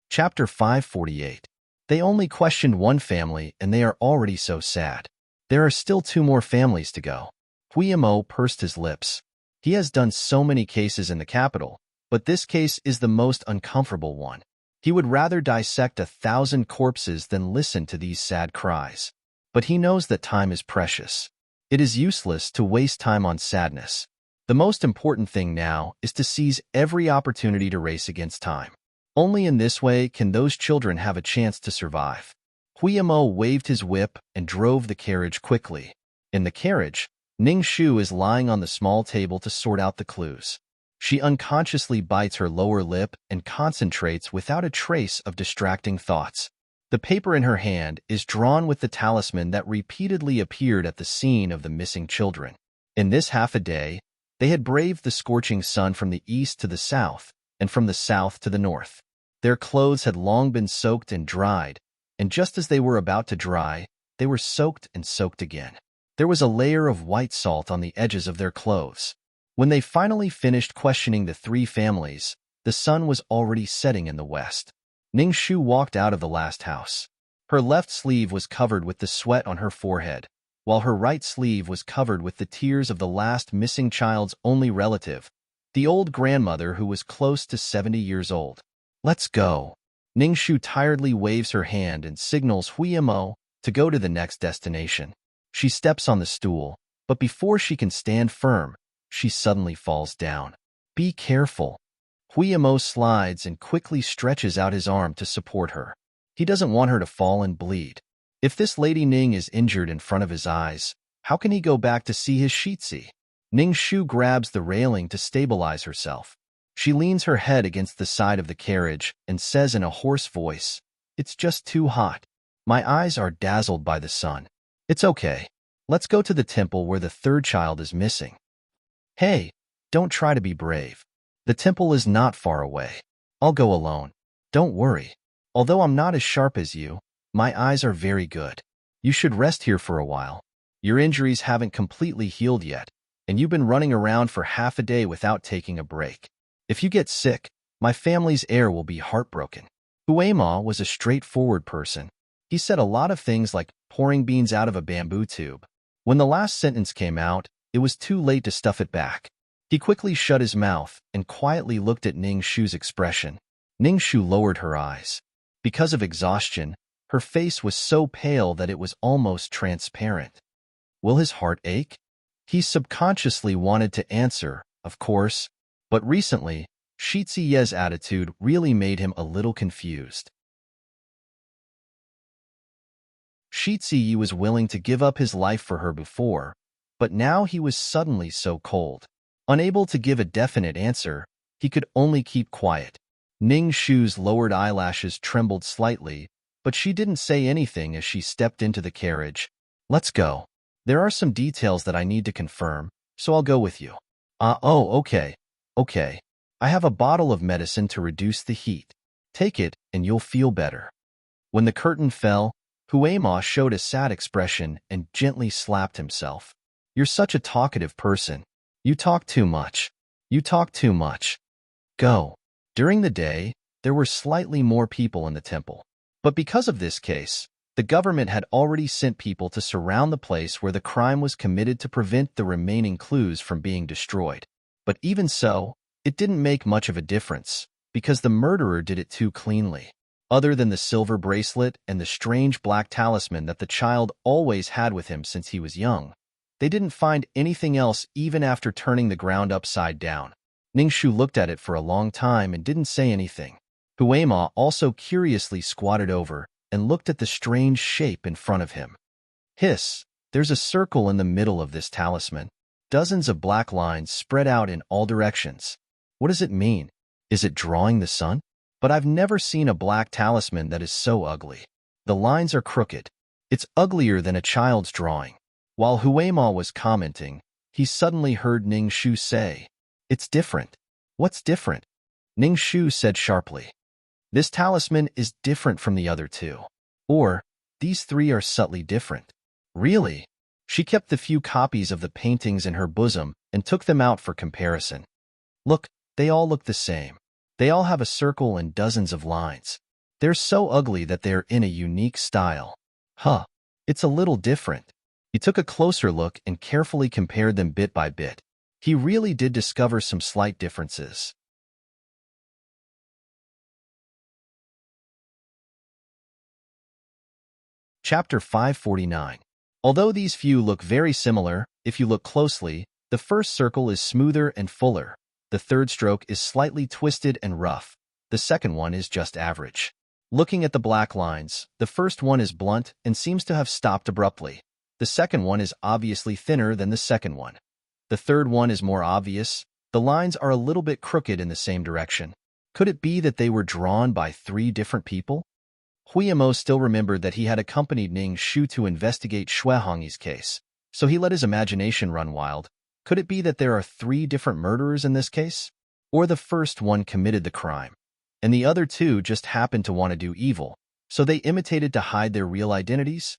Chapter 548. They only questioned one family and they are already so sad. There are still 2 more families to go. Mo pursed his lips. He has done so many cases in the capital, but this case is the most uncomfortable one. He would rather dissect 1,000 corpses than listen to these sad cries. But he knows that time is precious. It is useless to waste time on sadness. The most important thing now is to seize every opportunity to race against time. Only in this way can those children have a chance to survive. Mo waved his whip and drove the carriage quickly. In the carriage, Ning Shu is lying on the small table to sort out the clues. She unconsciously bites her lower lip and concentrates without a trace of distracting thoughts. The paper in her hand is drawn with the talisman that repeatedly appeared at the scene of the missing children. In this half a day, they had braved the scorching sun from the east to the south, and from the south to the north. Their clothes had long been soaked and dried, and just as they were about to dry, they were soaked and soaked again. There was a layer of white salt on the edges of their clothes. When they finally finished questioning the 3 families, the sun was already setting in the west. Ning Shu walked out of the last house. Her left sleeve was covered with the sweat on her forehead, while her right sleeve was covered with the tears of the last missing child's only relative, the old grandmother who was close to 70 years old. "Let's go." Ning Shu tiredly waves her hand and signals Mo to go to the next destination. She steps on the stool, but before she can stand firm, she suddenly falls down. "Be careful." Mo slides and quickly stretches out his arm to support her. He doesn't want her to fall and bleed. If this Lady Ning is injured in front of his eyes, how can he go back to see his Shitsi? Ning Shu grabs the railing to stabilize herself. She leans her head against the side of the carriage and says in a hoarse voice, "It's just too hot. My eyes are dazzled by the sun. It's okay. Let's go to the temple where the 3rd child is missing." "Hey, don't try to be brave. The temple is not far away. I'll go alone. Don't worry. Although I'm not as sharp as you, my eyes are very good. You should rest here for a while. Your injuries haven't completely healed yet, and you've been running around for half a day without taking a break. If you get sick, my family's heir will be heartbroken." Ma was a straightforward person. He said a lot of things like pouring beans out of a bamboo tube. When the last sentence came out, it was too late to stuff it back. He quickly shut his mouth and quietly looked at Ning Shu's expression. Ning Shu lowered her eyes. Because of exhaustion, her face was so pale that it was almost transparent. Will his heart ache? He subconsciously wanted to answer, of course, but recently, Shitsi Ye's attitude really made him a little confused. Shitsi Ye was willing to give up his life for her before, but now he was suddenly so cold. Unable to give a definite answer, he could only keep quiet. Ning Shu's lowered eyelashes trembled slightly, but she didn't say anything as she stepped into the carriage. "Let's go. There are some details that I need to confirm, so I'll go with you." Okay. I have a bottle of medicine to reduce the heat. Take it and you'll feel better. When the curtain fell, Huema showed a sad expression and gently slapped himself. You're such a talkative person. You talk too much. You talk too much. Go. During the day, there were slightly more people in the temple. But because of this case, the government had already sent people to surround the place where the crime was committed to prevent the remaining clues from being destroyed. But even so, it didn't make much of a difference, because the murderer did it too cleanly. Other than the silver bracelet and the strange black talisman that the child always had with him since he was young, they didn't find anything else even after turning the ground upside down. Ningshu looked at it for a long time and didn't say anything. Huema also curiously squatted over and looked at the strange shape in front of him. Hiss, there's a circle in the middle of this talisman. Dozens of black lines spread out in all directions. What does it mean? Is it drawing the sun? But I've never seen a black talisman that is so ugly. The lines are crooked. It's uglier than a child's drawing. While Huema was commenting, he suddenly heard Ningshu say, It's different. What's different? Ningshu said sharply. This talisman is different from the other two. Or, these three are subtly different. Really? She kept the few copies of the paintings in her bosom and took them out for comparison. Look, they all look the same. They all have a circle and dozens of lines. They're so ugly that they're in a unique style. Huh, it's a little different. He took a closer look and carefully compared them bit by bit. He really did discover some slight differences. Chapter 549. Although these few look very similar, if you look closely, the first circle is smoother and fuller. The third stroke is slightly twisted and rough. The second one is just average. Looking at the black lines, the first one is blunt and seems to have stopped abruptly. The second one is obviously thinner than the second one. The third one is more obvious. The lines are a little bit crooked in the same direction. Could it be that they were drawn by three different people? Huiyamo still remembered that he had accompanied Ning Shu to investigate Shuehongyi's case, so he let his imagination run wild. Could it be that there are three different murderers in this case? Or the first one committed the crime, and the other two just happened to want to do evil, so they imitated to hide their real identities?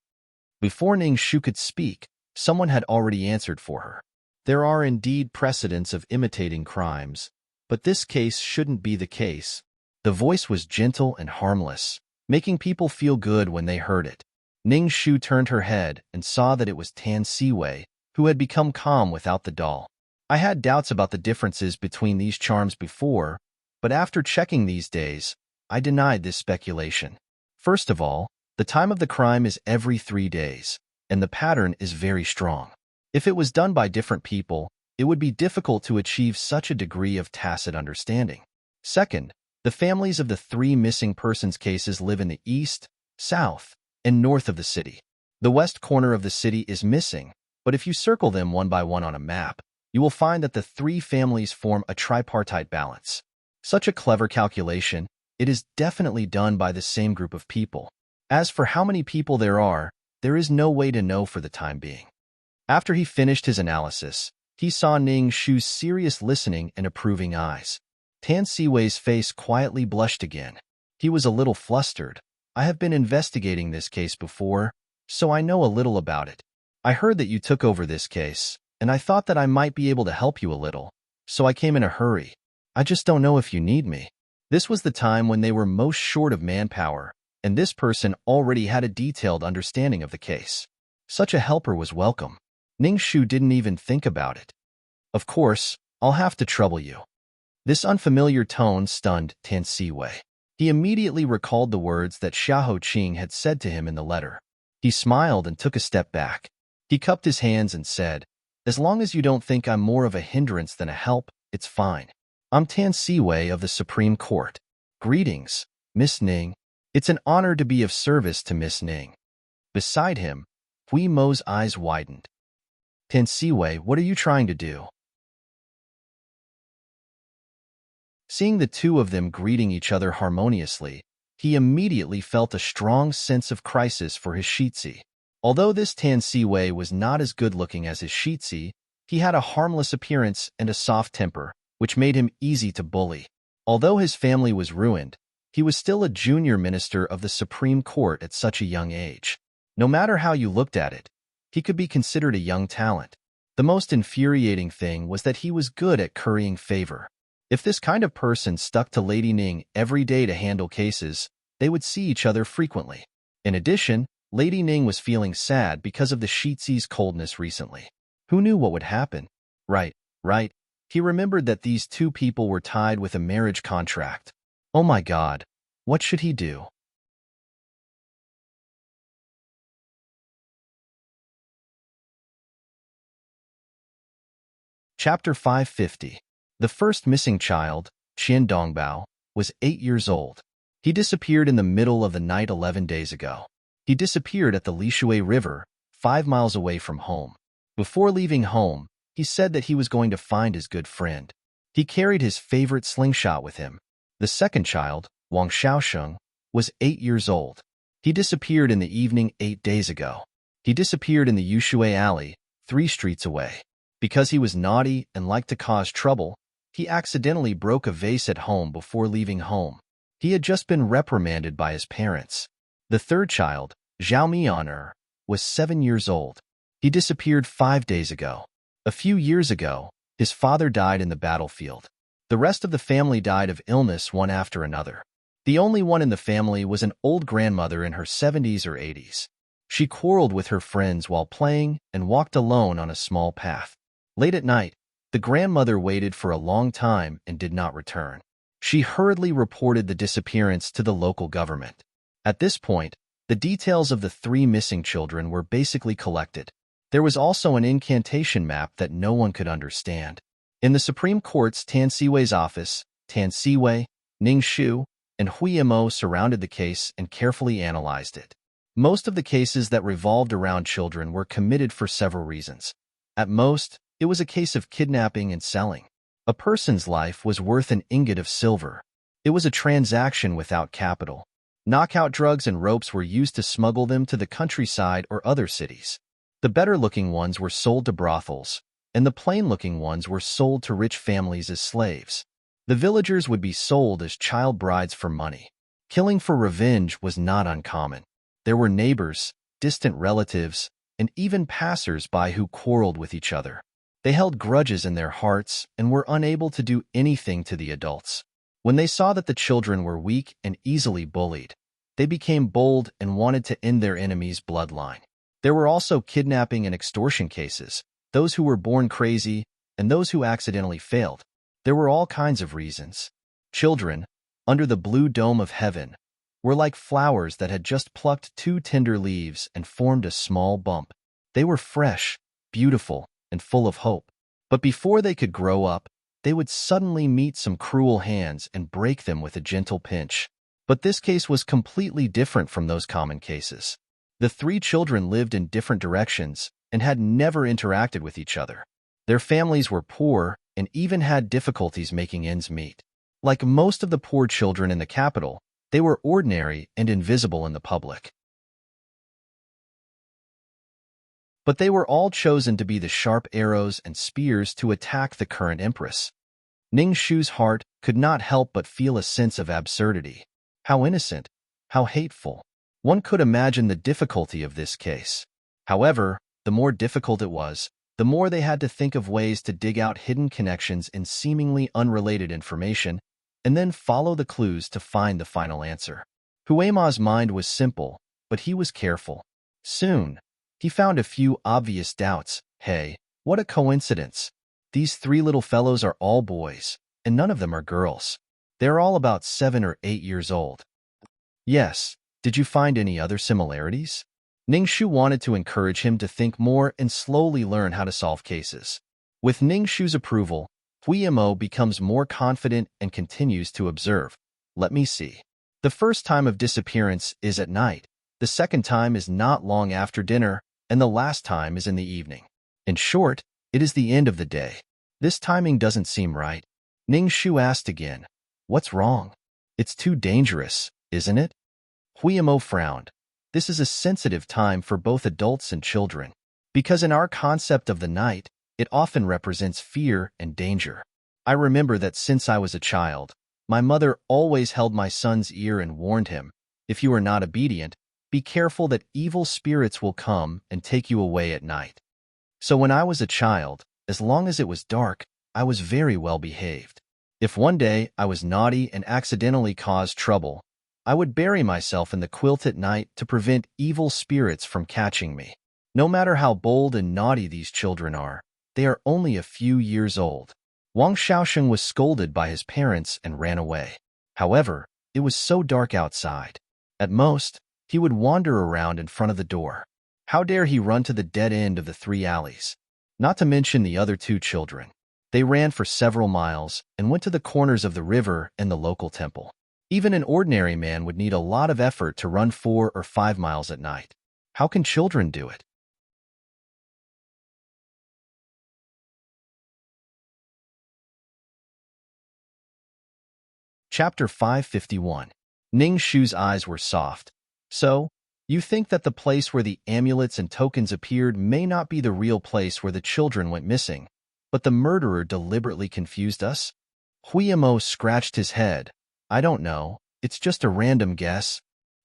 Before Ning Shu could speak, someone had already answered for her. There are indeed precedents of imitating crimes, but this case shouldn't be the case. The voice was gentle and harmless, making people feel good when they heard it. Ning Shu turned her head and saw that it was Tan Siwei, who had become calm without the doll. I had doubts about the differences between these charms before, but after checking these days, I denied this speculation. First of all, the time of the crime is every 3 days, and the pattern is very strong. If it was done by different people, it would be difficult to achieve such a degree of tacit understanding. Second, the families of the three missing persons cases live in the east, south, and north of the city. The west corner of the city is missing, but if you circle them one by one on a map, you will find that the three families form a tripartite balance. Such a clever calculation, it is definitely done by the same group of people. As for how many people there is no way to know for the time being. After he finished his analysis, he saw Ning Shu's serious listening and approving eyes. Tan Siwei's face quietly blushed again. He was a little flustered. I have been investigating this case before, so I know a little about it. I heard that you took over this case, and I thought that I might be able to help you a little, so I came in a hurry. I just don't know if you need me. This was the time when they were most short of manpower, and this person already had a detailed understanding of the case. Such a helper was welcome. Ning Shu didn't even think about it. Of course, I'll have to trouble you. This unfamiliar tone stunned Tan Siwei. He immediately recalled the words that Xiahou Qing had said to him in the letter. He smiled and took a step back. He cupped his hands and said, As long as you don't think I'm more of a hindrance than a help, it's fine. I'm Tan Siwei of the Supreme Court. Greetings, Miss Ning. It's an honor to be of service to Miss Ning. Beside him, Hui Mo's eyes widened. Tan Siwei, what are you trying to do? Seeing the two of them greeting each other harmoniously, he immediately felt a strong sense of crisis for his Shitzi. Although this Tan Siwei was not as good-looking as his Shitzi, he had a harmless appearance and a soft temper, which made him easy to bully. Although his family was ruined, he was still a junior minister of the Supreme Court at such a young age. No matter how you looked at it, he could be considered a young talent. The most infuriating thing was that he was good at currying favor. If this kind of person stuck to Lady Ning every day to handle cases, they would see each other frequently. In addition, Lady Ning was feeling sad because of the Shiitsi's coldness recently. Who knew what would happen? Right. He remembered that these two people were tied with a marriage contract. Oh my God, what should he do? Chapter 550. The first missing child, Qian Dongbao, was 8 years old. He disappeared in the middle of the night 11 days ago. He disappeared at the Lishui River, 5 miles away from home. Before leaving home, he said that he was going to find his good friend. He carried his favorite slingshot with him. The second child, Wang Xiaosheng, was 8 years old. He disappeared in the evening 8 days ago. He disappeared in the Yushui Alley, 3 streets away. Because he was naughty and liked to cause trouble, he accidentally broke a vase at home before leaving home. He had just been reprimanded by his parents. The third child, Zhao Mianer, was 7 years old. He disappeared 5 days ago. A few years ago, his father died in the battlefield. The rest of the family died of illness one after another. The only one in the family was an old grandmother in her 70s or 80s. She quarreled with her friends while playing and walked alone on a small path. Late at night, the grandmother waited for a long time and did not return. She hurriedly reported the disappearance to the local government. At this point, the details of the 3 missing children were basically collected. There was also an incantation map that no one could understand. In the Supreme Court's Tan Siwei's office, Tan Siwei, Ning Shu, and Hui Mo surrounded the case and carefully analyzed it. Most of the cases that revolved around children were committed for several reasons. At most, it was a case of kidnapping and selling. A person's life was worth an ingot of silver. It was a transaction without capital. Knockout drugs and ropes were used to smuggle them to the countryside or other cities. The better-looking ones were sold to brothels, and the plain-looking ones were sold to rich families as slaves. The villagers would be sold as child brides for money. Killing for revenge was not uncommon. There were neighbors, distant relatives, and even passers-by who quarreled with each other. They held grudges in their hearts and were unable to do anything to the adults. When they saw that the children were weak and easily bullied, they became bold and wanted to end their enemy's bloodline. There were also kidnapping and extortion cases, those who were born crazy and those who accidentally failed. There were all kinds of reasons. Children, under the blue dome of heaven, were like flowers that had just plucked 2 tender leaves and formed a small bump. They were fresh, beautiful, and full of hope. But before they could grow up, they would suddenly meet some cruel hands and break them with a gentle pinch. But this case was completely different from those common cases. The 3 children lived in different directions and had never interacted with each other. Their families were poor and even had difficulties making ends meet. Like most of the poor children in the capital, they were ordinary and invisible in the public. But they were all chosen to be the sharp arrows and spears to attack the current empress. Ning Shu's heart could not help but feel a sense of absurdity. How innocent, how hateful. One could imagine the difficulty of this case. However, the more difficult it was, the more they had to think of ways to dig out hidden connections in seemingly unrelated information and then follow the clues to find the final answer. Huema's mind was simple, but he was careful. Soon, he found a few obvious doubts. Hey, what a coincidence. These 3 little fellows are all boys, and none of them are girls. They're all about 7 or 8 years old. Yes, did you find any other similarities? Ning Shu wanted to encourage him to think more and slowly learn how to solve cases. With Ning Shu's approval, Hui Mo becomes more confident and continues to observe. Let me see. The first time of disappearance is at night, the second time is not long after dinner, and the last time is in the evening. In short, it is the end of the day. This timing doesn't seem right. Ning Shu asked again, "What's wrong? It's too dangerous, isn't it?" Hui Mo frowned. This is a sensitive time for both adults and children, because in our concept of the night, it often represents fear and danger. I remember that since I was a child, my mother always held my son's ear and warned him, if you are not obedient, be careful that evil spirits will come and take you away at night. So when I was a child, as long as it was dark, I was very well behaved. If one day I was naughty and accidentally caused trouble, I would bury myself in the quilt at night to prevent evil spirits from catching me. No matter how bold and naughty these children are, they are only a few years old. Wang Xiaosheng was scolded by his parents and ran away. However, it was so dark outside. At most, he would wander around in front of the door. How dare he run to the dead end of the 3 alleys? Not to mention the other 2 children. They ran for several miles and went to the corners of the river and the local temple. Even an ordinary man would need a lot of effort to run 4 or 5 miles at night. How can children do it? Chapter 551. Ning Shu's eyes were soft. So, you think that the place where the amulets and tokens appeared may not be the real place where the children went missing, but the murderer deliberately confused us? Huiyamo scratched his head. I don't know. It's just a random guess.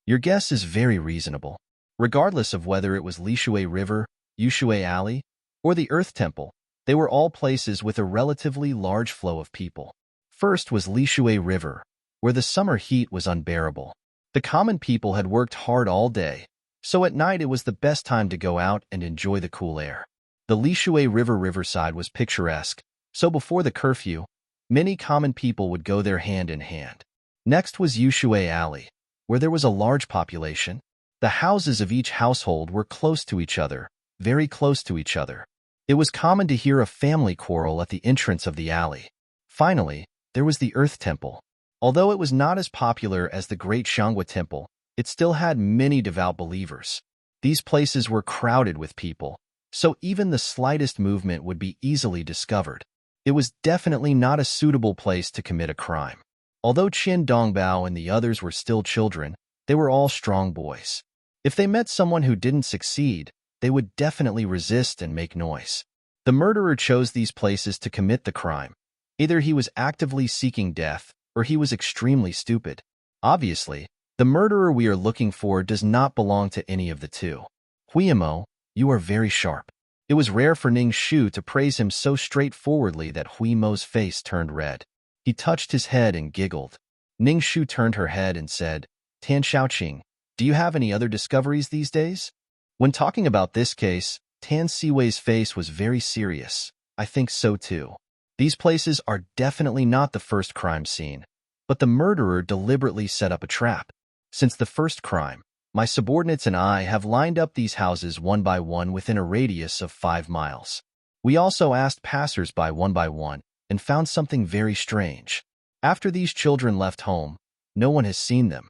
Your guess is very reasonable. Regardless of whether it was Lishui River, Yushui Alley, or the Earth Temple, they were all places with a relatively large flow of people. First was Lishui River, where the summer heat was unbearable. The common people had worked hard all day, so at night it was the best time to go out and enjoy the cool air. The Lishui River riverside was picturesque, so before the curfew, many common people would go there hand in hand. Next was Yushui Alley, where there was a large population. The houses of each household were close to each other, very close to each other. It was common to hear a family quarrel at the entrance of the alley. Finally, there was the Earth Temple. Although it was not as popular as the Great Xianghua Temple, it still had many devout believers. These places were crowded with people, so even the slightest movement would be easily discovered. It was definitely not a suitable place to commit a crime. Although Qin Dongbao and the others were still children, they were all strong boys. If they met someone who didn't succeed, they would definitely resist and make noise. The murderer chose these places to commit the crime. Either he was actively seeking death, or he was extremely stupid. Obviously, the murderer we are looking for does not belong to any of the 2. Huiyamo, you are very sharp. It was rare for Ning Shu to praise him so straightforwardly that Huiyamo's face turned red. He touched his head and giggled. Ning Shu turned her head and said, Tan Xiaoqing, do you have any other discoveries these days? When talking about this case, Tan Siwei's face was very serious. I think so too. These places are definitely not the first crime scene, but the murderer deliberately set up a trap. Since the first crime, my subordinates and I have lined up these houses one by one within a radius of 5 miles. We also asked passers-by one by one and found something very strange. After these children left home, no one has seen them.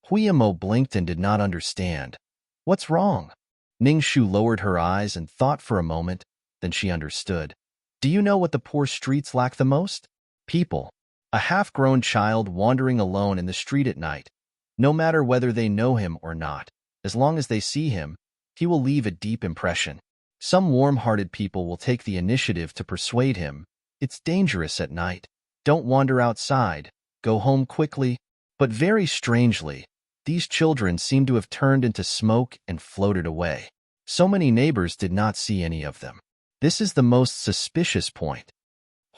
Huiyamo blinked and did not understand. What's wrong? Ning Shu lowered her eyes and thought for a moment, then she understood. Do you know what the poor streets lack the most? People. A half-grown child wandering alone in the street at night. No matter whether they know him or not, as long as they see him, he will leave a deep impression. Some warm-hearted people will take the initiative to persuade him. It's dangerous at night. Don't wander outside. Go home quickly. But very strangely, these children seem to have turned into smoke and floated away. So many neighbors did not see any of them. This is the most suspicious point.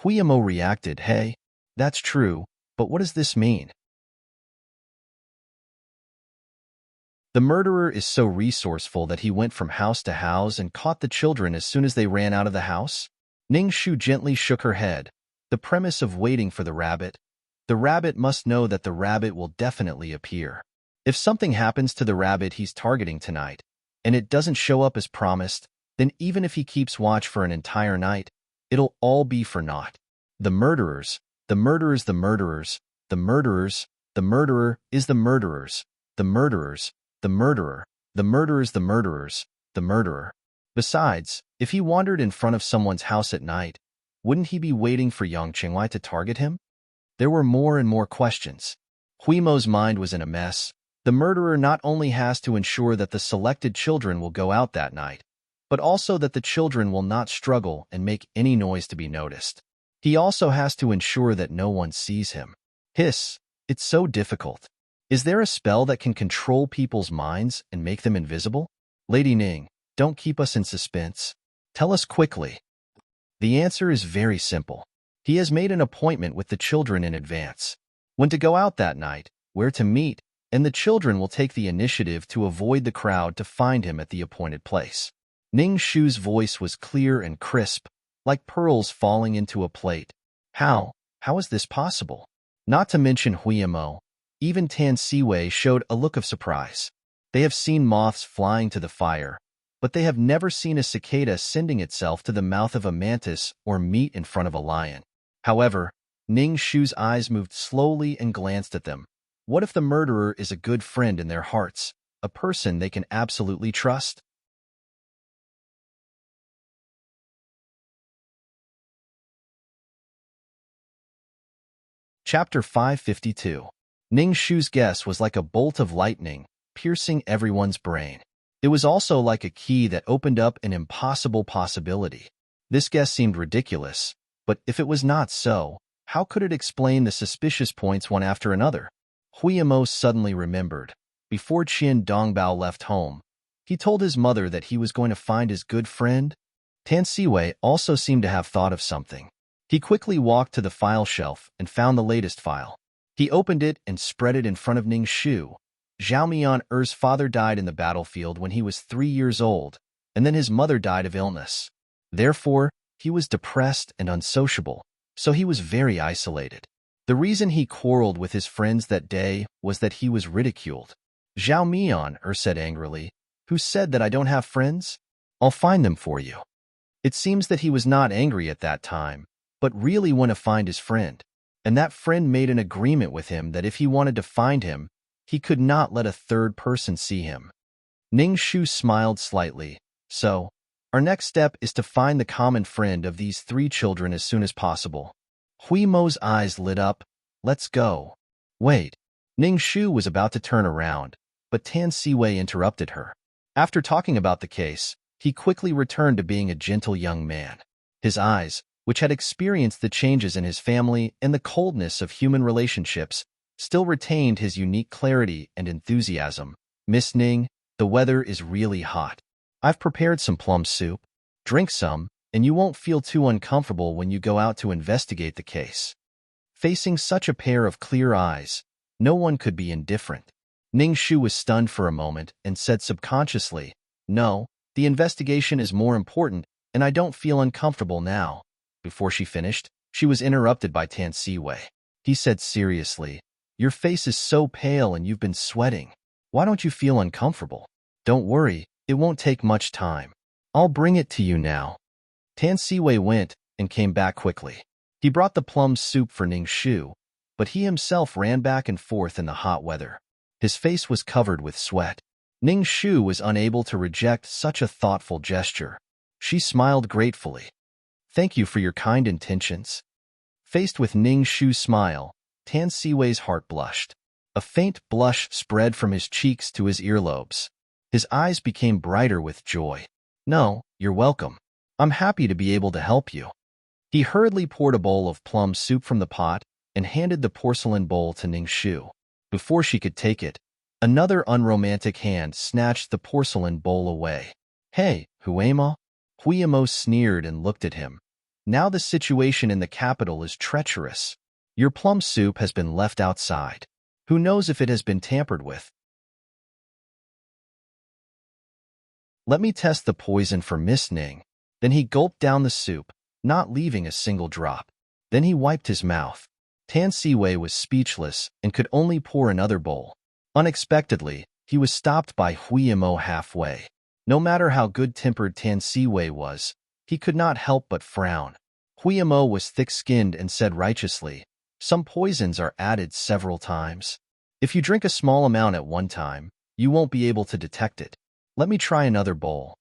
Huiyamo reacted, Hey, that's true, but what does this mean? The murderer is so resourceful that he went from house to house and caught the children as soon as they ran out of the house? Ning Shu gently shook her head. The premise of waiting for the rabbit must know that the rabbit will definitely appear. If something happens to the rabbit he's targeting tonight, and it doesn't show up as promised, then even if he keeps watch for an entire night, it'll all be for naught. The murderers, the murderers, the murderers, the murderers, the murderer is the murderers, the murderers, the murderer, the murderers, the murderers, the murderer. Besides, if he wandered in front of someone's house at night, wouldn't he be waiting for Yang Qingwei to target him? There were more and more questions. Huimo's mind was in a mess. The murderer not only has to ensure that the selected children will go out that night, but also that the children will not struggle and make any noise to be noticed. He also has to ensure that no one sees him. Hiss, it's so difficult. Is there a spell that can control people's minds and make them invisible? Lady Ning, don't keep us in suspense. Tell us quickly. The answer is very simple. He has made an appointment with the children in advance. When to go out that night, where to meet, and the children will take the initiative to avoid the crowd to find him at the appointed place. Ning Shu's voice was clear and crisp, like pearls falling into a plate. How is this possible? Not to mention Huiyamo, even Tan Siwei showed a look of surprise. They have seen moths flying to the fire, but they have never seen a cicada sending itself to the mouth of a mantis or meat in front of a lion. However, Ning Shu's eyes moved slowly and glanced at them. What if the murderer is a good friend in their hearts, a person they can absolutely trust? Chapter 552. Ning Shu's guess was like a bolt of lightning, piercing everyone's brain. It was also like a key that opened up an impossible possibility. This guess seemed ridiculous, but if it was not so, how could it explain the suspicious points one after another? Huiyamo suddenly remembered. Before Qin Dongbao left home, he told his mother that he was going to find his good friend. Tan Siwei also seemed to have thought of something. He quickly walked to the file shelf and found the latest file. He opened it and spread it in front of Ning Shu. Zhao Mian-er's father died in the battlefield when he was 3 years old, and then his mother died of illness. Therefore, he was depressed and unsociable, so he was very isolated. The reason he quarreled with his friends that day was that he was ridiculed. Zhao Mian-er said angrily, "Who said that I don't have friends? I'll find them for you." It seems that he was not angry at that time, but really want to find his friend. And that friend made an agreement with him that if he wanted to find him, he could not let a third person see him. Ning Shu smiled slightly. So, our next step is to find the common friend of these 3 children as soon as possible. Huimo's eyes lit up. Let's go. Wait. Ning Shu was about to turn around, but Tan Siwei interrupted her. After talking about the case, he quickly returned to being a gentle young man. His eyes, which had experienced the changes in his family and the coldness of human relationships, still retained his unique clarity and enthusiasm. Miss Ning, the weather is really hot. I've prepared some plum soup. Drink some, and you won't feel too uncomfortable when you go out to investigate the case. Facing such a pair of clear eyes, no one could be indifferent. Ning Shu was stunned for a moment and said subconsciously, "No, the investigation is more important, and I don't feel uncomfortable now." Before she finished, she was interrupted by Tan Siwei. He said seriously, "Your face is so pale and you've been sweating. Why don't you feel uncomfortable? Don't worry, it won't take much time. I'll bring it to you now." Tan Siwei went and came back quickly. He brought the plum soup for Ning Shu, but he himself ran back and forth in the hot weather. His face was covered with sweat. Ning Shu was unable to reject such a thoughtful gesture. She smiled gratefully. "Thank you for your kind intentions." Faced with Ning Shu's smile, Tan Siwei's heart blushed. A faint blush spread from his cheeks to his earlobes. His eyes became brighter with joy. "No, you're welcome. I'm happy to be able to help you." He hurriedly poured a bowl of plum soup from the pot and handed the porcelain bowl to Ning Shu. Before she could take it, another unromantic hand snatched the porcelain bowl away. "Hey, Huiyamo sneered and looked at him. "Now the situation in the capital is treacherous. Your plum soup has been left outside. Who knows if it has been tampered with? Let me test the poison for Miss Ning." Then he gulped down the soup, not leaving a single drop. Then he wiped his mouth. Tan Siwei was speechless and could only pour another bowl. Unexpectedly, he was stopped by Huiyamo halfway. No matter how good-tempered Tan Siwei was, he could not help but frown. Huiyamo was thick-skinned and said righteously, "Some poisons are added several times. If you drink a small amount at one time, you won't be able to detect it. Let me try another bowl."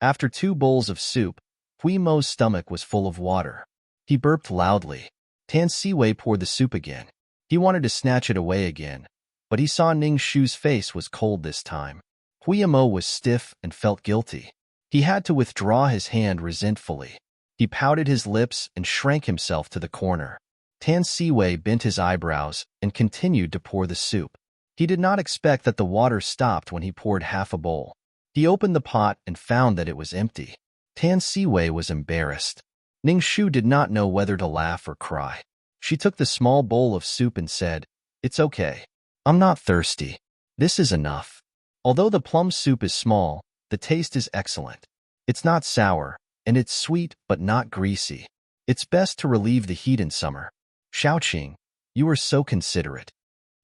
After 2 bowls of soup, Huimo's stomach was full of water. He burped loudly. Tan Siwei poured the soup again. He wanted to snatch it away again, but he saw Ning Shu's face was cold this time. Huiyamo was stiff and felt guilty. He had to withdraw his hand resentfully. He pouted his lips and shrank himself to the corner. Tan Siwei bent his eyebrows and continued to pour the soup. He did not expect that the water stopped when he poured half a bowl. He opened the pot and found that it was empty. Tan Siwei was embarrassed. Ning Shu did not know whether to laugh or cry. She took the small bowl of soup and said, "It's okay. I'm not thirsty. This is enough." Although the plum soup is small, the taste is excellent. It's not sour, and it's sweet but not greasy. It's best to relieve the heat in summer. Xiaoqing, you are so considerate.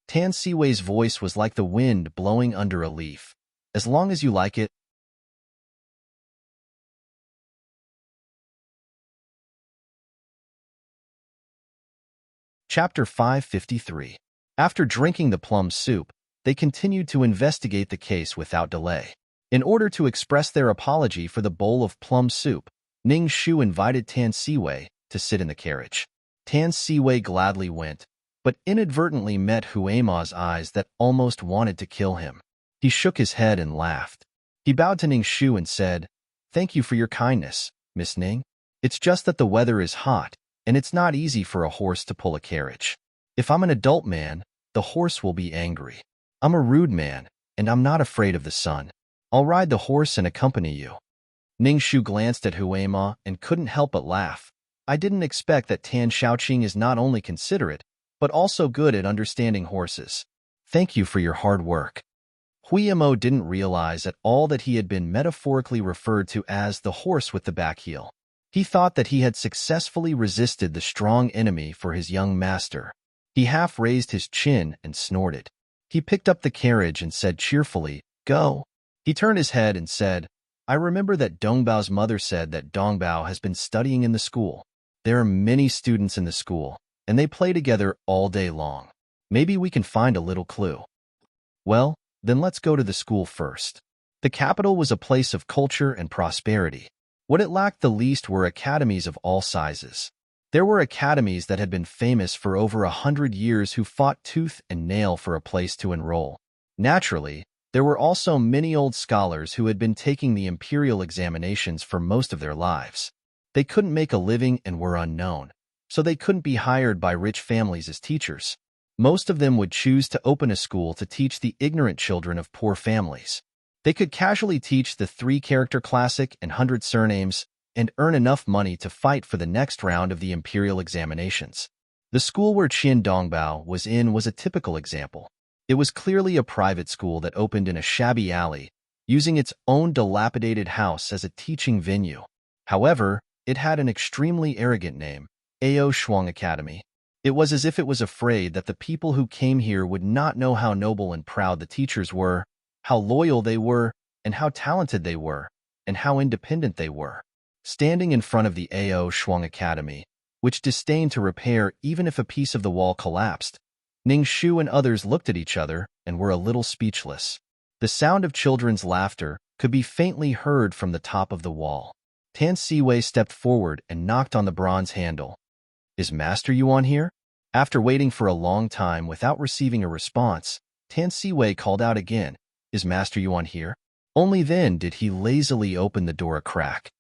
Tan Siwei's voice was like the wind blowing under a leaf. As long as you like it. Chapter 553. After drinking the plum soup, they continued to investigate the case without delay. In order to express their apology for the bowl of plum soup, Ning Shu invited Tan Siwei to sit in the carriage. Tan Siwei gladly went, but inadvertently met Huema's eyes that almost wanted to kill him. He shook his head and laughed. He bowed to Ning Shu and said, "Thank you for your kindness, Miss Ning. It's just that the weather is hot, and it's not easy for a horse to pull a carriage. If I'm an adult man, the horse will be angry. I'm a rude man, and I'm not afraid of the sun. I'll ride the horse and accompany you." Ning Shu glanced at Huema and couldn't help but laugh. I didn't expect that Tan Xiaoqing is not only considerate, but also good at understanding horses. Thank you for your hard work. Huimo didn't realize at all that he had been metaphorically referred to as the horse with the back heel. He thought that he had successfully resisted the strong enemy for his young master. He half raised his chin and snorted. He picked up the carriage and said cheerfully, "Go." He turned his head and said, "I remember that Dongbao's mother said that Dongbao has been studying in the school. There are many students in the school, and they play together all day long. Maybe we can find a little clue." Well, then let's go to the school first. The capital was a place of culture and prosperity. What it lacked the least were academies of all sizes. There were academies that had been famous for over 100 years who fought tooth and nail for a place to enroll. Naturally, there were also many old scholars who had been taking the imperial examinations for most of their lives. They couldn't make a living and were unknown, so they couldn't be hired by rich families as teachers. Most of them would choose to open a school to teach the ignorant children of poor families. They could casually teach the 3-character classic and 100 surnames and earn enough money to fight for the next round of the imperial examinations. The school where Qin Dongbao was in was a typical example. It was clearly a private school that opened in a shabby alley, using its own dilapidated house as a teaching venue. However, it had an extremely arrogant name, Ao Shuang Academy. It was as if it was afraid that the people who came here would not know how noble and proud the teachers were, how loyal they were, and how talented they were, and how independent they were. Standing in front of the Ao Shuang Academy, which disdained to repair even if a piece of the wall collapsed, Ning Shu and others looked at each other and were a little speechless. The sound of children's laughter could be faintly heard from the top of the wall. Tan Siwei stepped forward and knocked on the bronze handle. "Is Master Yuan here?" After waiting for a long time without receiving a response, Tan Siwei called out again, "Is Master Yuan here?" Only then did he lazily open the door a crack.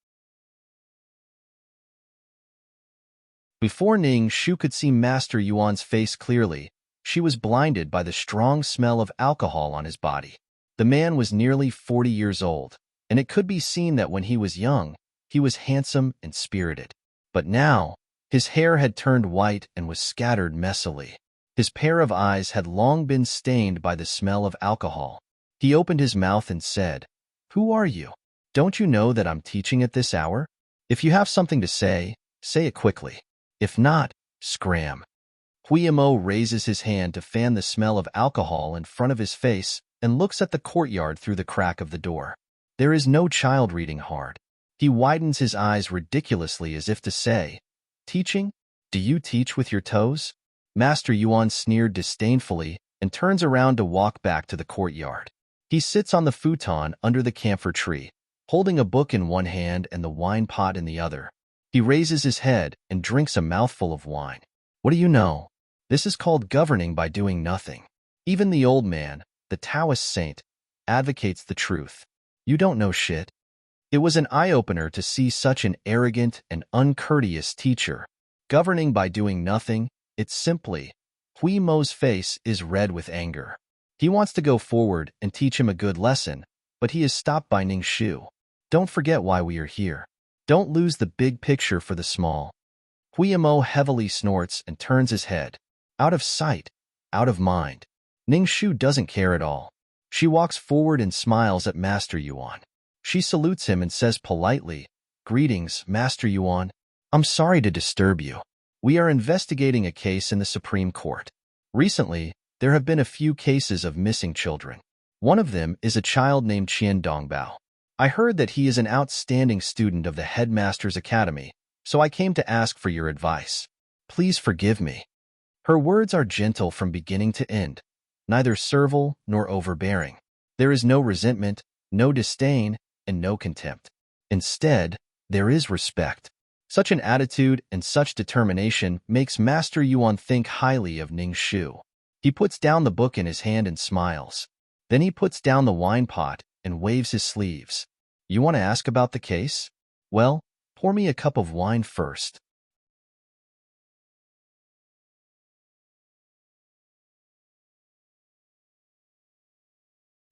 Before Ning Shu could see Master Yuan's face clearly, she was blinded by the strong smell of alcohol on his body. The man was nearly 40 years old, and it could be seen that when he was young, he was handsome and spirited. But now, his hair had turned white and was scattered messily. His pair of eyes had long been stained by the smell of alcohol. He opened his mouth and said, "Who are you? Don't you know that I'm teaching at this hour? If you have something to say, say it quickly. If not, scram." Huimo raises his hand to fan the smell of alcohol in front of his face and looks at the courtyard through the crack of the door. There is no child reading hard. He widens his eyes ridiculously as if to say, "Teaching? Do you teach with your toes?" Master Yuan sneered disdainfully and turns around to walk back to the courtyard. He sits on the futon under the camphor tree, holding a book in one hand and the wine pot in the other. He raises his head and drinks a mouthful of wine. What do you know? This is called governing by doing nothing. Even the old man, the Taoist saint, advocates the truth. You don't know shit. It was an eye-opener to see such an arrogant and uncourteous teacher. Governing by doing nothing, it's simply, Hui Mo's face is red with anger. He wants to go forward and teach him a good lesson, but he is stopped by Ning Shu. Don't forget why we are here. Don't lose the big picture for the small. Hui Mo heavily snorts and turns his head. Out of sight, out of mind. Ning Shu doesn't care at all. She walks forward and smiles at Master Yuan. She salutes him and says politely, "Greetings, Master Yuan. I'm sorry to disturb you. We are investigating a case in the Supreme Court. Recently, there have been a few cases of missing children. One of them is a child named Qian Dongbao. I heard that he is an outstanding student of the Headmaster's Academy, so I came to ask for your advice. Please forgive me." Her words are gentle from beginning to end, neither servile nor overbearing. There is no resentment, no disdain, and no contempt. Instead, there is respect. Such an attitude and such determination makes Master Yuan think highly of Ning Shu. He puts down the book in his hand and smiles. Then he puts down the wine pot and waves his sleeves. "You want to ask about the case? Well, pour me a cup of wine first."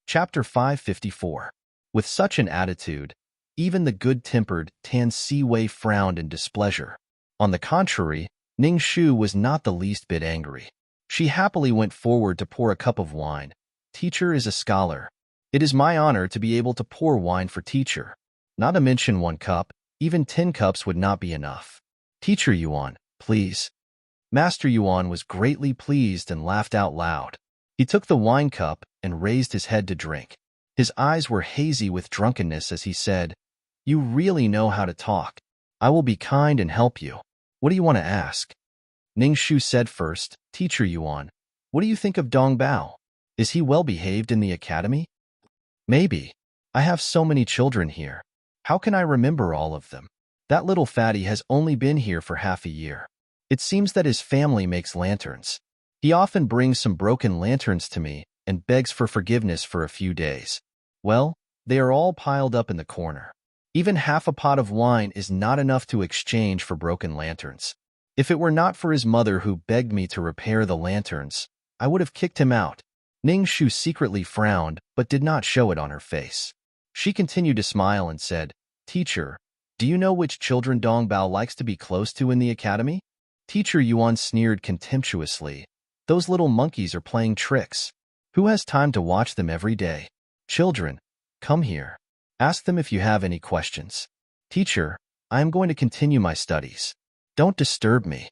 Chapter 554. With such an attitude, even the good-tempered Tan Si-wei frowned in displeasure. On the contrary, Ning Shu was not the least bit angry. She happily went forward to pour a cup of wine. "Teacher is a scholar. It is my honor to be able to pour wine for teacher. Not to mention 1 cup, even 10 cups would not be enough. Teacher Yuan, please." Master Yuan was greatly pleased and laughed out loud. He took the wine cup and raised his head to drink. His eyes were hazy with drunkenness as he said, "You really know how to talk. I will be kind and help you. What do you want to ask?" Ning Shu said first, "Teacher Yuan, what do you think of Dong Bao? Is he well behaved in the academy?" "Maybe. I have so many children here. How can I remember all of them? That little fatty has only been here for half a year. It seems that his family makes lanterns. He often brings some broken lanterns to me and begs for forgiveness for a few days. Well, they are all piled up in the corner. Even half a pot of wine is not enough to exchange for broken lanterns. If it were not for his mother who begged me to repair the lanterns, I would have kicked him out." Ning Shu secretly frowned, but did not show it on her face. She continued to smile and said, "Teacher, do you know which children Dong Bao likes to be close to in the academy?" Teacher Yuan sneered contemptuously. "Those little monkeys are playing tricks. Who has time to watch them every day? Children, come here. Ask them if you have any questions." "Teacher, I am going to continue my studies. Don't disturb me."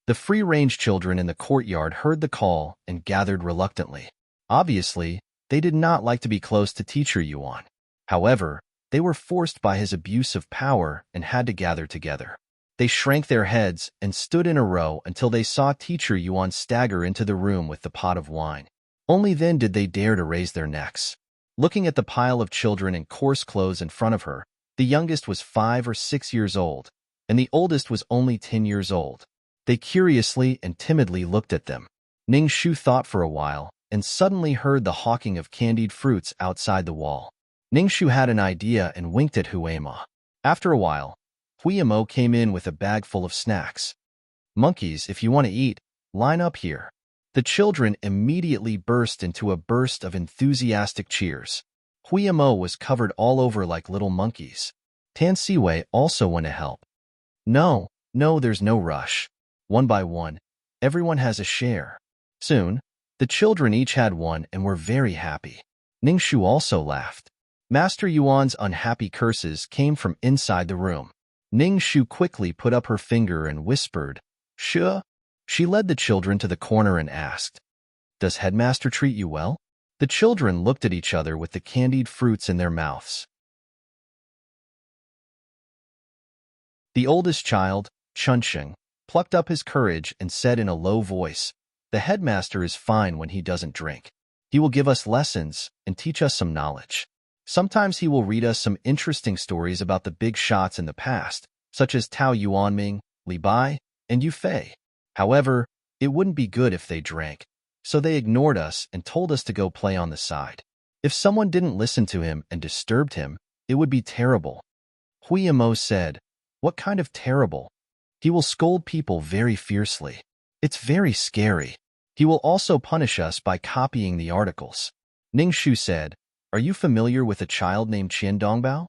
The free-range children in the courtyard heard the call and gathered reluctantly. Obviously, they did not like to be close to Teacher Yuan. However, they were forced by his abuse of power and had to gather together. They shrank their heads and stood in a row until they saw Teacher Yuan stagger into the room with the pot of wine. Only then did they dare to raise their necks. Looking at the pile of children in coarse clothes in front of her, the youngest was 5 or 6 years old, and the oldest was only 10 years old. They curiously and timidly looked at them. Ning Shu thought for a while and suddenly heard the hawking of candied fruits outside the wall. Ning Shu had an idea and winked at Huema. After a while, Huemo came in with a bag full of snacks. "Monkeys, if you want to eat, line up here." The children immediately burst into a burst of enthusiastic cheers. Huemo was covered all over like little monkeys. Tan Si-wei also went to help. No, there's no rush. One by one, everyone has a share. Soon, the children each had one and were very happy. Ning Shu also laughed. Master Yuan's unhappy curses came from inside the room. Ning Shu quickly put up her finger and whispered, "Sure." She led the children to the corner and asked, "Does Headmaster treat you well?" The children looked at each other with the candied fruits in their mouths. The oldest child, Chunsheng, plucked up his courage and said in a low voice, "The headmaster is fine when he doesn't drink. He will give us lessons and teach us some knowledge. Sometimes he will read us some interesting stories about the big shots in the past, such as Tao Yuanming, Li Bai, and Yu Fei. However, it wouldn't be good if they drank, so they ignored us and told us to go play on the side. If someone didn't listen to him and disturbed him, It would be terrible. Immerse said, "What kind of terrible?" "He will scold people very fiercely. It's very scary. He will also punish us by copying the articles." Ningshu said, "Are you familiar with a child named Qian Dongbao?"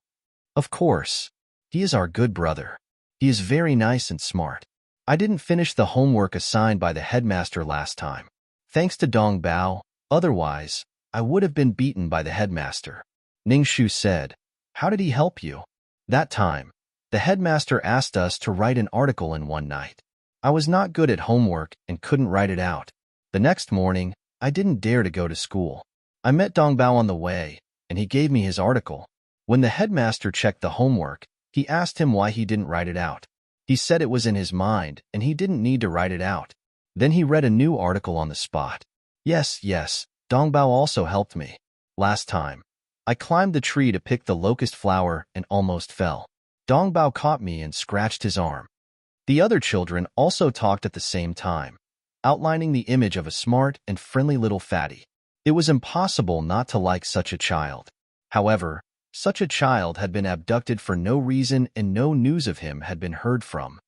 "Of course. He is our good brother. He is very nice and smart. I didn't finish the homework assigned by the headmaster last time. Thanks to Dongbao, otherwise, I would have been beaten by the headmaster." Ningshu said, "How did he help you?" "That time, the headmaster asked us to write an article in one night. I was not good at homework and couldn't write it out. The next morning, I didn't dare to go to school. I met Dongbao on the way, and he gave me his article. When the headmaster checked the homework, he asked him why he didn't write it out. He said it was in his mind and he didn't need to write it out. Then he read a new article on the spot. Yes, Dongbao also helped me. Last time, I climbed the tree to pick the locust flower and almost fell. Dongbao caught me and scratched his arm." The other children also talked at the same time, outlining the image of a smart and friendly little fatty. It was impossible not to like such a child. However, such a child had been abducted for no reason and no news of him had been heard from.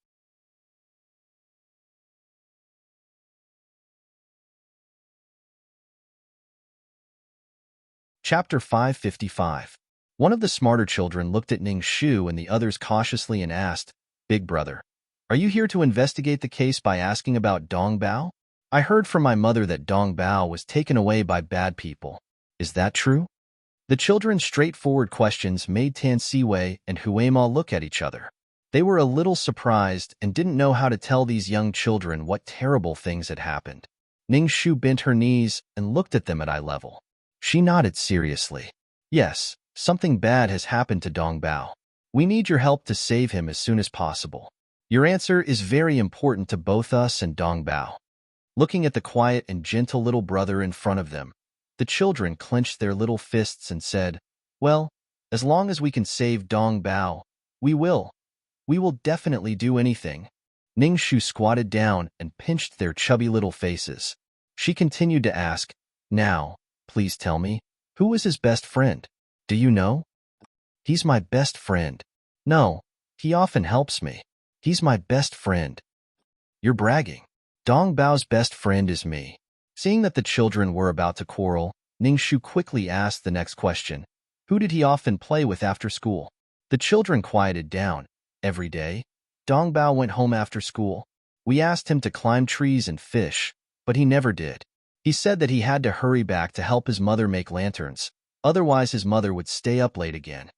Chapter 555. One of the smarter children looked at Ningshu and the others cautiously and asked, "Big brother, are you here to investigate the case by asking about Dongbao? I heard from my mother that Dongbao was taken away by bad people. Is that true?" The children's straightforward questions made Tan Siwei and Huema look at each other. They were a little surprised and didn't know how to tell these young children what terrible things had happened. Ningshu bent her knees and looked at them at eye level. She nodded seriously. "Yes, something bad has happened to Dongbao. We need your help to save him as soon as possible. Your answer is very important to both us and Dongbao." Looking at the quiet and gentle little brother in front of them, the children clenched their little fists and said, "Well, as long as we can save Dongbao, we will. We will definitely do anything." Ningshu squatted down and pinched their chubby little faces. She continued to ask, "Now, please tell me, who is his best friend? Do you know?" "He's my best friend. No, he often helps me. He's my best friend." "You're bragging. Dongbao's best friend is me." Seeing that the children were about to quarrel, Ningshu quickly asked the next question. "Who did he often play with after school?" The children quieted down. "Every day, Dongbao went home after school. We asked him to climb trees and fish, but he never did. He said that he had to hurry back to help his mother make lanterns, otherwise his mother would stay up late again.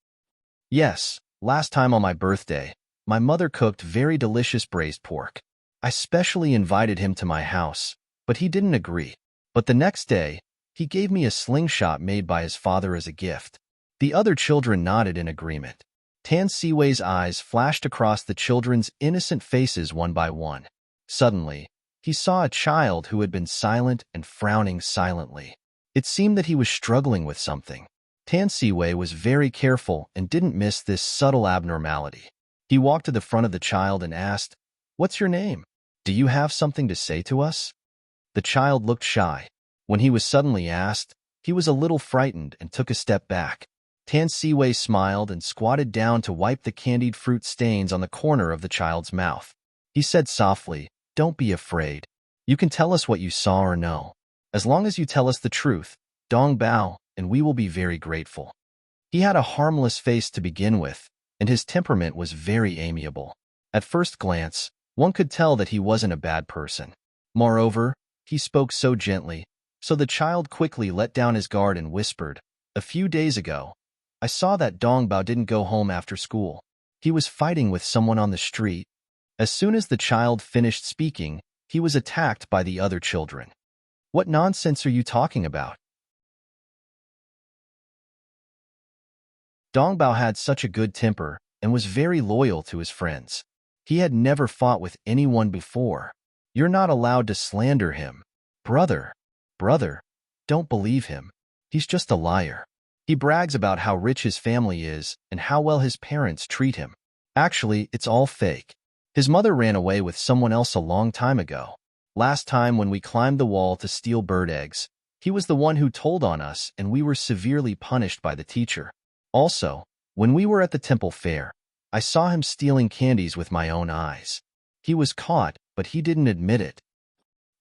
Yes, last time on my birthday, my mother cooked very delicious braised pork. I specially invited him to my house, but he didn't agree. But the next day, he gave me a slingshot made by his father as a gift." The other children nodded in agreement. Tan Siwei's eyes flashed across the children's innocent faces one by one. Suddenly, he saw a child who had been silent and frowning silently. It seemed that he was struggling with something. Tan Siwei was very careful and didn't miss this subtle abnormality. He walked to the front of the child and asked, "What's your name? Do you have something to say to us?" The child looked shy. When he was suddenly asked, he was a little frightened and took a step back. Tan Siwei smiled and squatted down to wipe the candied fruit stains on the corner of the child's mouth. He said softly, "Don't be afraid. You can tell us what you saw or know. As long as you tell us the truth, Dongbao, and we will be very grateful." He had a harmless face to begin with, and his temperament was very amiable. At first glance, one could tell that he wasn't a bad person. Moreover, he spoke so gently, so the child quickly let down his guard and whispered, "A few days ago, I saw that Dongbao didn't go home after school. He was fighting with someone on the street." As soon as the child finished speaking, he was attacked by the other children. "What nonsense are you talking about? Dongbao had such a good temper and was very loyal to his friends. He had never fought with anyone before. You're not allowed to slander him. Brother, don't believe him. He's just a liar. He brags about how rich his family is and how well his parents treat him. Actually, it's all fake. His mother ran away with someone else a long time ago. Last time when we climbed the wall to steal bird eggs, he was the one who told on us and we were severely punished by the teacher. Also, When we were at the temple fair, I saw him stealing candies with my own eyes. He was caught, but he didn't admit it.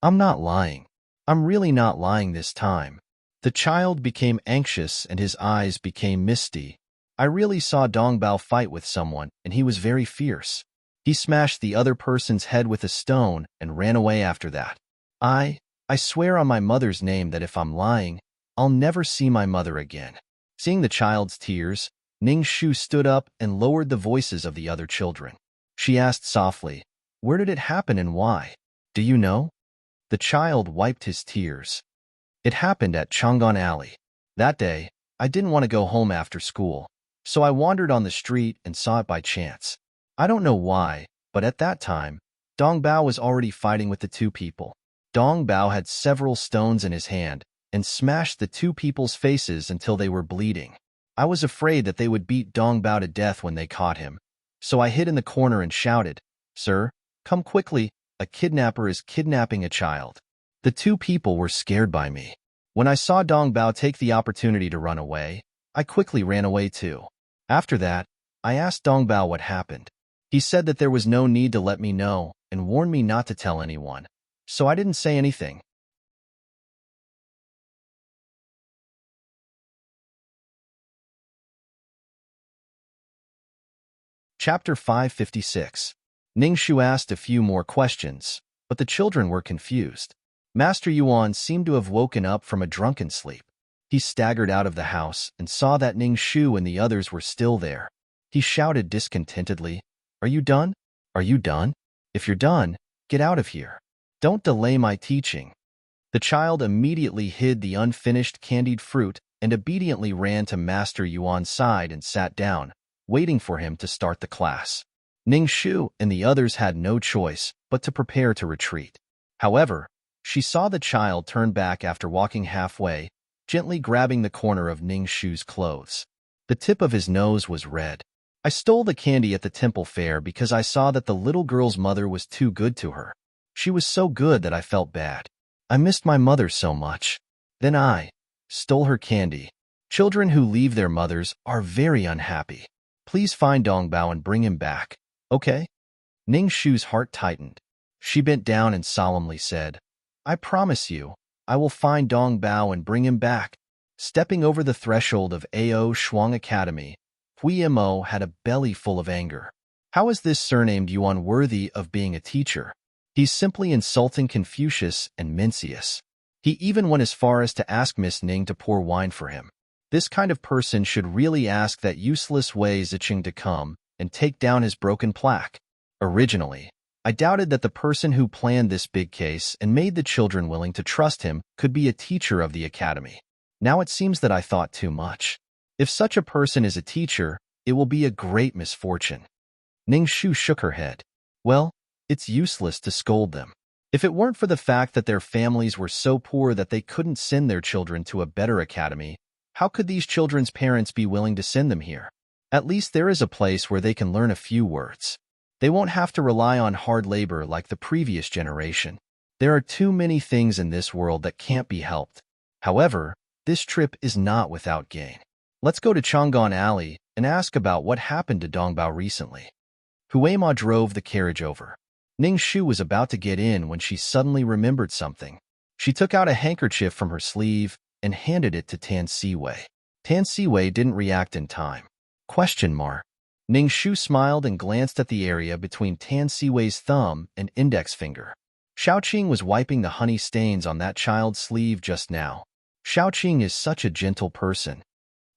I'm not lying. I'm really not lying this time. The child became anxious and his eyes became misty. I really saw Dongbao fight with someone, and he was very fierce. He smashed the other person's head with a stone and ran away after that. I swear on my mother's name that if I'm lying, I'll never see my mother again. Seeing the child's tears, Ning Shu stood up and lowered the voices of the other children. She asked softly, "Where did it happen and why? Do you know?" The child wiped his tears. "It happened at Chang'an Alley. That day, I didn't want to go home after school, so I wandered on the street and saw it by chance. I don't know why, but at that time, Dongbao was already fighting with the two people. Dongbao had several stones in his hand and smashed the two people's faces until they were bleeding. I was afraid that they would beat Dongbao to death when they caught him, so I hid in the corner and shouted, 'Sir, come quickly, a kidnapper is kidnapping a child.' The two people were scared by me. When I saw Dongbao take the opportunity to run away, I quickly ran away too. After that, I asked Dongbao what happened. He said that there was no need to let me know and warned me not to tell anyone, so I didn't say anything. Chapter 556. Ningshu asked a few more questions, but the children were confused. Master Yuan seemed to have woken up from a drunken sleep. He staggered out of the house and saw that Ningshu and the others were still there. He shouted discontentedly, "Are you done? Are you done? If you're done, get out of here. Don't delay my teaching." The child immediately hid the unfinished candied fruit and obediently ran to Master Yuan's side and sat down, waiting for him to start the class. Ningshu and the others had no choice but to prepare to retreat. However, she saw the child turn back after walking halfway, gently grabbing the corner of Ningshu's clothes. The tip of his nose was red. "I stole the candy at the temple fair because I saw that the little girl's mother was too good to her. She was so good that I felt bad. I missed my mother so much. Then I stole her candy. Children who leave their mothers are very unhappy. Please find Dongbao and bring him back, okay?" Ningshu's heart tightened. She bent down and solemnly said, "I promise you, I will find Dongbao and bring him back." Stepping over the threshold of Ao Shuang Academy, Hui Mo had a belly full of anger. How is this surnamed Yuan worthy of being a teacher? He's simply insulting Confucius and Mencius. He even went as far as to ask Miss Ning to pour wine for him. This kind of person should really ask that useless Wei Ziqing to come and take down his broken plaque. Originally, I doubted that the person who planned this big case and made the children willing to trust him could be a teacher of the academy. Now it seems that I thought too much. If such a person is a teacher, it will be a great misfortune. Ningshu shook her head. Well, it's useless to scold them. If it weren't for the fact that their families were so poor that they couldn't send their children to a better academy, how could these children's parents be willing to send them here? At least there is a place where they can learn a few words. They won't have to rely on hard labor like the previous generation. There are too many things in this world that can't be helped. However, this trip is not without gain. Let's go to Chang'an Alley and ask about what happened to Dongbao recently. Huema drove the carriage over. Ningshu was about to get in when she suddenly remembered something. She took out a handkerchief from her sleeve and handed it to Tan Siwei. Tan Siwei didn't react in time. Ningshu smiled and glanced at the area between Tan Siwei's thumb and index finger. Xiaoqing was wiping the honey stains on that child's sleeve just now. Xiaoqing is such a gentle person.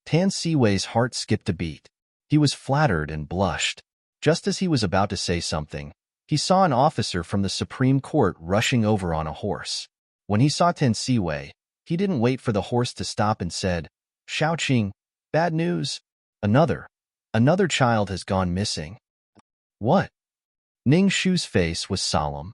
Tan Siwei's heart skipped a beat. He was flattered and blushed. Just as he was about to say something, he saw an officer from the Supreme Court rushing over on a horse. When he saw Tan Siwei, he didn't wait for the horse to stop and said, "Xiaoqing, bad news. Another child has gone missing." "What?" Ningshu's face was solemn.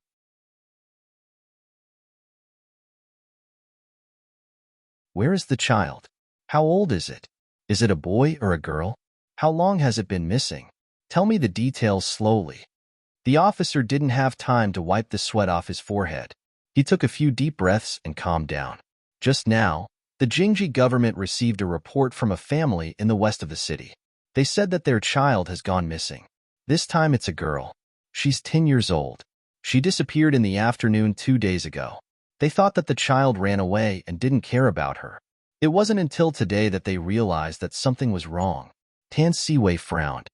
"Where is the child? How old is it? Is it a boy or a girl? How long has it been missing? Tell me the details slowly." The officer didn't have time to wipe the sweat off his forehead. He took a few deep breaths and calmed down. Just now, the Jingji government received a report from a family in the west of the city. They said that their child has gone missing. This time it's a girl. She's 10 years old. She disappeared in the afternoon 2 days ago. They thought that the child ran away and didn't care about her. It wasn't until today that they realized that something was wrong. Tan Siwei frowned.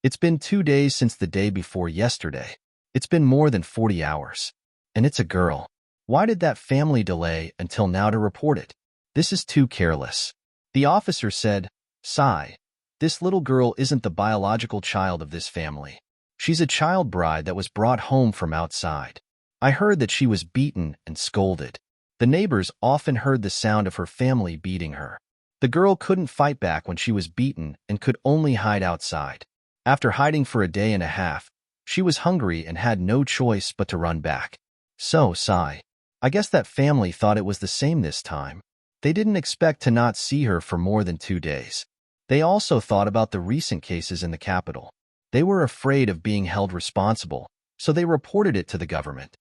It's been 2 days since the day before yesterday. It's been more than 40 hours. And it's a girl. Why did that family delay until now to report it? This is too careless. The officer said, "Sigh. This little girl isn't the biological child of this family. She's a child bride that was brought home from outside. I heard that she was beaten and scolded. The neighbors often heard the sound of her family beating her. The girl couldn't fight back when she was beaten and could only hide outside. After hiding for a day and a half, she was hungry and had no choice but to run back. So, sigh. I guess that family thought it was the same this time. They didn't expect to not see her for more than 2 days. They also thought about the recent cases in the capital. They were afraid of being held responsible, so they reported it to the government."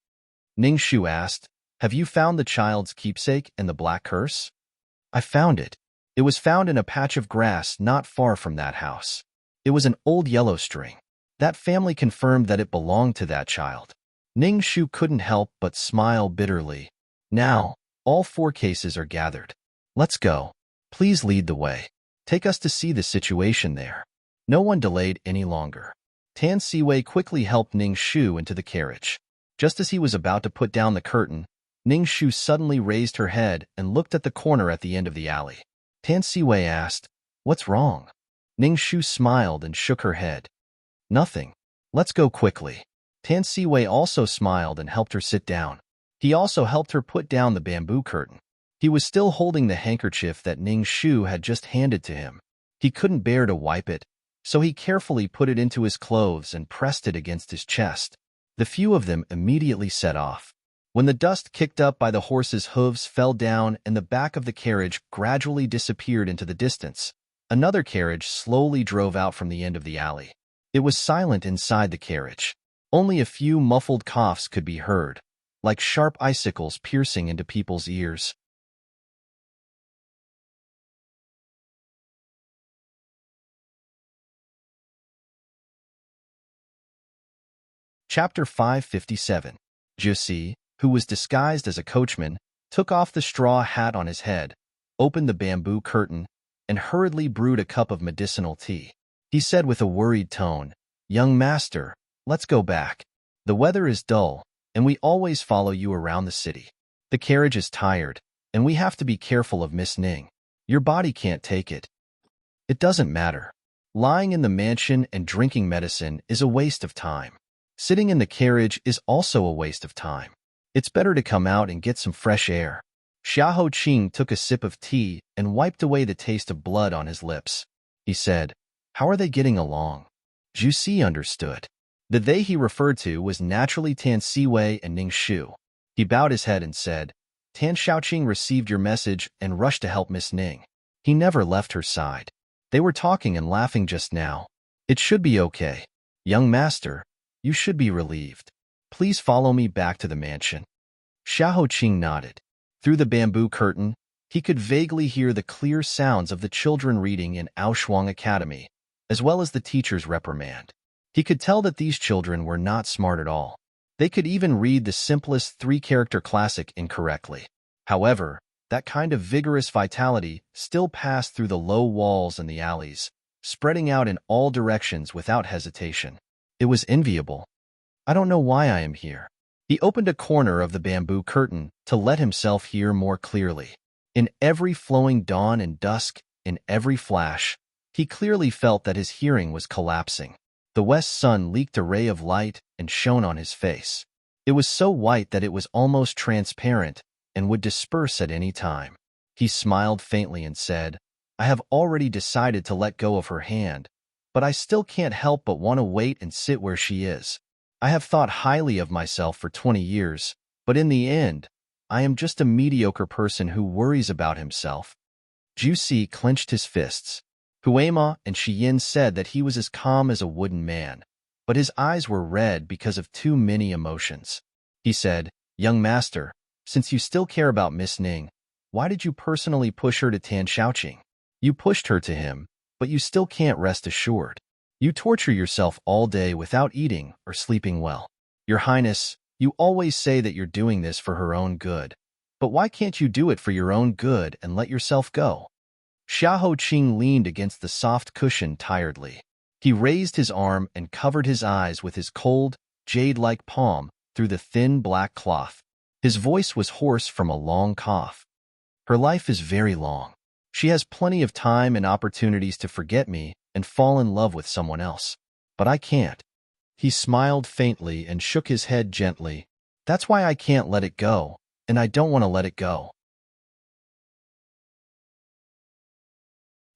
Ning Shu asked, "Have you found the child's keepsake and the black curse?" "I found it. It was found in a patch of grass not far from that house. It was an old yellow string. That family confirmed that it belonged to that child." Ning Shu couldn't help but smile bitterly. "Now, all 4 cases are gathered. Let's go. Please lead the way. Take us to see the situation there." No one delayed any longer. Tan Siwei quickly helped Ning Shu into the carriage. Just as he was about to put down the curtain, Ning Shu suddenly raised her head and looked at the corner at the end of the alley. Tan Siwei asked, "What's wrong?" Ning Shu smiled and shook her head. "Nothing. Let's go quickly." Tan Siwei also smiled and helped her sit down. He also helped her put down the bamboo curtain. He was still holding the handkerchief that Ning Shu had just handed to him. He couldn't bear to wipe it, so he carefully put it into his clothes and pressed it against his chest. The few of them immediately set off. When the dust kicked up by the horse's hooves fell down and the back of the carriage gradually disappeared into the distance, another carriage slowly drove out from the end of the alley. It was silent inside the carriage. Only a few muffled coughs could be heard, like sharp icicles piercing into people's ears. Chapter 557. Jussi, who was disguised as a coachman, took off the straw hat on his head, opened the bamboo curtain, and hurriedly brewed a cup of medicinal tea. He said with a worried tone, "Young master, let's go back. The weather is dull, and we always follow you around the city. The carriage is tired, and we have to be careful of Miss Ning. Your body can't take it." "It doesn't matter. Lying in the mansion and drinking medicine is a waste of time. Sitting in the carriage is also a waste of time. It's better to come out and get some fresh air." Xiahou Qing took a sip of tea and wiped away the taste of blood on his lips. He said, "How are they getting along?" Jussi understood. The they he referred to was naturally Tan Siwei and Ning Shu. He bowed his head and said, "Tan Xiaoqing received your message and rushed to help Miss Ning. He never left her side. They were talking and laughing just now. It should be okay. Young master, you should be relieved. Please follow me back to the mansion." Xiahou Qing nodded. Through the bamboo curtain, he could vaguely hear the clear sounds of the children reading in Aoshuang Academy, as well as the teacher's reprimand. He could tell that these children were not smart at all. They could even read the simplest 3-character classic incorrectly. However, that kind of vigorous vitality still passed through the low walls and the alleys, spreading out in all directions without hesitation. It was enviable. "I don't know why I am here." He opened a corner of the bamboo curtain to let himself hear more clearly. In every flowing dawn and dusk, in every flash, he clearly felt that his hearing was collapsing. The west sun leaked a ray of light and shone on his face. It was so white that it was almost transparent and would disperse at any time. He smiled faintly and said, "I have already decided to let go of her hand, but I still can't help but want to wait and sit where she is. I have thought highly of myself for 20 years, but in the end, I am just a mediocre person who worries about himself." Jussi clenched his fists. Huema and Shiyin said that he was as calm as a wooden man, but his eyes were red because of too many emotions. He said, "Young master, since you still care about Miss Ning, why did you personally push her to Tan Xiaoqing? You pushed her to him, but you still can't rest assured. You torture yourself all day without eating or sleeping well. Your Highness, you always say that you're doing this for her own good. But why can't you do it for your own good and let yourself go? Xiahou Qing leaned against the soft cushion tiredly. He raised his arm and covered his eyes with his cold, jade-like palm through the thin black cloth. His voice was hoarse from a long cough. Her life is very long. She has plenty of time and opportunities to forget me and fall in love with someone else. But I can't. He smiled faintly and shook his head gently. That's why I can't let it go, and I don't want to let it go.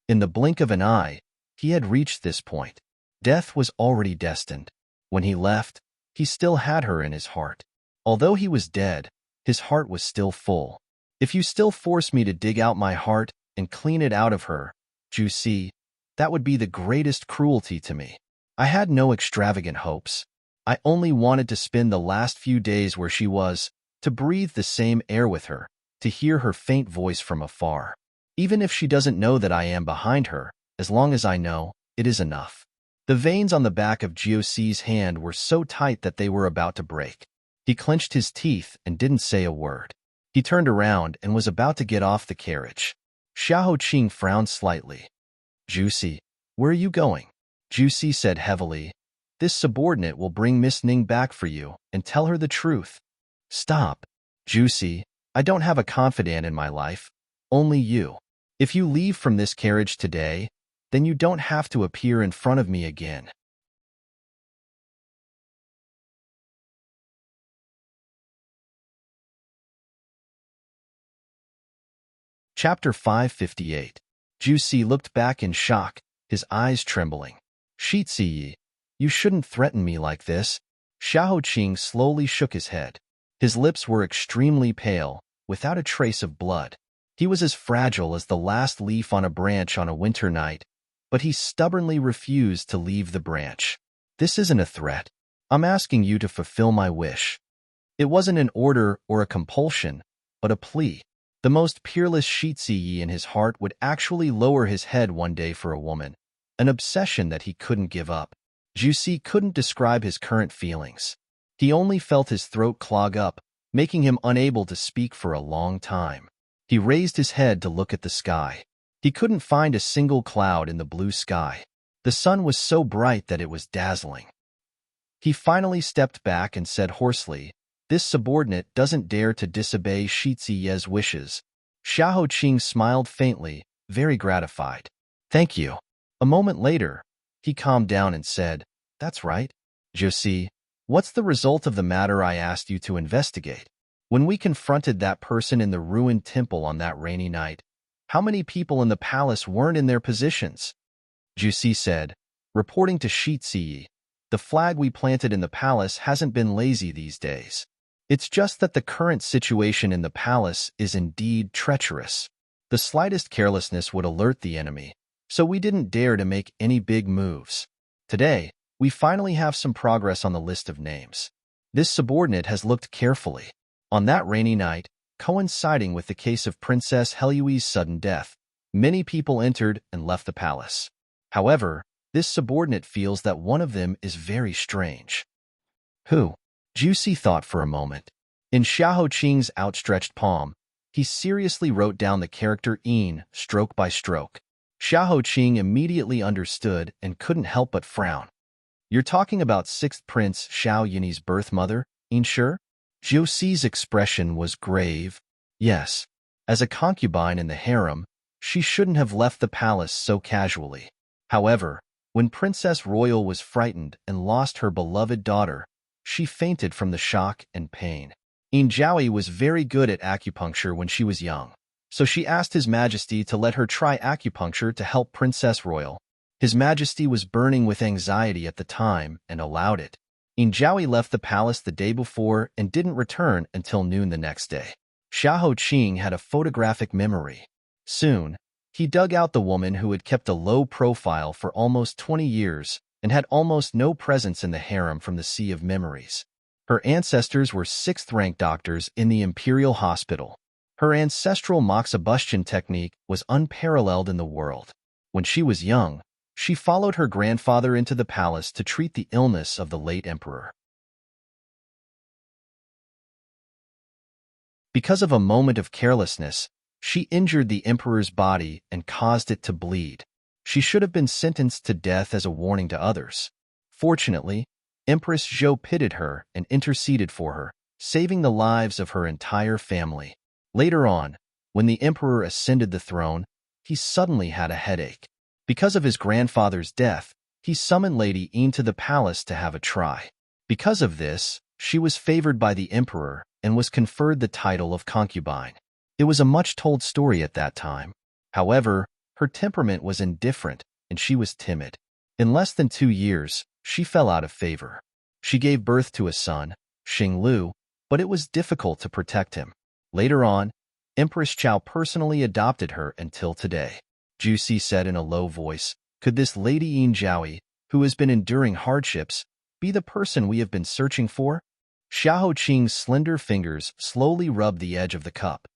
In the blink of an eye, he had reached this point. Death was already destined. When he left, he still had her in his heart. Although he was dead, his heart was still full. If you still force me to dig out my heart and clean it out of her, Juicy, that would be the greatest cruelty to me. I had no extravagant hopes. I only wanted to spend the last few days where she was, to breathe the same air with her, to hear her faint voice from afar. Even if she doesn't know that I am behind her, as long as I know, it is enough. The veins on the back of Jiuxi's hand were so tight that they were about to break. He clenched his teeth and didn't say a word. He turned around and was about to get off the carriage. Xiahou Qing frowned slightly. Juicy, where are you going? Juicy said heavily, this subordinate will bring Miss Ning back for you and tell her the truth. Stop. Juicy, I don't have a confidant in my life. Only you. If you leave from this carriage today, then you don't have to appear in front of me again. Chapter 558. Juicy looked back in shock, his eyes trembling. Shiziyi, you shouldn't threaten me like this. Xiahou Qing slowly shook his head. His lips were extremely pale, without a trace of blood. He was as fragile as the last leaf on a branch on a winter night, but he stubbornly refused to leave the branch. This isn't a threat. I'm asking you to fulfill my wish. It wasn't an order or a compulsion, but a plea. The most peerless Shiziyi in his heart would actually lower his head one day for a woman, an obsession that he couldn't give up. Juicy couldn't describe his current feelings. He only felt his throat clog up, making him unable to speak for a long time. He raised his head to look at the sky. He couldn't find a single cloud in the blue sky. The sun was so bright that it was dazzling. He finally stepped back and said hoarsely, this subordinate doesn't dare to disobey Shiziye's wishes. Xiahou Qing smiled faintly, very gratified. Thank you. A moment later, he calmed down and said, that's right. Juicy, what's the result of the matter I asked you to investigate? When we confronted that person in the ruined temple on that rainy night, how many people in the palace weren't in their positions? Juicy said, reporting to Shiziyi, the flag we planted in the palace hasn't been lazy these days. It's just that the current situation in the palace is indeed treacherous. The slightest carelessness would alert the enemy, so we didn't dare to make any big moves. Today, we finally have some progress on the list of names. This subordinate has looked carefully. On that rainy night, coinciding with the case of Princess Helui's sudden death, many people entered and left the palace. However, this subordinate feels that one of them is very strange. Who? Juicy thought for a moment. In Xiahou Qing's outstretched palm, he seriously wrote down the character "een" stroke by stroke. Xiahou Qing immediately understood and couldn't help but frown. You're talking about 6th Prince Xiao Yunyi's birth mother, sure? Juicy's expression was grave. Yes. As a concubine in the harem, she shouldn't have left the palace so casually. However, when Princess Royal was frightened and lost her beloved daughter, she fainted from the shock and pain. Jiaoyi was very good at acupuncture when she was young, so she asked His Majesty to let her try acupuncture to help Princess Royal. His Majesty was burning with anxiety at the time and allowed it. Jiaoyi left the palace the day before and didn't return until noon the next day. Xiahou Qing had a photographic memory. Soon, he dug out the woman who had kept a low profile for almost 20 years and had almost no presence in the harem from the sea of memories. Her ancestors were 6th-rank doctors in the Imperial Hospital. Her ancestral moxibustion technique was unparalleled in the world. When she was young, she followed her grandfather into the palace to treat the illness of the late emperor. Because of a moment of carelessness, she injured the emperor's body and caused it to bleed. She should have been sentenced to death as a warning to others. Fortunately, Empress Zhou pitied her and interceded for her, saving the lives of her entire family. Later on, when the emperor ascended the throne, he suddenly had a headache. Because of his grandfather's death, he summoned Lady Yin to the palace to have a try. Because of this, she was favored by the emperor and was conferred the title of concubine. It was a much-told story at that time. However, her temperament was indifferent and she was timid. In less than 2 years, she fell out of favor. She gave birth to a son, Xinglu, but it was difficult to protect him. Later on, Empress Chao personally adopted her until today. Juicy said in a low voice, "Could this Lady Yin Zhaoi, who has been enduring hardships, be the person we have been searching for?" Xiao Qing's slender fingers slowly rubbed the edge of the cup.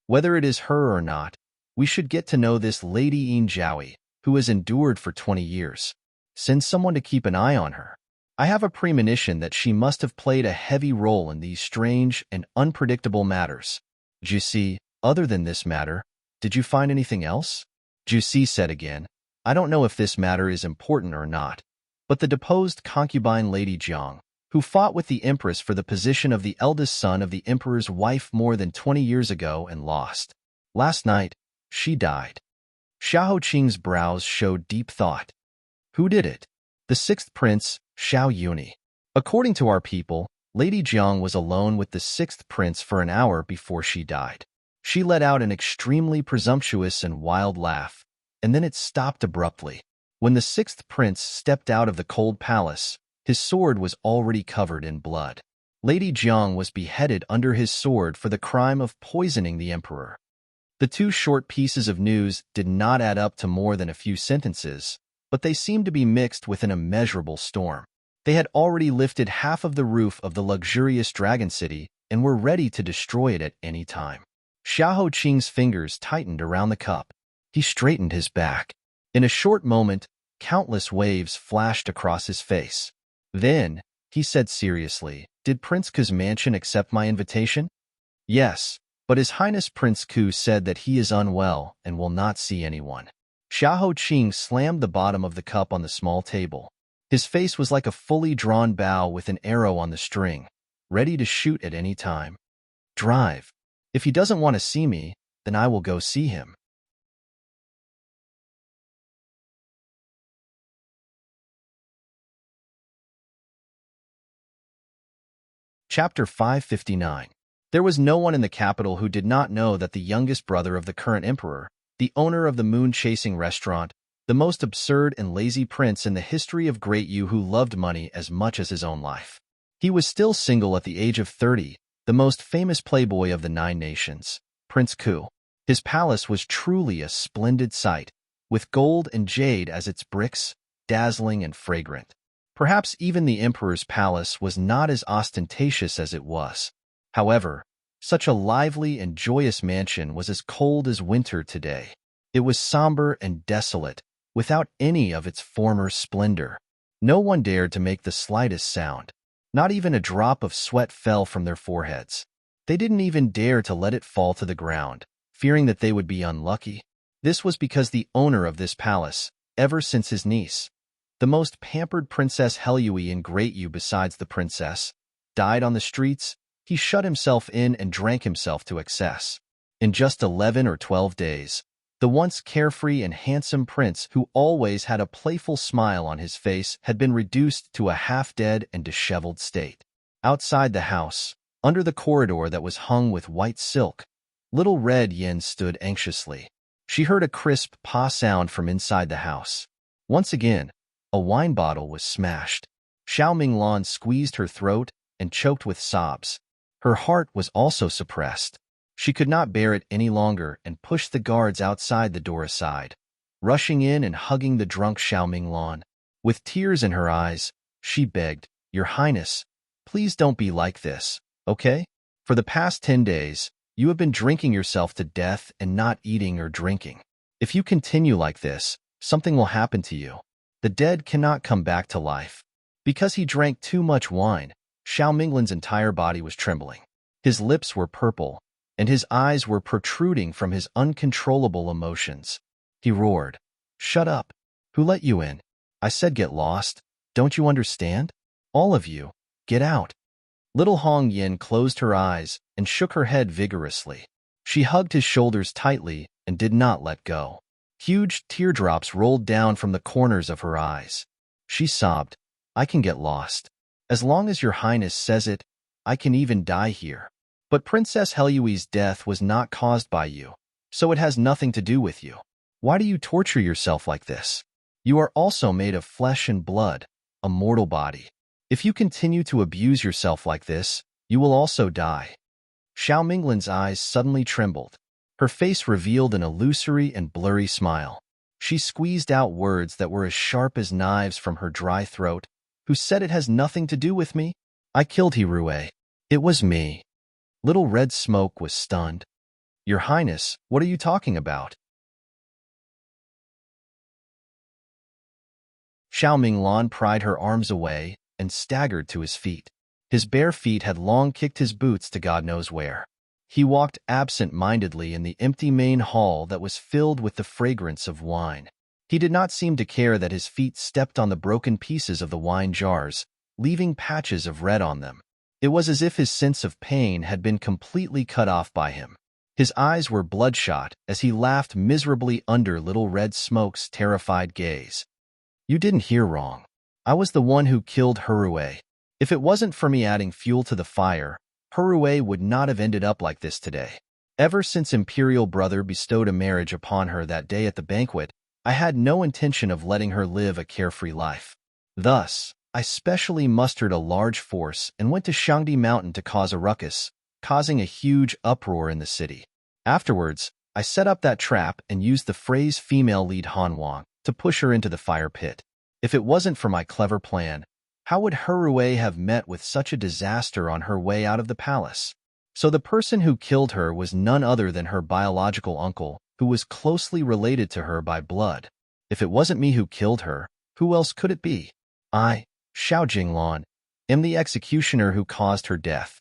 "Whether it is her or not, we should get to know this Lady Yin Zhaoi, who has endured for 20 years. Send someone to keep an eye on her. I have a premonition that she must have played a heavy role in these strange and unpredictable matters." Juicy, other than this matter, did you find anything else? Juicy said again, "I don't know if this matter is important or not, but the deposed concubine Lady Jiang, who fought with the Empress for the position of the eldest son of the Emperor's wife more than 20 years ago and lost. Last night, she died." Xiao Qing's brows showed deep thought. "Who did it?" "The sixth prince, Xiao Yuni. According to our people, Lady Jiang was alone with the sixth prince for an hour before she died. She let out an extremely presumptuous and wild laugh, and then it stopped abruptly. When the sixth prince stepped out of the cold palace, his sword was already covered in blood. Lady Jiang was beheaded under his sword for the crime of poisoning the emperor." The 2 short pieces of news did not add up to more than a few sentences, but they seemed to be mixed with an immeasurable storm. They had already lifted half of the roof of the luxurious Dragon City and were ready to destroy it at any time. Xiao Qing's fingers tightened around the cup. He straightened his back. In a short moment, countless waves flashed across his face. Then, he said seriously, "Did Prince Ku's mansion accept my invitation?" "Yes, but His Highness Prince Ku said that he is unwell and will not see anyone." Xiao Qing slammed the bottom of the cup on the small table. His face was like a fully drawn bow with an arrow on the string, ready to shoot at any time. "Drive. If he doesn't want to see me, then I will go see him." Chapter 559. There was no one in the capital who did not know that the youngest brother of the current emperor, the owner of the moon-chasing restaurant, the most absurd and lazy prince in the history of Great Yu who loved money as much as his own life. He was still single at the age of 30, the most famous playboy of the 9 nations, Prince Ku. His palace was truly a splendid sight, with gold and jade as its bricks, dazzling and fragrant. Perhaps even the emperor's palace was not as ostentatious as it was. However, such a lively and joyous mansion was as cold as winter today. It was somber and desolate, without any of its former splendor. No one dared to make the slightest sound. Not even a drop of sweat fell from their foreheads. They didn't even dare to let it fall to the ground, fearing that they would be unlucky. This was because the owner of this palace, ever since his niece, the most pampered Princess Helui in Great Yu besides the princess, died on the streets, he shut himself in and drank himself to excess. In just 11 or 12 days, the once carefree and handsome prince who always had a playful smile on his face had been reduced to a half-dead and disheveled state. Outside the house, under the corridor that was hung with white silk, little Red Yin stood anxiously. She heard a crisp paw sound from inside the house. Once again, a wine bottle was smashed. Xiao Minglan squeezed her throat and choked with sobs. Her heart was also suppressed. She could not bear it any longer and pushed the guards outside the door aside, rushing in and hugging the drunk Xiao Minglan. With tears in her eyes, she begged, "Your Highness, please don't be like this, okay? For the past 10 days, you have been drinking yourself to death and not eating or drinking. If you continue like this, Something will happen to you. The dead cannot come back to life. Because he drank too much wine, Xiao Minglan's entire body was trembling. His lips were purple, and his eyes were protruding from his uncontrollable emotions. He roared, "Shut up! Who let you in? I said get lost. Don't you understand? All of you, get out!" Little Hong Yin closed her eyes and shook her head vigorously. She hugged his shoulders tightly and did not let go. Huge teardrops rolled down from the corners of her eyes. She sobbed, "I can get lost. As long as your highness says it, I can even die here. But Princess Helyui's death was not caused by you, so it has nothing to do with you. Why do you torture yourself like this? You are also made of flesh and blood, a mortal body. If you continue to abuse yourself like this, you will also die." Xiao Minglan's eyes suddenly trembled. Her face revealed an illusory and blurry smile. She squeezed out words that were as sharp as knives from her dry throat. "Who said it has nothing to do with me? I killed Hirue. It was me." Little Red Smoke was stunned. "Your Highness, what are you talking about?" Xiao Minglan pried her arms away and staggered to his feet. His bare feet had long kicked his boots to God knows where. He walked absent-mindedly in the empty main hall that was filled with the fragrance of wine. He did not seem to care that his feet stepped on the broken pieces of the wine jars, leaving patches of red on them. It was as if his sense of pain had been completely cut off by him. His eyes were bloodshot as he laughed miserably under Little Red Smoke's terrified gaze. "You didn't hear wrong. I was the one who killed Hirue. If it wasn't for me adding fuel to the fire, Hirue would not have ended up like this today. Ever since Imperial Brother bestowed a marriage upon her that day at the banquet, I had no intention of letting her live a carefree life. Thus, I specially mustered a large force and went to Shangdi Mountain to cause a ruckus, causing a huge uproar in the city. Afterwards, I set up that trap and used the phrase female lead Han Wang to push her into the fire pit. If it wasn't for my clever plan, how would Hirue have met with such a disaster on her way out of the palace? So the person who killed her was none other than her biological uncle, who was closely related to her by blood. If it wasn't me who killed her, who else could it be? I, Xiao Jinglan, am the executioner who caused her death."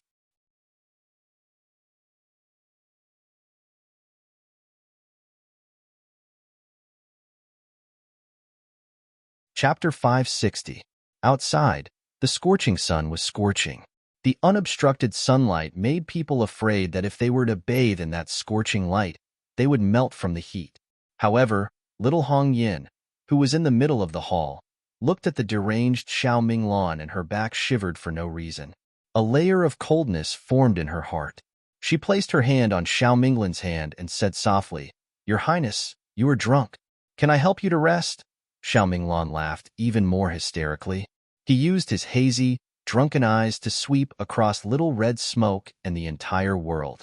Chapter 560. Outside, the scorching sun was scorching. The unobstructed sunlight made people afraid that if they were to bathe in that scorching light, they would melt from the heat. However, little Hong Yin, who was in the middle of the hall, looked at the deranged Xiao Minglan and her back shivered for no reason. A layer of coldness formed in her heart. She placed her hand on Xiao Minglan's hand and said softly, "Your Highness, you are drunk. Can I help you to rest?" Xiao Minglan laughed even more hysterically. He used his hazy, drunken eyes to sweep across Little Red Smoke and the entire world.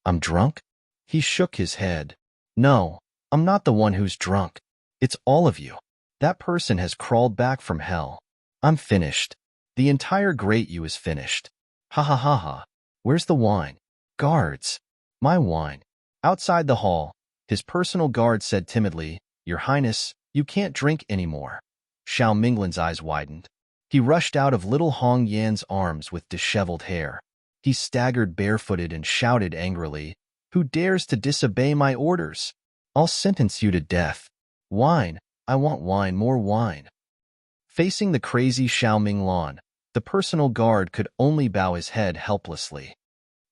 "I'm drunk?" He shook his head. "No, I'm not the one who's drunk. It's all of you. That person has crawled back from hell. I'm finished. The entire Great You is finished. Ha ha ha ha. Where's the wine? Guards. My wine." Outside the hall, his personal guard said timidly, "Your Highness, you can't drink anymore." Xiao Minglan's eyes widened. He rushed out of little Hong Yan's arms with disheveled hair. He staggered barefooted and shouted angrily, "Who dares to disobey my orders? I'll sentence you to death. Wine, I want wine, more wine." Facing the crazy Xiao Minglan, the personal guard could only bow his head helplessly.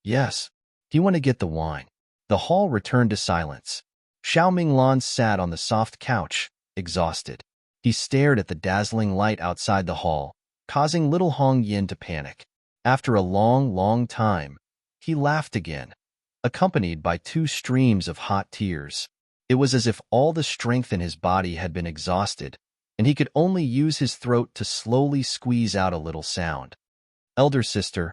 "Yes, you want to get the wine." The hall returned to silence. Xiao Minglan sat on the soft couch, exhausted. He stared at the dazzling light outside the hall, causing little Hong Yin to panic. After a long, long time, he laughed again, accompanied by 2 streams of hot tears. It was as if all the strength in his body had been exhausted, and he could only use his throat to slowly squeeze out a little sound. Elder sister,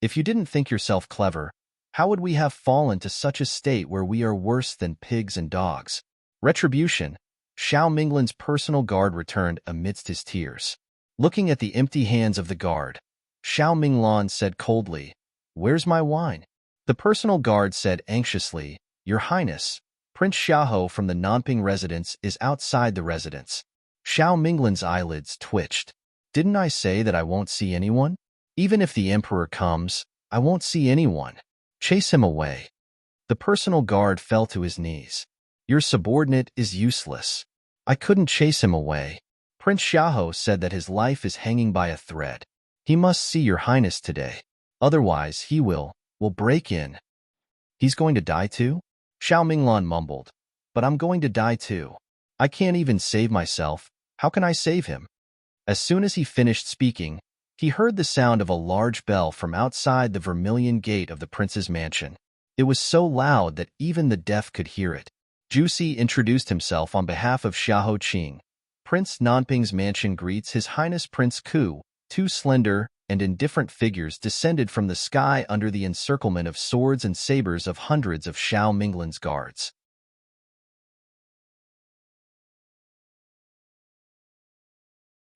if you didn't think yourself clever, how would we have fallen to such a state where we are worse than pigs and dogs?" Retribution. Xiao Minglan's personal guard returned amidst his tears. Looking at the empty hands of the guard, Xiao Minglan said coldly, "Where's my wine?" The personal guard said anxiously, "Your Highness, Prince Xiaoho from the Nanping residence is outside the residence. Xiao Minglan's eyelids twitched. Didn't I say that I won't see anyone? Even if the emperor comes, I won't see anyone. Chase him away. The personal guard fell to his knees. Your subordinate is useless. I couldn't chase him away. Prince Xiaoho said that his life is hanging by a thread. He must see your highness today. Otherwise, he will break in. He's going to die too? Xiao Minglan mumbled. But I'm going to die too. I can't even save myself. How can I save him? As soon as he finished speaking, he heard the sound of a large bell from outside the vermilion gate of the prince's mansion. It was so loud that even the deaf could hear it. Juicy introduced himself on behalf of Xiaoho Qing. Prince Nanping's mansion greets His Highness Prince Ku. Two slender and indifferent figures descended from the sky under the encirclement of swords and sabers of hundreds of Xiao Minglan's guards.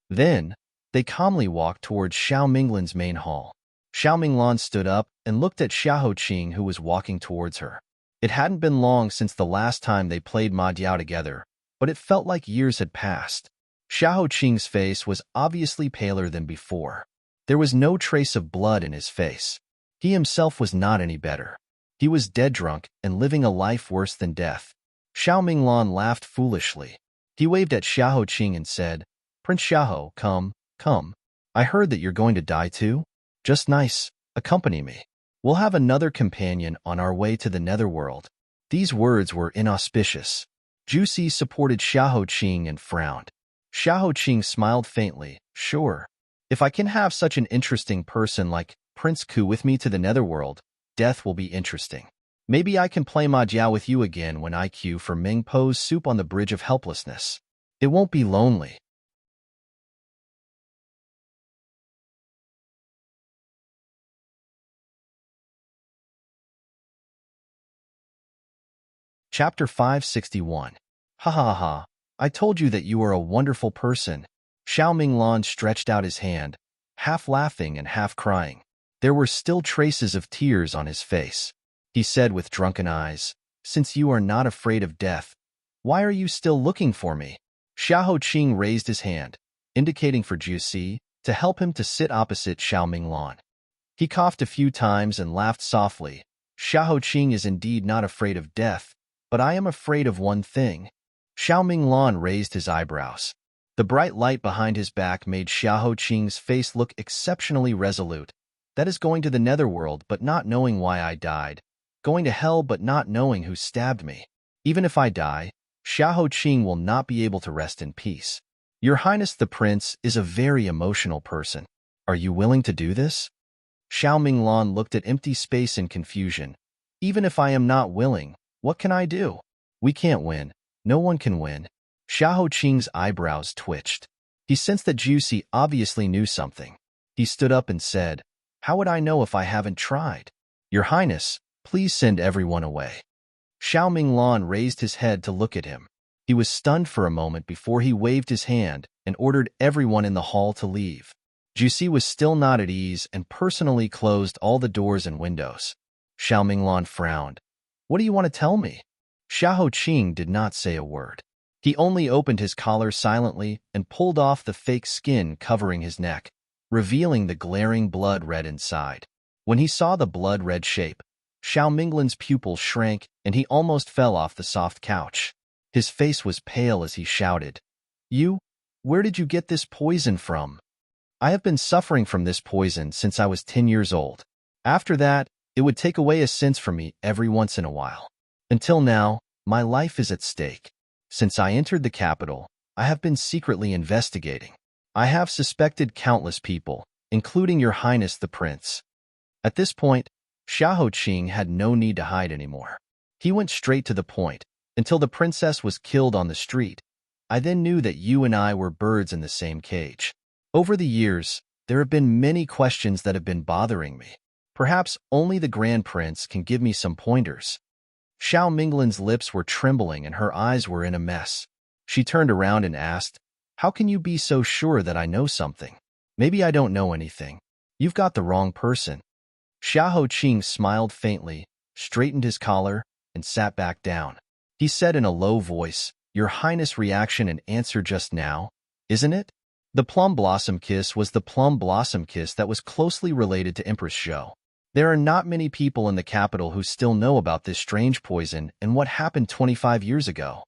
Then, they calmly walked towards Xiao Minglan's main hall. Xiao Minglan stood up and looked at Xiaoho Qing, who was walking towards her. It hadn't been long since the last time they played Ma Diao together, but it felt like years had passed. Xiaoho Qing's face was obviously paler than before. There was no trace of blood in his face. He himself was not any better. He was dead drunk and living a life worse than death. Xiao Minglan laughed foolishly. He waved at Xiaoho Qing and said, Prince Xiaoho, come. I heard that you're going to die too. Just nice. Accompany me. We'll have another companion on our way to the netherworld. These words were inauspicious. Juicy supported Xiaoho Qing and frowned. Xiaoho Qing smiled faintly. Sure. If I can have such an interesting person like Prince Ku with me to the netherworld, death will be interesting. Maybe I can play Ma Jiao with you again when I queue for Ming Po's soup on the Bridge of Helplessness. It won't be lonely. Chapter 561. Ha ha ha. I told you that you are a wonderful person. Xiao Minglan stretched out his hand, half laughing and half crying. There were still traces of tears on his face. He said with drunken eyes, Since you are not afraid of death, why are you still looking for me? Xiaoho Qing raised his hand, indicating for Juicy to help him to sit opposite Xiao Minglan. He coughed a few times and laughed softly. Xiaoho Qing is indeed not afraid of death, but I am afraid of one thing. Xiao Minglan raised his eyebrows. The bright light behind his back made Xiaoho Qing's face look exceptionally resolute. That is going to the netherworld but not knowing why I died. Going to hell but not knowing who stabbed me. Even if I die, Xiaoho Qing will not be able to rest in peace. Your Highness the Prince is a very emotional person. Are you willing to do this? Xiao Minglan looked at empty space in confusion. Even if I am not willing, what can I do? We can't win. No one can win. Xiaoho Qing's eyebrows twitched. He sensed that Juicy obviously knew something. He stood up and said, How would I know if I haven't tried? Your Highness, please send everyone away. Xiao Minglan raised his head to look at him. He was stunned for a moment before he waved his hand and ordered everyone in the hall to leave. Juicy was still not at ease and personally closed all the doors and windows. Xiao Minglan frowned. What do you want to tell me? Xiaoho Qing did not say a word. He only opened his collar silently and pulled off the fake skin covering his neck, revealing the glaring blood red inside. When he saw the blood-red shape, Xiao Minglan's pupils shrank and he almost fell off the soft couch. His face was pale as he shouted, Where did you get this poison from? I have been suffering from this poison since I was 10 years old. After that, it would take away a sense from me every once in a while. Until now, my life is at stake. Since I entered the capital, I have been secretly investigating. I have suspected countless people, including your Highness the Prince. At this point, Xiaoho Qing had no need to hide anymore. He went straight to the point, until the princess was killed on the street. I then knew that you and I were birds in the same cage. Over the years, there have been many questions that have been bothering me. Perhaps only the Grand Prince can give me some pointers. Xiao Minglan's lips were trembling and her eyes were in a mess. She turned around and asked, How can you be so sure that I know something? Maybe I don't know anything. You've got the wrong person. Xiaoho Qing smiled faintly, straightened his collar, and sat back down. He said in a low voice, "Your Highness' reaction and answer just now, isn't it?" The plum blossom kiss was the plum blossom kiss that was closely related to Empress Zhou. There are not many people in the capital who still know about this strange poison and what happened 25 years ago.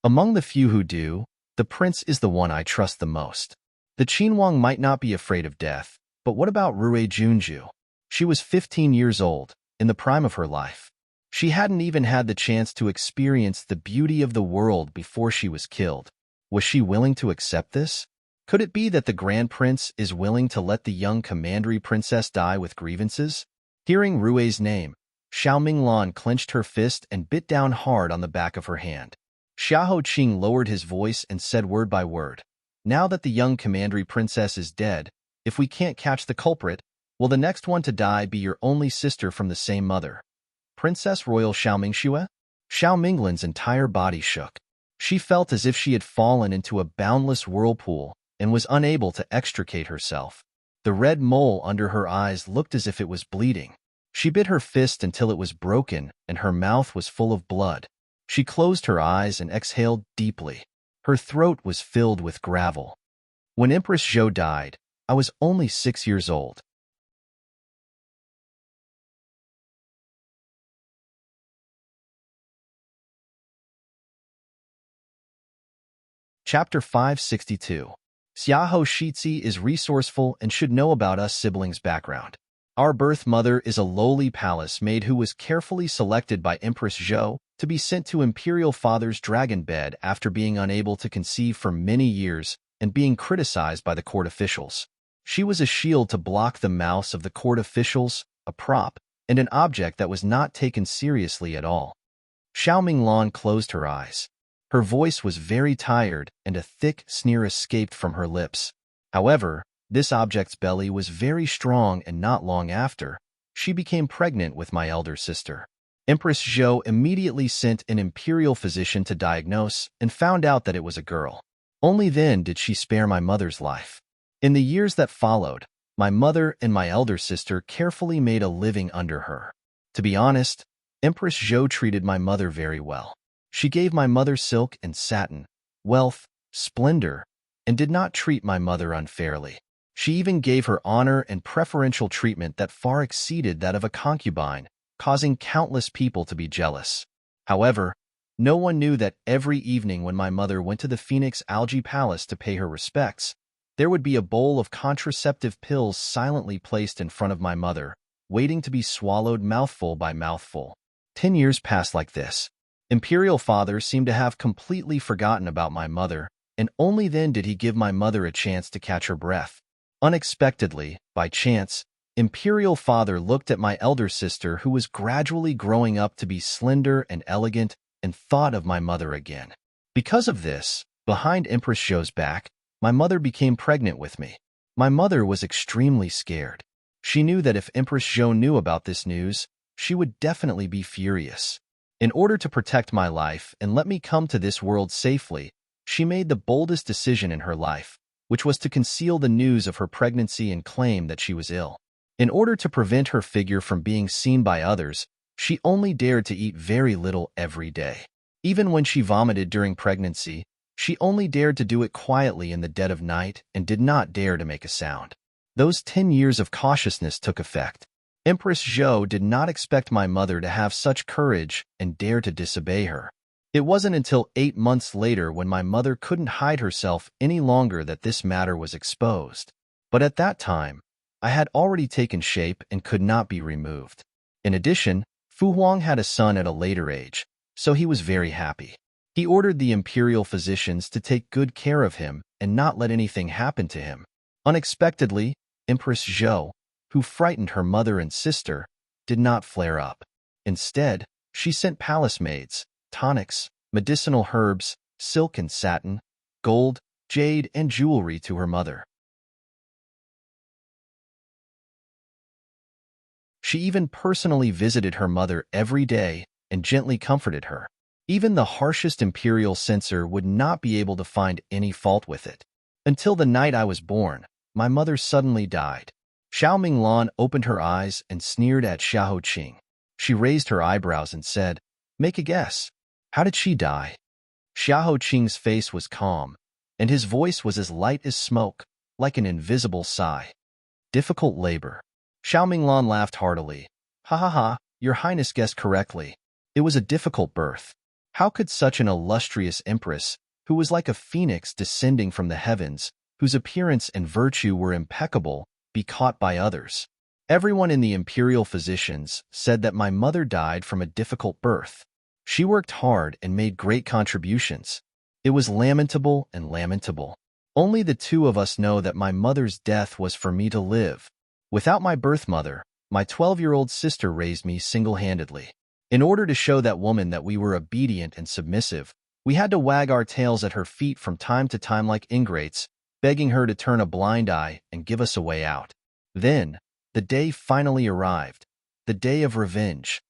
Among the few who do, the prince is the one I trust the most. The Qinhuang might not be afraid of death, but what about Rui Junju? She was 15 years old, in the prime of her life. She hadn't even had the chance to experience the beauty of the world before she was killed. Was she willing to accept this? Could it be that the Grand Prince is willing to let the young commandery princess die with grievances? Hearing Rui's name, Xiao Minglan clenched her fist and bit down hard on the back of her hand. Xiahou Qing lowered his voice and said word by word, "Now that the young commandery princess is dead, if we can't catch the culprit, will the next one to die be your only sister from the same mother, Princess Royal Xiao Mingxue?" Xiao Minglan's entire body shook. She felt as if she had fallen into a boundless whirlpool and was unable to extricate herself. The red mole under her eyes looked as if it was bleeding. She bit her fist until it was broken and her mouth was full of blood. She closed her eyes and exhaled deeply. Her throat was filled with gravel. When Empress Zhou died, I was only 6 years old. Chapter 562. Xiahou Shizi is resourceful and should know about us siblings' background. Our birth mother is a lowly palace maid who was carefully selected by Empress Zhou to be sent to Imperial Father's dragon bed after being unable to conceive for many years and being criticized by the court officials. She was a shield to block the mouths of the court officials, a prop, and an object that was not taken seriously at all. Xiao Minglan closed her eyes. Her voice was very tired and a thick sneer escaped from her lips. However, this object's belly was very strong and not long after, she became pregnant with my elder sister. Empress Zhou immediately sent an imperial physician to diagnose and found out that it was a girl. Only then did she spare my mother's life. In the years that followed, my mother and my elder sister carefully made a living under her. To be honest, Empress Zhou treated my mother very well. She gave my mother silk and satin, wealth, splendor, and did not treat my mother unfairly. She even gave her honor and preferential treatment that far exceeded that of a concubine, causing countless people to be jealous. However, no one knew that every evening when my mother went to the Phoenix Algae Palace to pay her respects, there would be a bowl of contraceptive pills silently placed in front of my mother, waiting to be swallowed mouthful by mouthful. 10 years passed like this. Imperial Father seemed to have completely forgotten about my mother, and only then did he give my mother a chance to catch her breath. Unexpectedly, by chance, Imperial Father looked at my elder sister who was gradually growing up to be slender and elegant and thought of my mother again. Because of this, behind Empress Zhou's back, my mother became pregnant with me. My mother was extremely scared. She knew that if Empress Zhou knew about this news, she would definitely be furious. In order to protect my life and let me come to this world safely, she made the boldest decision in her life, which was to conceal the news of her pregnancy and claim that she was ill. In order to prevent her figure from being seen by others, she only dared to eat very little every day. Even when she vomited during pregnancy, she only dared to do it quietly in the dead of night and did not dare to make a sound. Those 10 years of cautiousness took effect. Empress Zhou did not expect my mother to have such courage and dare to disobey her. It wasn't until 8 months later when my mother couldn't hide herself any longer that this matter was exposed. But at that time, I had already taken shape and could not be removed. In addition, Fu Huang had a son at a later age, so he was very happy. He ordered the imperial physicians to take good care of him and not let anything happen to him. Unexpectedly, Empress Zhou, who frightened her mother and sister, did not flare up. Instead, she sent palace maids, tonics, medicinal herbs, silk and satin, gold, jade, and jewelry to her mother. She even personally visited her mother every day and gently comforted her. Even the harshest imperial censor would not be able to find any fault with it. Until the night I was born, my mother suddenly died. Xiao Minglan opened her eyes and sneered at Xiao Qing. She raised her eyebrows and said, "Make a guess. How did she die?" Xiao Qing's face was calm, and his voice was as light as smoke, like an invisible sigh. "Difficult labor." Xiao Minglan laughed heartily. "Ha ha ha, Your Highness guessed correctly. It was a difficult birth. How could such an illustrious empress, who was like a phoenix descending from the heavens, whose appearance and virtue were impeccable, be caught by others? Everyone in the imperial physicians said that my mother died from a difficult birth. She worked hard and made great contributions. It was lamentable and lamentable. Only the two of us know that my mother's death was for me to live. Without my birth mother, my 12-year-old sister raised me single-handedly. In order to show that woman that we were obedient and submissive, we had to wag our tails at her feet from time to time like ingrates, begging her to turn a blind eye and give us a way out. Then, the day finally arrived, the day of revenge.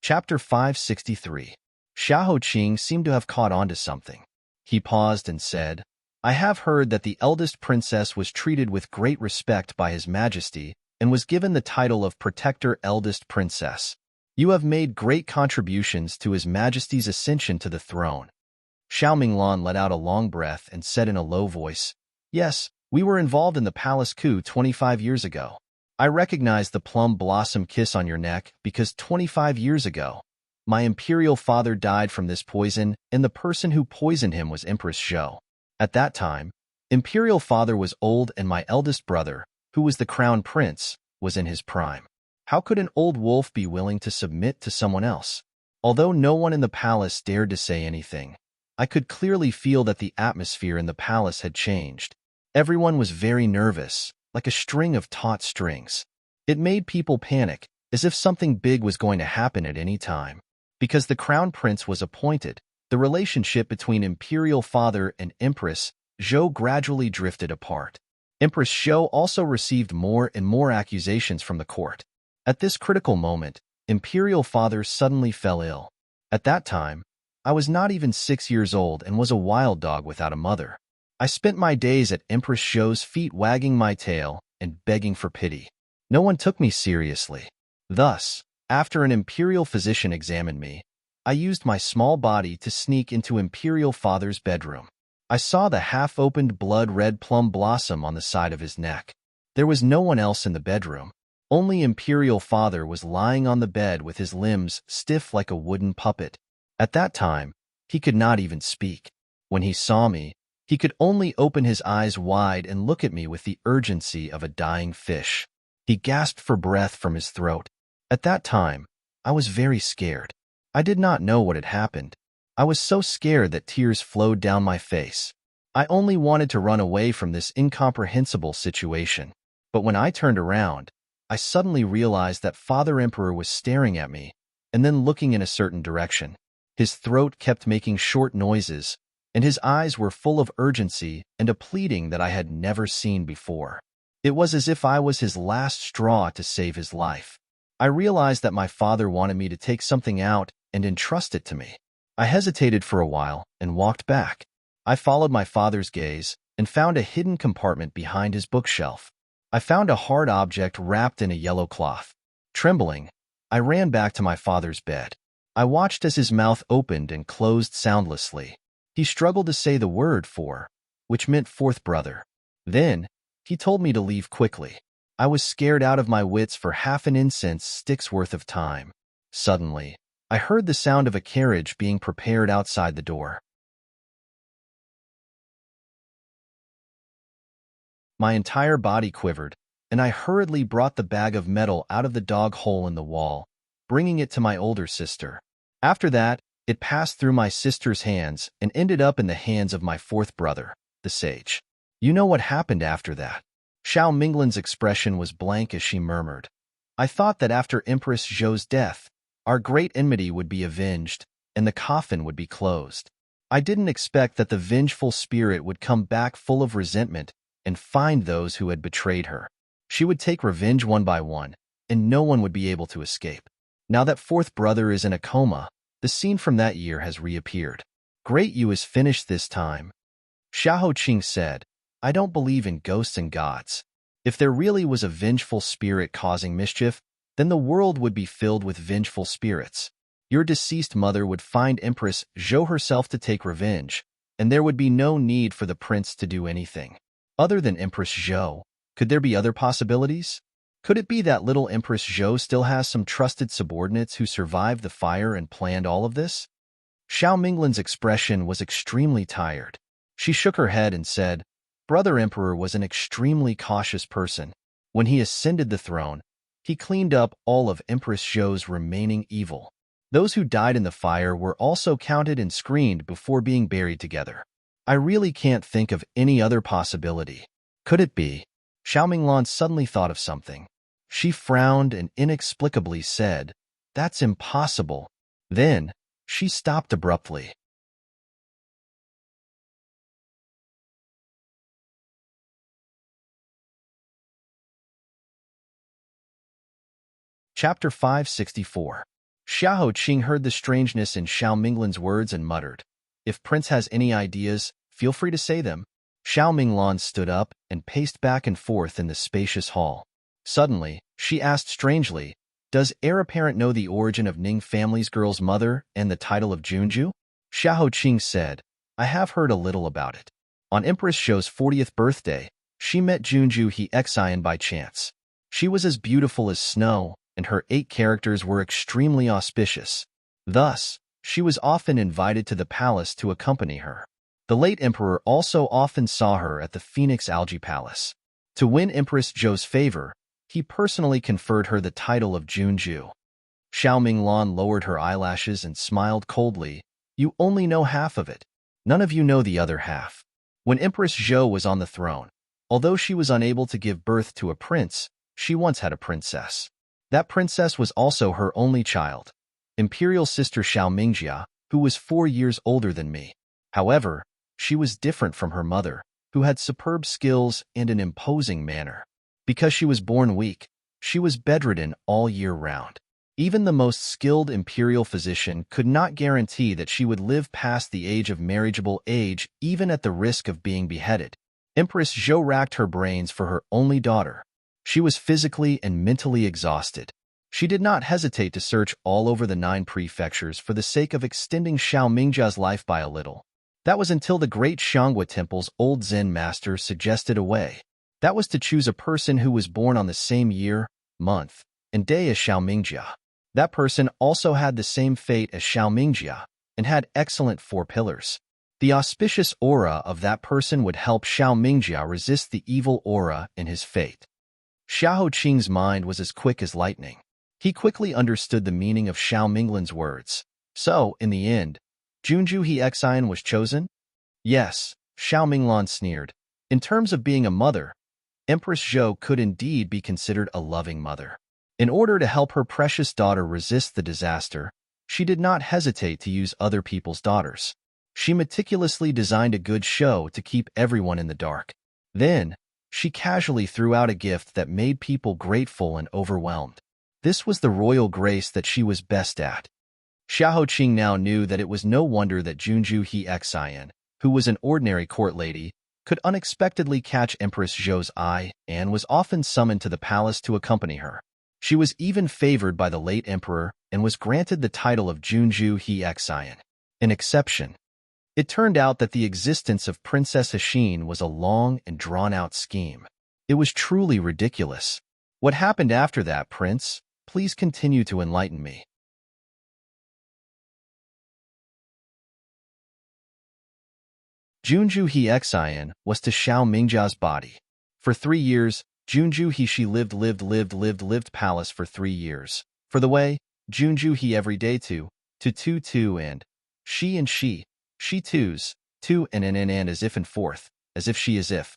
Chapter 563. Xiao Qing seemed to have caught on to something. He paused and said, "I have heard that the eldest princess was treated with great respect by His Majesty and was given the title of Protector Eldest Princess. You have made great contributions to His Majesty's ascension to the throne." Xiao Minglan let out a long breath and said in a low voice, "Yes, we were involved in the palace coup 25 years ago. I recognize the plum blossom kiss on your neck because 25 years ago, my imperial father died from this poison, and the person who poisoned him was Empress Zhou. At that time, imperial father was old and my eldest brother, who was the crown prince, was in his prime. How could an old wolf be willing to submit to someone else? Although no one in the palace dared to say anything, I could clearly feel that the atmosphere in the palace had changed. Everyone was very nervous, like a string of taut strings. It made people panic, as if something big was going to happen at any time. Because the crown prince was appointed, the relationship between imperial father and Empress Zhou gradually drifted apart. Empress Zhou also received more and more accusations from the court. At this critical moment, imperial father suddenly fell ill. At that time, I was not even 6 years old and was a wild dog without a mother. I spent my days at Empress Zhou's feet wagging my tail and begging for pity. No one took me seriously. Thus, after an imperial physician examined me, I used my small body to sneak into imperial father's bedroom. I saw the half-opened blood-red plum blossom on the side of his neck. There was no one else in the bedroom. Only imperial father was lying on the bed with his limbs stiff like a wooden puppet. At that time, he could not even speak. When he saw me, he could only open his eyes wide and look at me with the urgency of a dying fish. He gasped for breath from his throat. At that time, I was very scared. I did not know what had happened. I was so scared that tears flowed down my face. I only wanted to run away from this incomprehensible situation. But when I turned around, I suddenly realized that Father Emperor was staring at me and then looking in a certain direction. His throat kept making short noises, and his eyes were full of urgency and a pleading that I had never seen before. It was as if I was his last straw to save his life. I realized that my father wanted me to take something out and entrust it to me. I hesitated for a while and walked back. I followed my father's gaze and found a hidden compartment behind his bookshelf. I found a hard object wrapped in a yellow cloth. Trembling, I ran back to my father's bed. I watched as his mouth opened and closed soundlessly. He struggled to say the word "four," which meant fourth brother. Then, he told me to leave quickly. I was scared out of my wits for half an incense stick's worth of time. Suddenly, I heard the sound of a carriage being prepared outside the door. My entire body quivered, and I hurriedly brought the bag of metal out of the dog hole in the wall, bringing it to my older sister. After that, it passed through my sister's hands and ended up in the hands of my fourth brother, the sage. You know what happened after that. Xiao Minglan's expression was blank as she murmured, "I thought that after Empress Zhou's death, our great enmity would be avenged and the coffin would be closed. I didn't expect that the vengeful spirit would come back full of resentment and find those who had betrayed her. She would take revenge one by one, and no one would be able to escape. Now that fourth brother is in a coma, the scene from that year has reappeared. Great, you is finished this time. Xiao Qing said, I don't believe in ghosts and gods. If there really was a vengeful spirit causing mischief, then the world would be filled with vengeful spirits. Your deceased mother would find Empress Zhou herself to take revenge, and there would be no need for the prince to do anything. Other than Empress Zhou, could there be other possibilities? Could it be that little Empress Zhou still has some trusted subordinates who survived the fire and planned all of this? Xiao Minglan's expression was extremely tired. She shook her head and said, Brother Emperor was an extremely cautious person. When he ascended the throne, he cleaned up all of Empress Zhou's remaining evil. Those who died in the fire were also counted and screened before being buried together. I really can't think of any other possibility. Could it be? Xiao Minglan suddenly thought of something. She frowned and inexplicably said, That's impossible. Then, she stopped abruptly. Chapter 564. Xiao Qing heard the strangeness in Xiao Minglan's words and muttered, If Prince has any ideas, feel free to say them. Xiao Minglan stood up and paced back and forth in the spacious hall. Suddenly, she asked strangely, Does heir apparent know the origin of Ning family's girl's mother and the title of Junju? Xiao Qing said, I have heard a little about it. On Empress Zhou's 40th birthday, she met Junju He Xian by chance. She was as beautiful as snow, and her 8 characters were extremely auspicious. Thus, she was often invited to the palace to accompany her. The late emperor also often saw her at the Phoenix Algae Palace. To win Empress Zhou's favor, he personally conferred her the title of Junju. Xiao Minglan lowered her eyelashes and smiled coldly. You only know half of it. None of you know the other half. When Empress Zhou was on the throne, although she was unable to give birth to a prince, she once had a princess. That princess was also her only child, imperial sister Xiao Mingjia, who was 4 years older than me. However, she was different from her mother, who had superb skills and an imposing manner. Because she was born weak, she was bedridden all year round. Even the most skilled imperial physician could not guarantee that she would live past the age of marriageable age, even at the risk of being beheaded. Empress Zhou racked her brains for her only daughter. She was physically and mentally exhausted. She did not hesitate to search all over the 9 prefectures for the sake of extending Xiao Mingjia's life by a little. That was until the great Xianghua Temple's old Zen master suggested a way. That was to choose a person who was born on the same year, month, and day as Xiao Mingjia. That person also had the same fate as Xiao Mingjia and had excellent 4 pillars. The auspicious aura of that person would help Xiao Mingjia resist the evil aura in his fate. Xiao Qing's mind was as quick as lightning. He quickly understood the meaning of Xiao Minglan's words. So, in the end, Junju He Xian was chosen? Yes, Xiao Minglan sneered. In terms of being a mother, Empress Zhou could indeed be considered a loving mother. In order to help her precious daughter resist the disaster, she did not hesitate to use other people's daughters. She meticulously designed a good show to keep everyone in the dark. Then, she casually threw out a gift that made people grateful and overwhelmed. This was the royal grace that she was best at. Xiao Qing now knew that it was no wonder that Junju He Xian, who was an ordinary court lady, could unexpectedly catch Empress Zhou's eye and was often summoned to the palace to accompany her. She was even favored by the late emperor and was granted the title of Junju He Xian, an exception. It turned out that the existence of Princess Hsien was a long and drawn-out scheme. It was truly ridiculous. What happened after that, Prince? Please continue to enlighten me. Junju He Xian was to Xiao Mingjia's body. For 3 years, Junju He she lived palace for 3 years. For the way, Junju He every day two and she twos, two and as if and forth, as if she as if.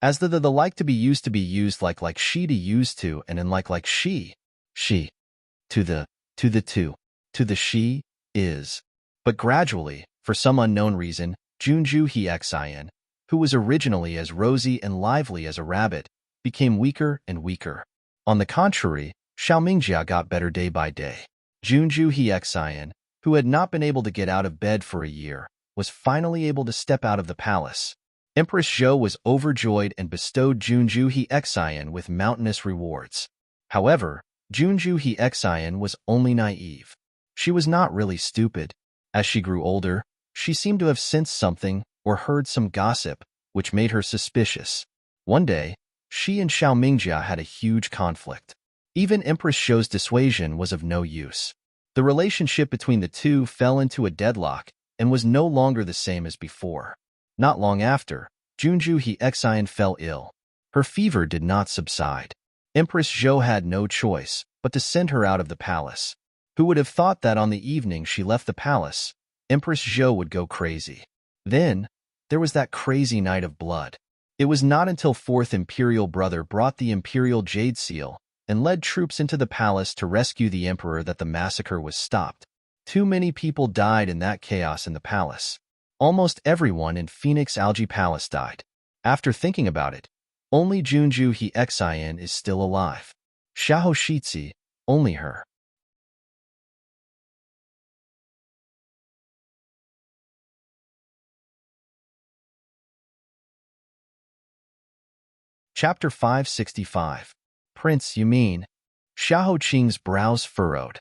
As the like to be used like she to use to and in like she, to the two, to the she, is. But gradually, for some unknown reason, Junju He Xian, who was originally as rosy and lively as a rabbit, became weaker and weaker. On the contrary, Xiao Mingjia got better day by day. Junju Hiexian, who had not been able to get out of bed for a year, was finally able to step out of the palace. Empress Zhou was overjoyed and bestowed Junju Hiexian with mountainous rewards. However, Junju Hiexian was only naive. She was not really stupid. As she grew older, she seemed to have sensed something or heard some gossip, which made her suspicious. One day, she and Xiao Mingjia had a huge conflict. Even Empress Zhou's dissuasion was of no use. The relationship between the two fell into a deadlock and was no longer the same as before. Not long after, Junju Hiexian fell ill. Her fever did not subside. Empress Zhou had no choice but to send her out of the palace. Who would have thought that on the evening she left the palace, Empress Zhou would go crazy? Then, there was that crazy night of blood. It was not until Fourth Imperial Brother brought the Imperial Jade Seal and led troops into the palace to rescue the Emperor that the massacre was stopped. Too many people died in that chaos in the palace. Almost everyone in Phoenix Algae Palace died. After thinking about it, only Junju Hiexian is still alive. Xiao Shitzi, only her. Chapter 565. Prince, you mean? Xiao Qing's brows furrowed.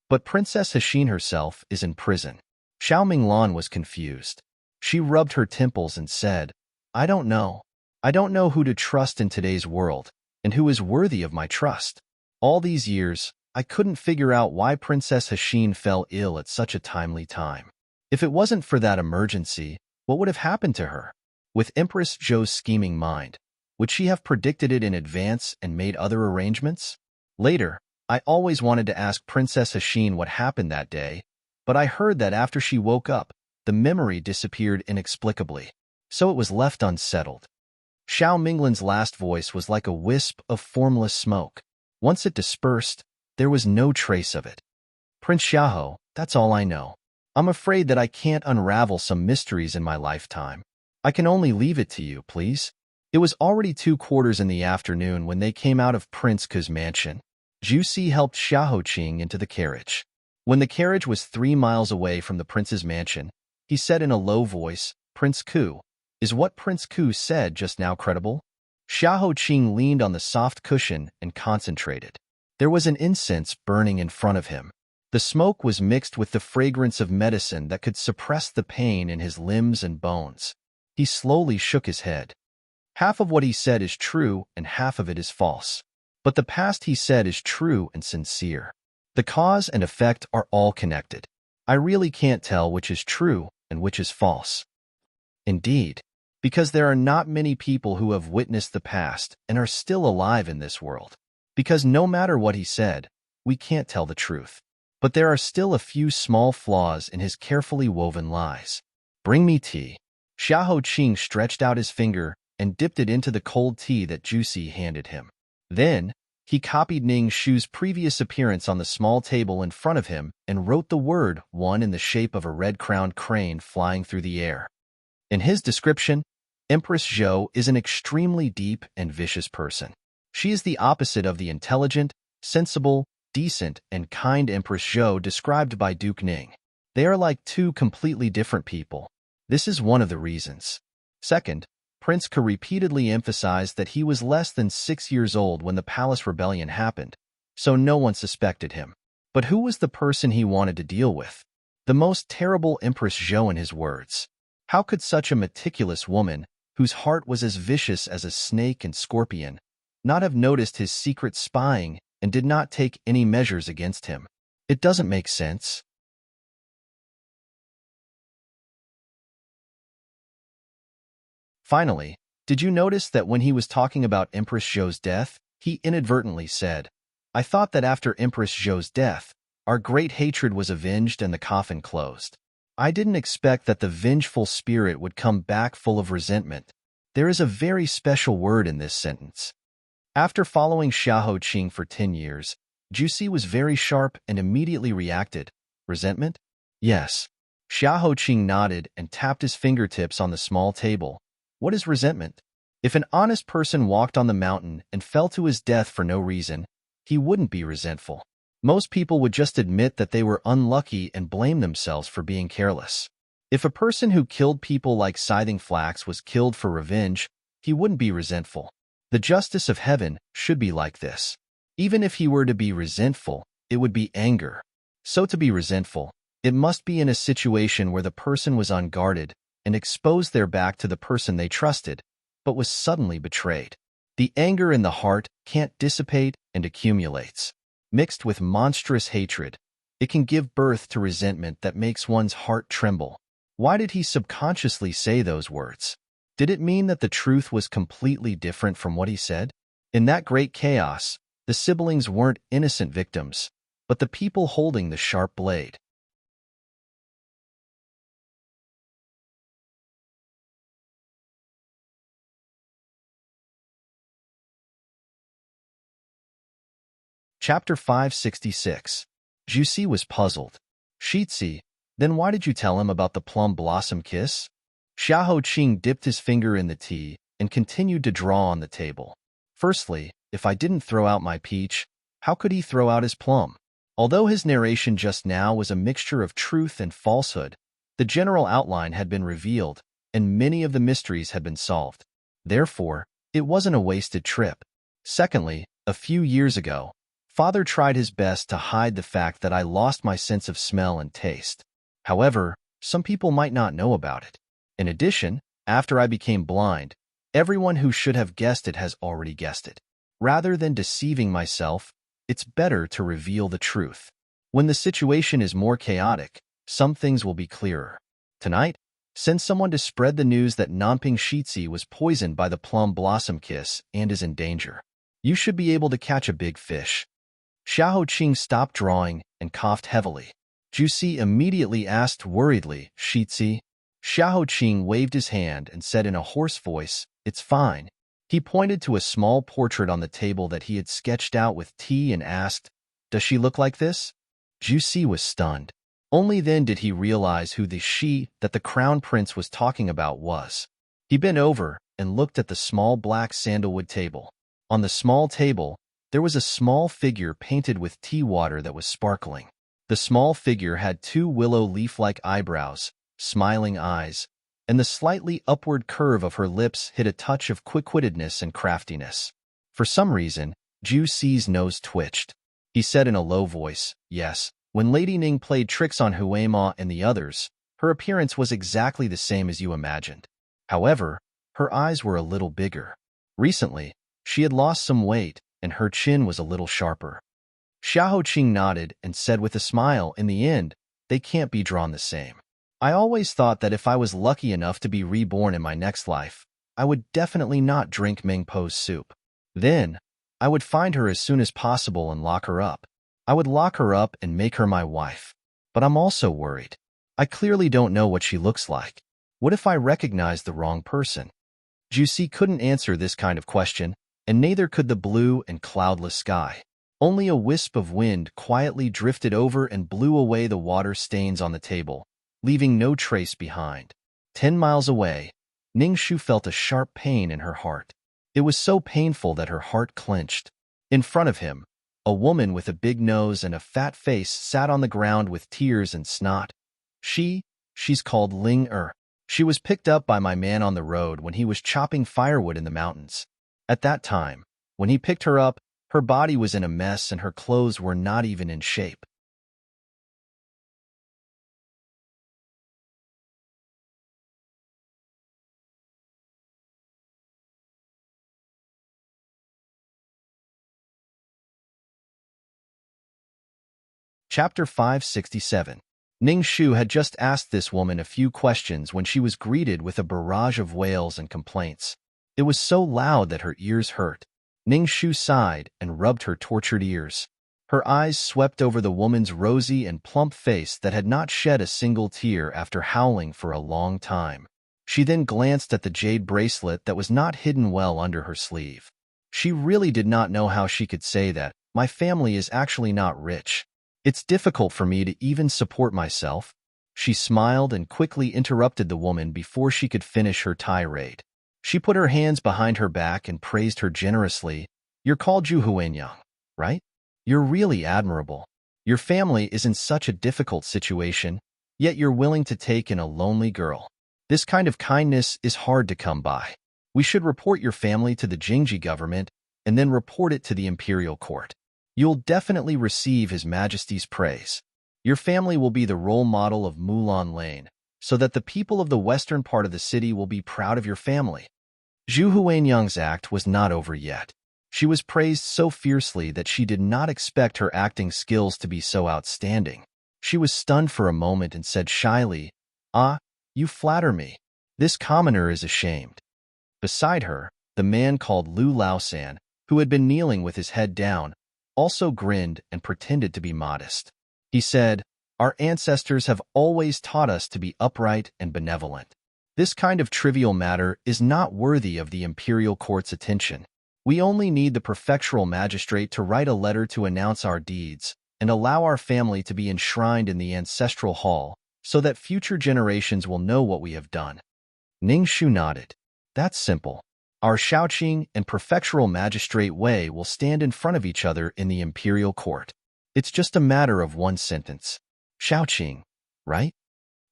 But Princess Hexin herself is in prison. Xiao Minglan was confused. She rubbed her temples and said, I don't know. I don't know who to trust in today's world, and who is worthy of my trust. All these years, I couldn't figure out why Princess Hexin fell ill at such a timely time. If it wasn't for that emergency, what would have happened to her? With Empress Zhou's scheming mind, would she have predicted it in advance and made other arrangements? Later, I always wanted to ask Princess Hexin what happened that day, but I heard that after she woke up, the memory disappeared inexplicably, so it was left unsettled. Xiao Minglan's last voice was like a wisp of formless smoke. Once it dispersed, there was no trace of it. Prince Xiao, that's all I know. I'm afraid that I can't unravel some mysteries in my lifetime. I can only leave it to you, please. It was already 2:15 in the afternoon when they came out of Prince Ku's mansion. Jusi helped Xiao Qing into the carriage. When the carriage was 3 miles away from the prince's mansion, he said in a low voice, Prince Ku, is what Prince Ku said just now credible? Xiao Qing leaned on the soft cushion and concentrated. There was an incense burning in front of him. The smoke was mixed with the fragrance of medicine that could suppress the pain in his limbs and bones. He slowly shook his head. Half of what he said is true and half of it is false. But the past he said is true and sincere. The cause and effect are all connected. I really can't tell which is true and which is false. Indeed, because there are not many people who have witnessed the past and are still alive in this world. Because no matter what he said, we can't tell the truth. But there are still a few small flaws in his carefully woven lies. Bring me tea. Xiao Qing stretched out his finger and dipped it into the cold tea that Jusi handed him. Then, he copied Ning Shu's previous appearance on the small table in front of him and wrote the word one in the shape of a red-crowned crane flying through the air. In his description, Empress Zhou is an extremely deep and vicious person. She is the opposite of the intelligent, sensible, decent, and kind Empress Zhou described by Duke Ning. They are like two completely different people. This is one of the reasons. Second, Prince Ke repeatedly emphasized that he was less than 6 years old when the palace rebellion happened, so no one suspected him. But who was the person he wanted to deal with? The most terrible Empress Zhou in his words. How could such a meticulous woman, whose heart was as vicious as a snake and scorpion, not have noticed his secret spying and did not take any measures against him? It doesn't make sense. Finally, did you notice that when he was talking about Empress Zhou's death, he inadvertently said, I thought that after Empress Zhou's death, our great hatred was avenged and the coffin closed. I didn't expect that the vengeful spirit would come back full of resentment. There is a very special word in this sentence. After following Xiao Qing for 10 years, Jusi was very sharp and immediately reacted. Resentment? Yes. Xiao Qing nodded and tapped his fingertips on the small table. What is resentment? If an honest person walked on the mountain and fell to his death for no reason, he wouldn't be resentful. Most people would just admit that they were unlucky and blame themselves for being careless. If a person who killed people like Scything Flax was killed for revenge, he wouldn't be resentful. The justice of heaven should be like this. Even if he were to be resentful, it would be anger. So to be resentful, it must be in a situation where the person was unguarded and exposed their back to the person they trusted, but was suddenly betrayed. The anger in the heart can't dissipate and accumulates. Mixed with monstrous hatred, it can give birth to resentment that makes one's heart tremble. Why did he subconsciously say those words? Did it mean that the truth was completely different from what he said? In that great chaos, the siblings weren't innocent victims, but the people holding the sharp blade. Chapter 566. Juicy was puzzled. Shitsi, then why did you tell him about the plum blossom kiss? Xiahou Qing dipped his finger in the tea and continued to draw on the table. Firstly, if I didn't throw out my peach, how could he throw out his plum? Although his narration just now was a mixture of truth and falsehood, the general outline had been revealed, and many of the mysteries had been solved. Therefore, it wasn't a wasted trip. Secondly, a few years ago, Father tried his best to hide the fact that I lost my sense of smell and taste. However, some people might not know about it. In addition, after I became blind, everyone who should have guessed it has already guessed it. Rather than deceiving myself, it's better to reveal the truth. When the situation is more chaotic, some things will be clearer. Tonight, send someone to spread the news that Nanping Shitsi was poisoned by the plum blossom kiss and is in danger. You should be able to catch a big fish. Xiahou Qing stopped drawing and coughed heavily. Juicy immediately asked worriedly, Shitsi? Xiahou Qing waved his hand and said in a hoarse voice, It's fine. He pointed to a small portrait on the table that he had sketched out with tea and asked, Does she look like this? Juicy was stunned. Only then did he realize who the she that the crown prince was talking about was. He bent over and looked at the small black sandalwood table. On the small table, there was a small figure painted with tea water that was sparkling. The small figure had two willow leaf-like eyebrows, smiling eyes, and the slightly upward curve of her lips hid a touch of quick-wittedness and craftiness. For some reason, Ju Si's nose twitched. He said in a low voice, Yes, when Lady Ning played tricks on Huema and the others, her appearance was exactly the same as you imagined. However, her eyes were a little bigger. Recently, she had lost some weight, and her chin was a little sharper. Xiahou Qing nodded and said with a smile, In the end, they can't be drawn the same. I always thought that if I was lucky enough to be reborn in my next life, I would definitely not drink Meng Po's soup. Then, I would find her as soon as possible and lock her up. I would lock her up and make her my wife. But I'm also worried. I clearly don't know what she looks like. What if I recognize the wrong person? Juicy couldn't answer this kind of question, and neither could the blue and cloudless sky. Only a wisp of wind quietly drifted over and blew away the water stains on the table, leaving no trace behind. 10 miles away, Ningshu felt a sharp pain in her heart. It was so painful that her heart clenched. In front of him, a woman with a big nose and a fat face sat on the ground with tears and snot. She's called Ling Er. She was picked up by my man on the road when he was chopping firewood in the mountains. At that time, when he picked her up, her body was in a mess and her clothes were not even in shape. Chapter 567. Ning Shu had just asked this woman a few questions when she was greeted with a barrage of wails and complaints. It was so loud that her ears hurt. Ning Shu sighed and rubbed her tortured ears. Her eyes swept over the woman's rosy and plump face that had not shed a single tear after howling for a long time. She then glanced at the jade bracelet that was not hidden well under her sleeve. She really did not know how she could say that. My family is actually not rich. It's difficult for me to even support myself. She smiled and quickly interrupted the woman before she could finish her tirade. She put her hands behind her back and praised her generously. You're called Ju Huanyang, right? You're really admirable. Your family is in such a difficult situation, yet you're willing to take in a lonely girl. This kind of kindness is hard to come by. We should report your family to the Jingji government and then report it to the imperial court. You'll definitely receive His Majesty's praise. Your family will be the role model of Mulan Lane, so that the people of the western part of the city will be proud of your family. Zhu Huanyang's act was not over yet. She was praised so fiercely that she did not expect her acting skills to be so outstanding. She was stunned for a moment and said shyly, "Ah, you flatter me. This commoner is ashamed." Beside her, the man called Lu Laosan, who had been kneeling with his head down, also grinned and pretended to be modest. He said, "Our ancestors have always taught us to be upright and benevolent. This kind of trivial matter is not worthy of the imperial court's attention. We only need the prefectural magistrate to write a letter to announce our deeds and allow our family to be enshrined in the ancestral hall so that future generations will know what we have done." Ning Shu nodded. "That's simple. Our Shaoqing and prefectural magistrate Wei will stand in front of each other in the imperial court. It's just a matter of one sentence. Shaoqing, right?"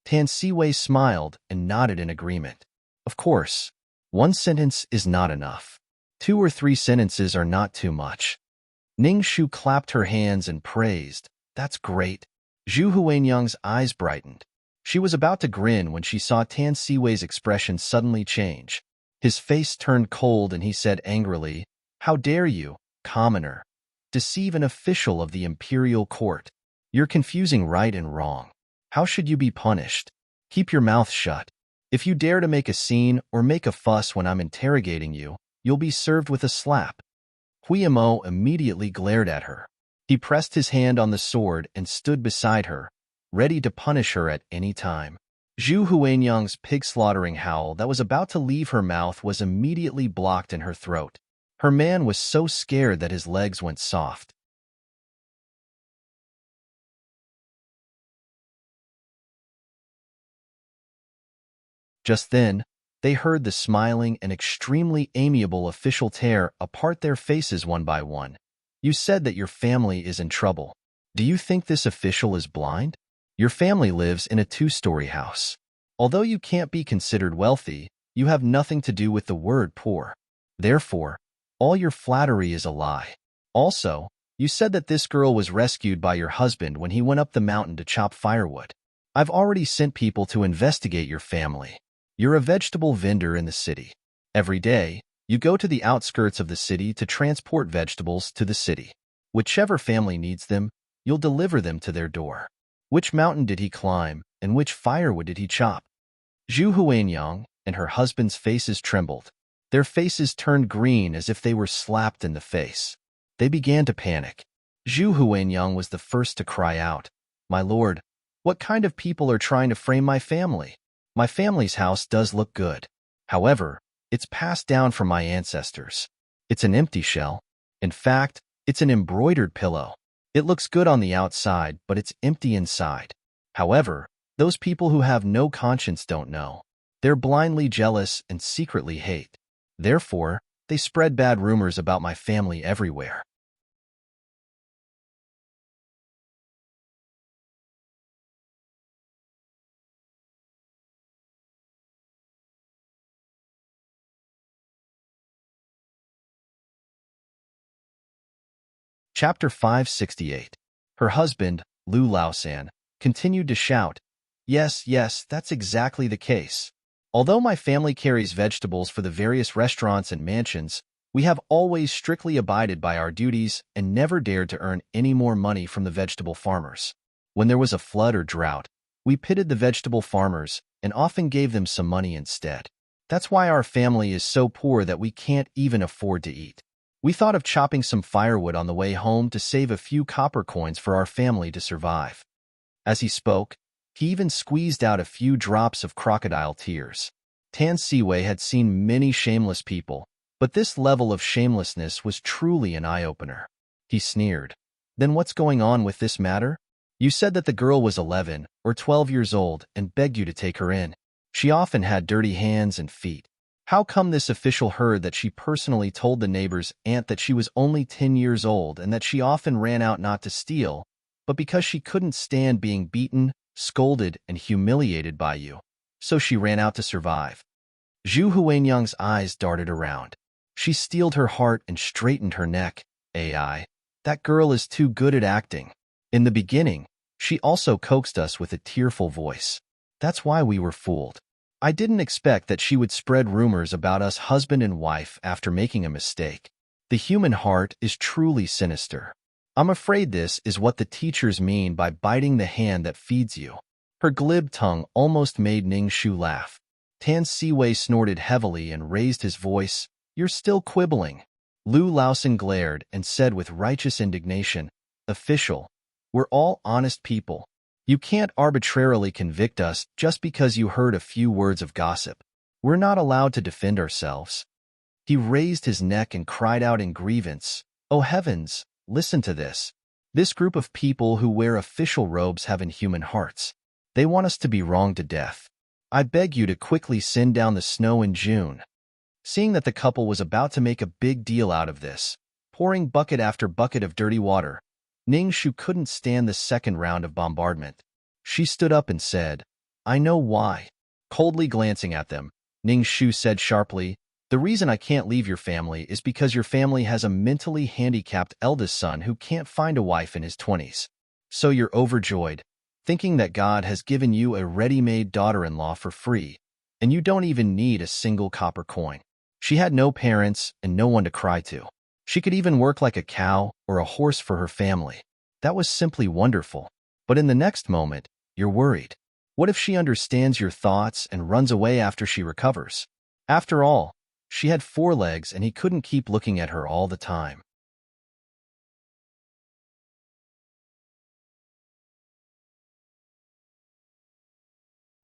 Tan Siwei smiled and nodded in agreement. "Of course, one sentence is not enough. 2 or 3 sentences are not too much." Ning Shu clapped her hands and praised, "That's great." Zhu Huanyang's eyes brightened. She was about to grin when she saw Tan Siwei's expression suddenly change. His face turned cold and he said angrily, "How dare you, commoner, deceive an official of the imperial court? You're confusing right and wrong. How should you be punished? Keep your mouth shut. If you dare to make a scene or make a fuss when I'm interrogating you, you'll be served with a slap." Huiyamo immediately glared at her. He pressed his hand on the sword and stood beside her, ready to punish her at any time. Zhu Huanyang's pig-slaughtering howl that was about to leave her mouth was immediately blocked in her throat. Her man was so scared that his legs went soft. Just then, they heard the smiling and extremely amiable official tear apart their faces one by one. "You said that your family is in trouble. Do you think this official is blind? Your family lives in a 2-story house. Although you can't be considered wealthy, you have nothing to do with the word poor. Therefore, all your flattery is a lie. Also, you said that this girl was rescued by your husband when he went up the mountain to chop firewood. I've already sent people to investigate your family. You're a vegetable vendor in the city. Every day, you go to the outskirts of the city to transport vegetables to the city. Whichever family needs them, you'll deliver them to their door. Which mountain did he climb, and which firewood did he chop?" Zhu Huanyang and her husband's faces trembled. Their faces turned green as if they were slapped in the face. They began to panic. Zhu Huanyang was the first to cry out, "My lord, what kind of people are trying to frame my family? My family's house does look good. However, it's passed down from my ancestors. It's an empty shell. In fact, it's an embroidered pillow. It looks good on the outside, but it's empty inside. However, those people who have no conscience don't know. They're blindly jealous and secretly hate. Therefore, they spread bad rumors about my family everywhere." Chapter 568. Her husband, Lu Laosan, continued to shout, "Yes, yes, that's exactly the case. Although my family carries vegetables for the various restaurants and mansions, we have always strictly abided by our duties and never dared to earn any more money from the vegetable farmers. When there was a flood or drought, we pitied the vegetable farmers and often gave them some money instead. That's why our family is so poor that we can't even afford to eat. We thought of chopping some firewood on the way home to save a few copper coins for our family to survive." As he spoke, he even squeezed out a few drops of crocodile tears. Tan Siwei had seen many shameless people, but this level of shamelessness was truly an eye-opener. He sneered, "Then what's going on with this matter? You said that the girl was 11 or 12 years old and begged you to take her in. She often had dirty hands and feet. How come this official heard that she personally told the neighbor's aunt that she was only 10 years old and that she often ran out not to steal, but because she couldn't stand being beaten, scolded, and humiliated by you. So she ran out to survive. Zhu Huanyang's eyes darted around. She steeled her heart and straightened her neck. AI, that girl is too good at acting. In the beginning, she also coaxed us with a tearful voice. That's why we were fooled. I didn't expect that she would spread rumors about us husband and wife after making a mistake. The human heart is truly sinister. I'm afraid this is what the teachers mean by biting the hand that feeds you. Her glib tongue almost made Ning Shu laugh. Tan Siwei snorted heavily and raised his voice. You're still quibbling. Lu Laosan glared and said with righteous indignation, Official, we're all honest people. You can't arbitrarily convict us just because you heard a few words of gossip. We're not allowed to defend ourselves. He raised his neck and cried out in grievance, Oh heavens, listen to this. This group of people who wear official robes have inhuman hearts. They want us to be wronged to death. I beg you to quickly send down the snow in June. Seeing that the couple was about to make a big deal out of this, pouring bucket after bucket of dirty water, Ning Shu couldn't stand the second round of bombardment. She stood up and said, I know why. Coldly glancing at them, Ning Shu said sharply, The reason I can't leave your family is because your family has a mentally handicapped eldest son who can't find a wife in his 20s. So you're overjoyed, thinking that God has given you a ready-made daughter-in-law for free, and you don't even need a single copper coin. She had no parents and no one to cry to. She could even work like a cow or a horse for her family. That was simply wonderful. But in the next moment, you're worried. What if she understands your thoughts and runs away after she recovers? After all, she had 4 legs and he couldn't keep looking at her all the time.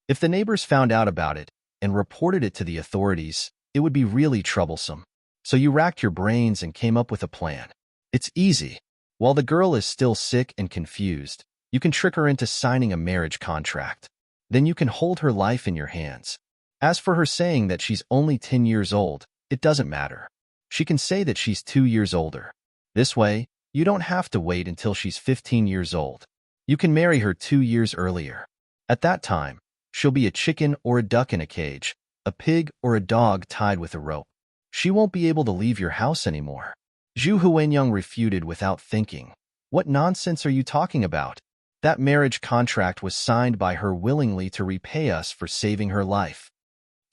If the neighbors found out about it and reported it to the authorities, it would be really troublesome. So you racked your brains and came up with a plan. It's easy. While the girl is still sick and confused, you can trick her into signing a marriage contract. Then you can hold her life in your hands. As for her saying that she's only 10 years old, it doesn't matter. She can say that she's 2 years older. This way, you don't have to wait until she's 15 years old. You can marry her 2 years earlier. At that time, she'll be a chicken or a duck in a cage, a pig or a dog tied with a rope. She won't be able to leave your house anymore. Zhu Huanyang refuted without thinking. What nonsense are you talking about? That marriage contract was signed by her willingly to repay us for saving her life.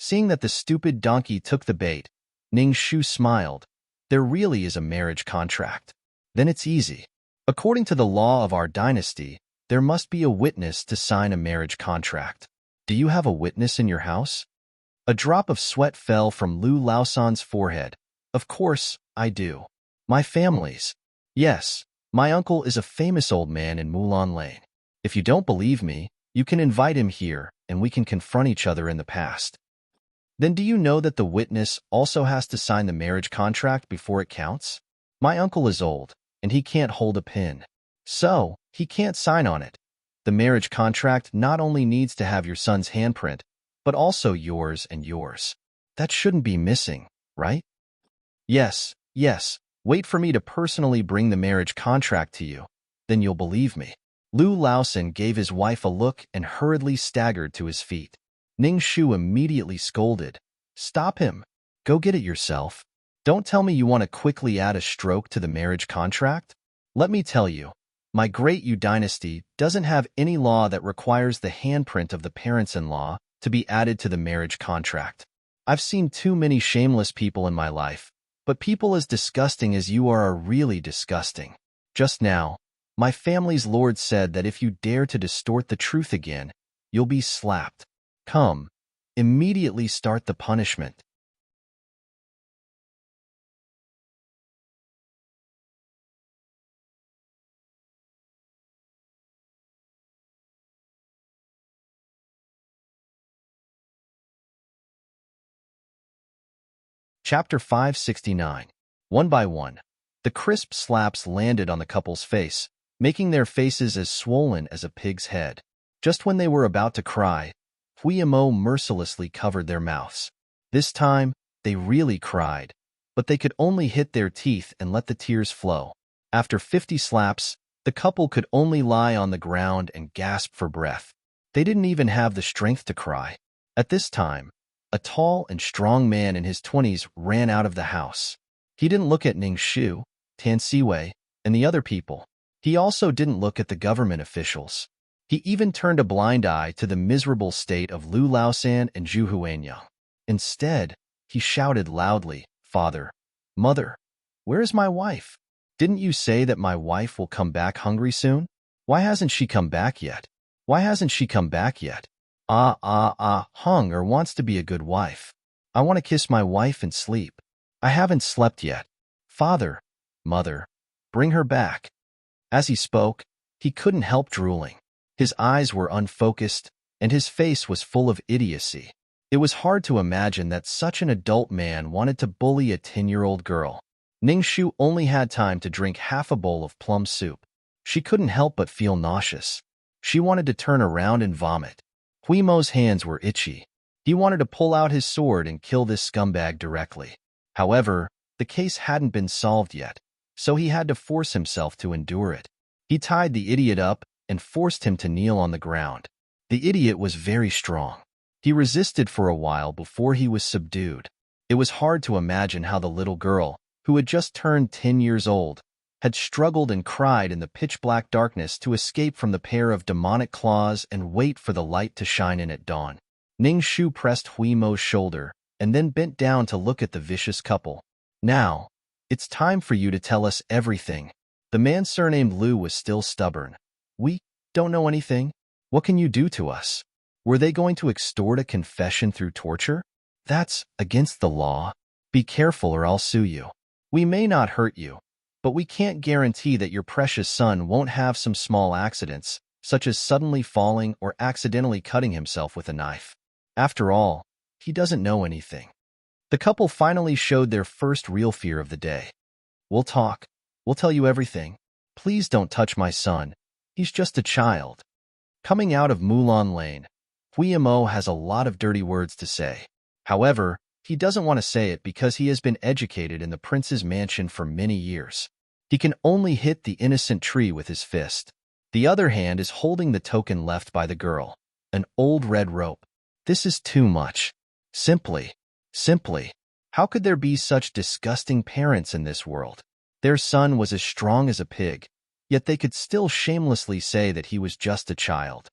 Seeing that the stupid donkey took the bait, Ning Shu smiled. There really is a marriage contract. Then it's easy. According to the law of our dynasty, there must be a witness to sign a marriage contract. Do you have a witness in your house? A drop of sweat fell from Lu Laosan's forehead. Of course, I do. My family's. Yes, my uncle is a famous old man in Mulan Lane. If you don't believe me, you can invite him here and we can confront each other in the past. Then do you know that the witness also has to sign the marriage contract before it counts? My uncle is old, and he can't hold a pen. So, he can't sign on it. The marriage contract not only needs to have your son's handprint, but also yours and yours. That shouldn't be missing, right? Yes, yes. Wait for me to personally bring the marriage contract to you. Then you'll believe me. Lu Laosan gave his wife a look and hurriedly staggered to his feet. Ning Shu immediately scolded. Stop him. Go get it yourself. Don't tell me you want to quickly add a stroke to the marriage contract. Let me tell you, my great Yu dynasty doesn't have any law that requires the handprint of the parents-in-law to be added to the marriage contract. I've seen too many shameless people in my life, but people as disgusting as you are really disgusting. Just now, my family's lord said that if you dare to distort the truth again, you'll be slapped. Come, immediately start the punishment. Chapter 569. One by one, the crisp slaps landed on the couple's face, making their faces as swollen as a pig's head. Just when they were about to cry, Huiyamo mercilessly covered their mouths. This time, they really cried, but they could only hit their teeth and let the tears flow. After 50 slaps, The couple could only lie on the ground and gasp for breath. They didn't even have the strength to cry. At this time, a tall and strong man in his 20s ran out of the house. He didn't look at Ning Shu, Tan Siwei, and the other people. He also didn't look at the government officials. He even turned a blind eye to the miserable state of Lu Laosan and Zhu Huanyang. Instead, he shouted loudly, "Father, Mother, where is my wife? Didn't you say that my wife will come back hungry soon? Why hasn't she come back yet? Why hasn't she come back yet? Hunger wants to be a good wife. I want to kiss my wife and sleep. I haven't slept yet. Father, Mother, bring her back." As he spoke, he couldn't help drooling. His eyes were unfocused, and his face was full of idiocy. It was hard to imagine that such an adult man wanted to bully a 10-year-old girl. Ning Shu only had time to drink half a bowl of plum soup. She couldn't help but feel nauseous. She wanted to turn around and vomit. Huimo's hands were itchy. He wanted to pull out his sword and kill this scumbag directly. However, the case hadn't been solved yet, so he had to force himself to endure it. He tied the idiot up and forced him to kneel on the ground. The idiot was very strong. He resisted for a while before he was subdued. It was hard to imagine how the little girl, who had just turned 10 years old, had struggled and cried in the pitch-black darkness to escape from the pair of demonic claws and wait for the light to shine in at dawn. Ning Shu pressed Huimo's shoulder and then bent down to look at the vicious couple. "Now, it's time for you to tell us everything." The man surnamed Lu was still stubborn. "We don't know anything. What can you do to us? Were they going to extort a confession through torture? That's against the law. Be careful or I'll sue you. We may not hurt you, but we can't guarantee that your precious son won't have some small accidents, such as suddenly falling or accidentally cutting himself with a knife. After all, he doesn't know anything." The couple finally showed their first real fear of the day. "We'll talk. We'll tell you everything. Please don't touch my son. He's just a child." Coming out of Mulan Lane, Huimo has a lot of dirty words to say. However, he doesn't want to say it because he has been educated in the prince's mansion for many years. He can only hit the innocent tree with his fist. The other hand is holding the token left by the girl, an old red rope. This is too much. Simply, how could there be such disgusting parents in this world? Their son was as strong as a pig, yet they could still shamelessly say that he was just a child.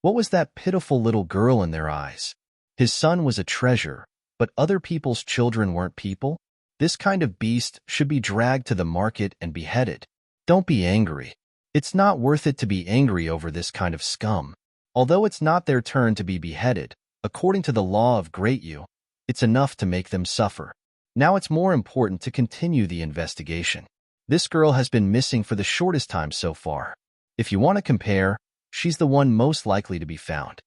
What was that pitiful little girl in their eyes? His son was a treasure, but other people's children weren't people? This kind of beast should be dragged to the market and beheaded. Don't be angry. It's not worth it to be angry over this kind of scum. Although it's not their turn to be beheaded, according to the law of Great Yu, it's enough to make them suffer. Now it's more important to continue the investigation. This girl has been missing for the shortest time so far. If you want to compare, she's the one most likely to be found.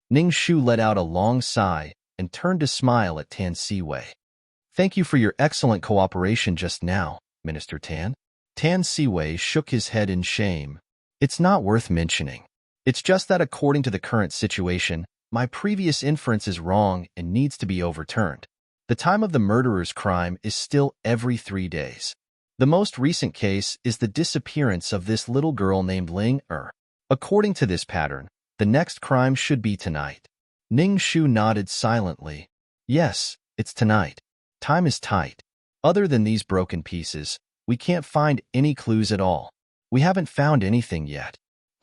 Ning Shu let out a long sigh and turned to smile at Tan Siwei. "Thank you for your excellent cooperation just now, Minister Tan." Tan Siwei shook his head in shame. "It's not worth mentioning. It's just that according to the current situation, my previous inference is wrong and needs to be overturned. The time of the murderer's crime is still every 3 days. The most recent case is the disappearance of this little girl named Ling Er. According to this pattern, the next crime should be tonight." Ning Shu nodded silently. "Yes, it's tonight. Time is tight. Other than these broken pieces, we can't find any clues at all. We haven't found anything yet."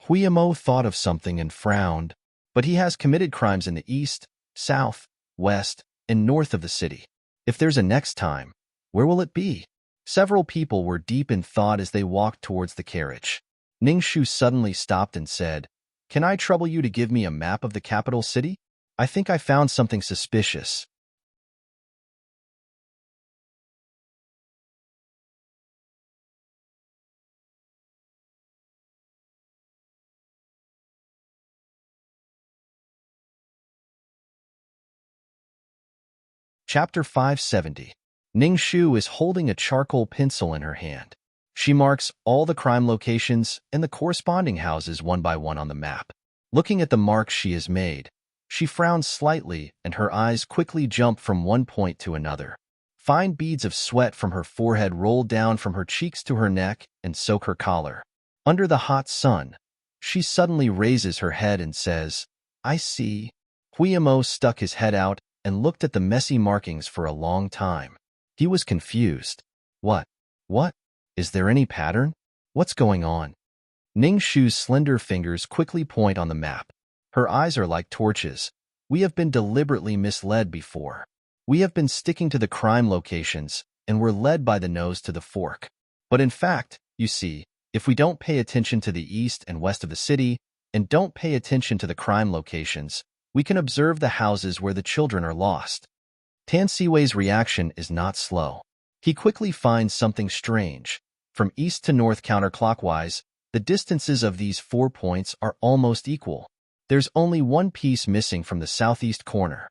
Huimo thought of something and frowned. But he has committed crimes in the east, south, west, and north of the city. If there's a next time, where will it be? Several people were deep in thought as they walked towards the carriage. Ning Shu suddenly stopped and said, "Can I trouble you to give me a map of the capital city? I think I found something suspicious." Chapter 570. Ning Shu is holding a charcoal pencil in her hand. She marks all the crime locations and the corresponding houses one by one on the map. Looking at the marks she has made, She frowned slightly, and her eyes quickly jumped from one point to another. Fine beads of sweat from her forehead rolled down from her cheeks to her neck and soak her collar. Under the hot sun, she suddenly raises her head and says, "I see." Huiyamo stuck his head out and looked at the messy markings for a long time. He was confused. What? Is there any pattern? What's going on? Ning Shu's slender fingers quickly point on the map. Her eyes are like torches. We have been deliberately misled before. We have been sticking to the crime locations, and we're led by the nose to the fork. But in fact, you see, if we don't pay attention to the east and west of the city, and don't pay attention to the crime locations, we can observe the houses where the children are lost. Tan Siwei's reaction is not slow. He quickly finds something strange. From east to north counterclockwise, the distances of these 4 points are almost equal. There's only one piece missing from the southeast corner.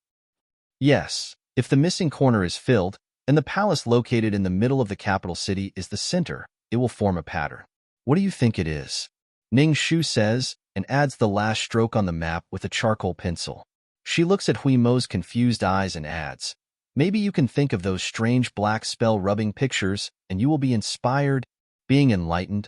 Yes, if the missing corner is filled, and the palace located in the middle of the capital city is the center, it will form a pattern. What do you think it is? Ning Shu says, and adds the last stroke on the map with a charcoal pencil. She looks at Huimo's confused eyes and adds, "Maybe you can think of those strange black spell-rubbing pictures, and you will be inspired." Being enlightened,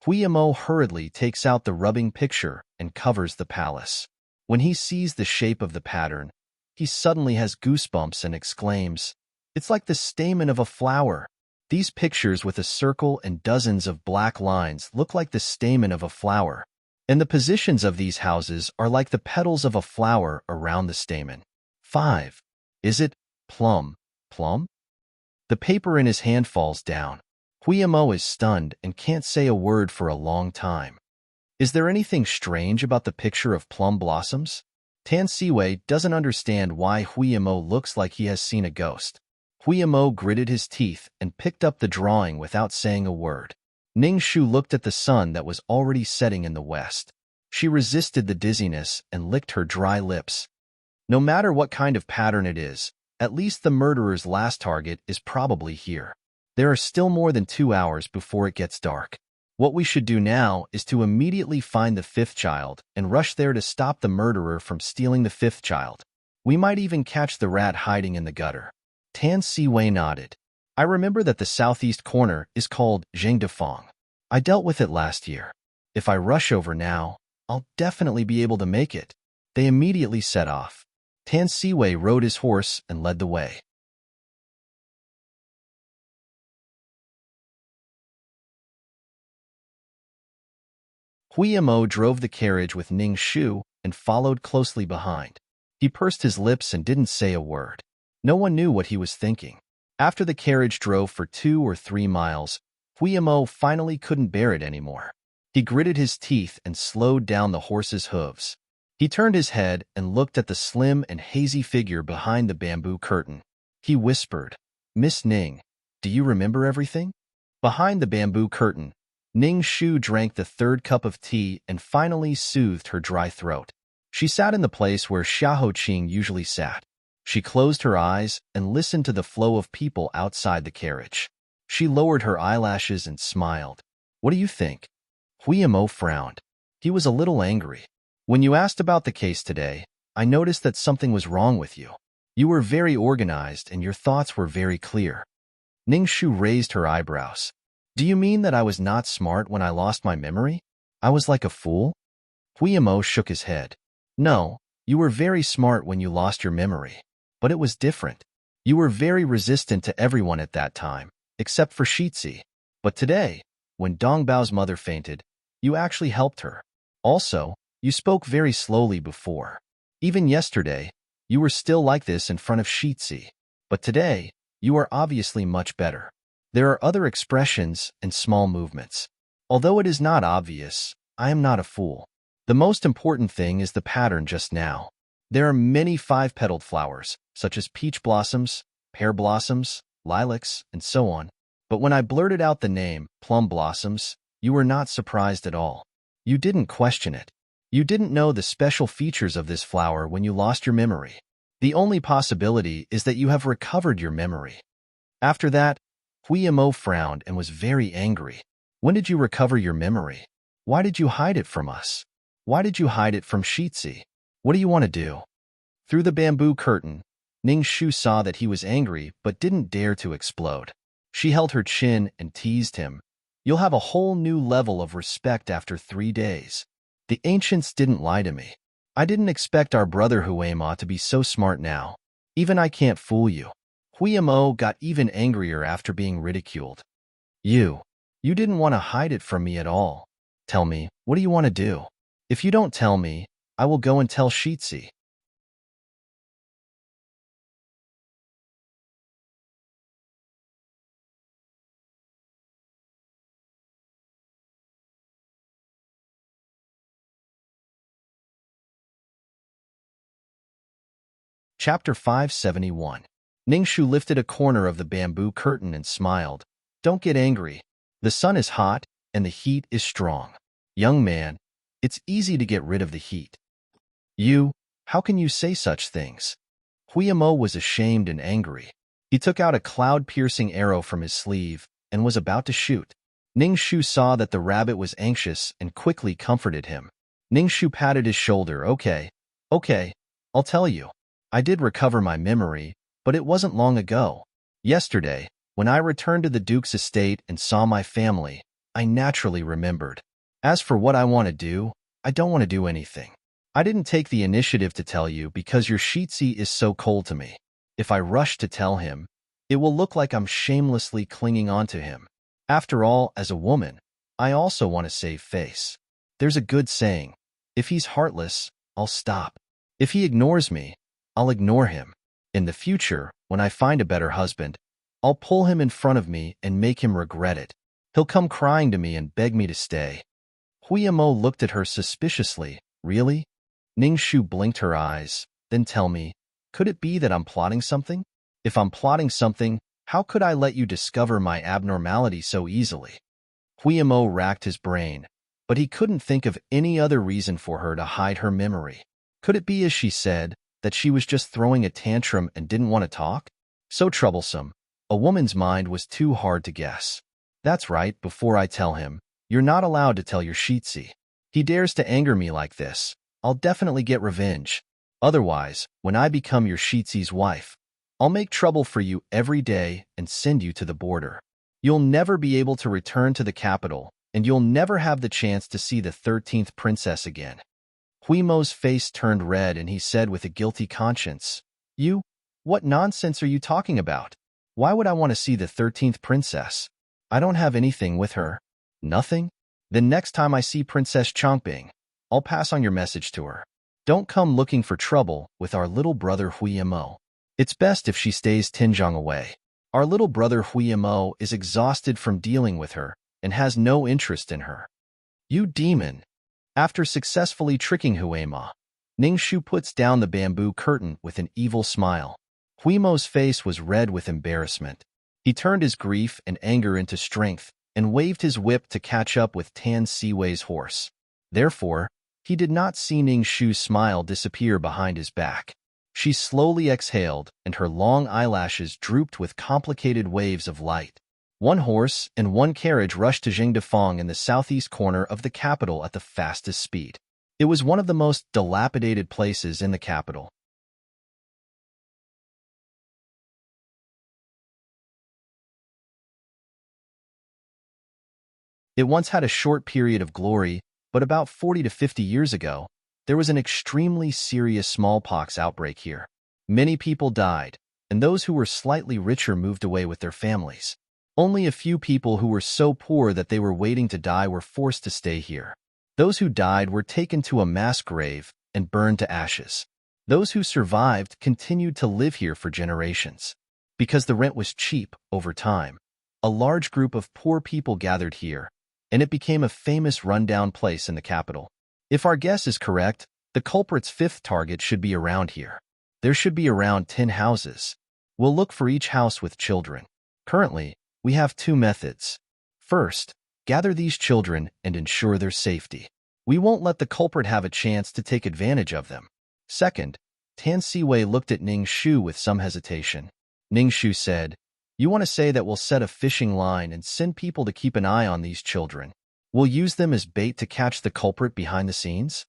Huimo hurriedly takes out the rubbing picture and covers the palace. When he sees the shape of the pattern, he suddenly has goosebumps and exclaims, "It's like the stamen of a flower." These pictures with a circle and dozens of black lines look like the stamen of a flower, and the positions of these houses are like the petals of a flower around the stamen. 5. Is it plum? The paper in his hand falls down. Huiyamo is stunned and can't say a word for a long time. Is there anything strange about the picture of plum blossoms? Tan Siwei doesn't understand why Huiyamo looks like he has seen a ghost. Huiyamo gritted his teeth and picked up the drawing without saying a word. Ning Shu looked at the sun that was already setting in the west. She resisted the dizziness and licked her dry lips. No matter what kind of pattern it is, at least the murderer's last target is probably here. There are still more than 2 hours before it gets dark. What we should do now is to immediately find the 5th child and rush there to stop the murderer from stealing the 5th child. We might even catch the rat hiding in the gutter. Tan Siwei nodded. I remember that the southeast corner is called Zhengdefang. I dealt with it last year. If I rush over now, I'll definitely be able to make it. They immediately set off. Tan Siwei rode his horse and led the way. Huiyamo drove the carriage with Ning Shu and followed closely behind. He pursed his lips and didn't say a word. No one knew what he was thinking. After the carriage drove for 2 or 3 miles, Huiyamo finally couldn't bear it anymore. He gritted his teeth and slowed down the horse's hooves. He turned his head and looked at the slim and hazy figure behind the bamboo curtain. He whispered, "Miss Ning, do you remember everything?" Behind the bamboo curtain, Ning Shu drank the 3rd cup of tea and finally soothed her dry throat. She sat in the place where Xiahou Qing usually sat. She closed her eyes and listened to the flow of people outside the carriage. She lowered her eyelashes and smiled. "What do you think?" Huiyamo frowned. He was a little angry. "When you asked about the case today, I noticed that something was wrong with you. You were very organized and your thoughts were very clear." Ning Shu raised her eyebrows. "Do you mean that I was not smart when I lost my memory? I was like a fool?" Huiyamo shook his head. "No, you were very smart when you lost your memory. But it was different. You were very resistant to everyone at that time, except for Shitzi. But today, when Dongbao's mother fainted, you actually helped her. Also, you spoke very slowly before. Even yesterday, you were still like this in front of Shitzi. But today, you are obviously much better. There are other expressions and small movements. Although it is not obvious, I am not a fool. The most important thing is the pattern just now. There are many 5-petaled flowers, such as peach blossoms, pear blossoms, lilacs, and so on. But when I blurted out the name, plum blossoms, you were not surprised at all. You didn't question it. You didn't know the special features of this flower when you lost your memory. The only possibility is that you have recovered your memory." After that, Huiyamo frowned and was very angry. "When did you recover your memory? Why did you hide it from us? Why did you hide it from Shitzi? What do you want to do?" Through the bamboo curtain, Ning Shu saw that he was angry but didn't dare to explode. She held her chin and teased him. You'll have a whole new level of respect after 3 days. The ancients didn't lie to me. I didn't expect our brother Huema to be so smart now. Even I can't fool you. Huimo got even angrier after being ridiculed. You didn't want to hide it from me at all. Tell me, what do you want to do? If you don't tell me, I will go and tell Shitsi. Chapter 571. Ningshu lifted a corner of the bamboo curtain and smiled. Don't get angry. The sun is hot, and the heat is strong. Young man, it's easy to get rid of the heat. How can you say such things? Huimo was ashamed and angry. He took out a cloud-piercing arrow from his sleeve and was about to shoot. Ningshu saw that the rabbit was anxious and quickly comforted him. Ningshu patted his shoulder. Okay, I'll tell you. I did recover my memory, but it wasn't long ago. Yesterday, when I returned to the Duke's estate and saw my family, I naturally remembered. As for what I want to do, I don't want to do anything. I didn't take the initiative to tell you because your Shitsi is so cold to me. If I rush to tell him, it will look like I'm shamelessly clinging on to him. After all, as a woman, I also want to save face. There's a good saying, if he's heartless, I'll stop. If he ignores me, I'll ignore him. In the future, when I find a better husband, I'll pull him in front of me and make him regret it. He'll come crying to me and beg me to stay. Huimo looked at her suspiciously. Really? Ningshu blinked her eyes. Then tell me, could it be that I'm plotting something? If I'm plotting something, how could I let you discover my abnormality so easily? Huimo racked his brain, but he couldn't think of any other reason for her to hide her memory. Could it be, as she said, that she was just throwing a tantrum and didn't want to talk? So troublesome. A woman's mind was too hard to guess. That's right, before I tell him, you're not allowed to tell your Shitsi. He dares to anger me like this. I'll definitely get revenge. Otherwise, when I become your Shitsi's wife, I'll make trouble for you every day and send you to the border. You'll never be able to return to the capital, and you'll never have the chance to see the 13th princess again. Huimo's face turned red and he said with a guilty conscience, What nonsense are you talking about? Why would I want to see the 13th princess? I don't have anything with her. Nothing? Then next time I see Princess Chongping, I'll pass on your message to her. Don't come looking for trouble with our little brother Huimo. It's best if she stays Tinjiang away. Our little brother Huimo is exhausted from dealing with her and has no interest in her. You demon! After successfully tricking Huema, Ningshu puts down the bamboo curtain with an evil smile. Huimo's face was red with embarrassment. He turned his grief and anger into strength and waved his whip to catch up with Tan Siwei's horse. Therefore, he did not see Ningshu's smile disappear behind his back. She slowly exhaled, and her long eyelashes drooped with complicated waves of light. One horse and one carriage rushed to Jingdefeng in the southeast corner of the capital at the fastest speed. It was one of the most dilapidated places in the capital. It once had a short period of glory, but about 40 to 50 years ago, there was an extremely serious smallpox outbreak here. Many people died, and those who were slightly richer moved away with their families. Only a few people who were so poor that they were waiting to die were forced to stay here. Those who died were taken to a mass grave and burned to ashes. Those who survived continued to live here for generations. Because the rent was cheap over time, a large group of poor people gathered here, and it became a famous rundown place in the capital. If our guess is correct, the culprit's fifth target should be around here. There should be around 10 houses. We'll look for each house with children. Currently, we have 2 methods. First, gather these children and ensure their safety. We won't let the culprit have a chance to take advantage of them. Second, Tan Siwei looked at Ning Shu with some hesitation. Ning Shu said, You want to say that we'll set a fishing line and send people to keep an eye on these children? We'll use them as bait to catch the culprit behind the scenes?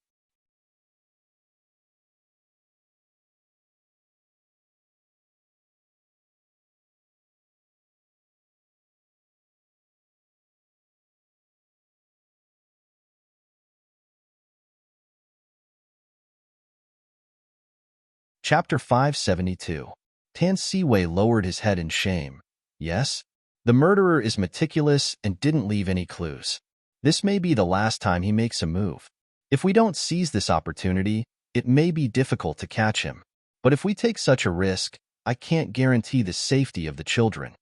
Chapter 572. Tan Siwei lowered his head in shame. Yes, the murderer is meticulous and didn't leave any clues. This may be the last time he makes a move. If we don't seize this opportunity, it may be difficult to catch him. But if we take such a risk, I can't guarantee the safety of the children.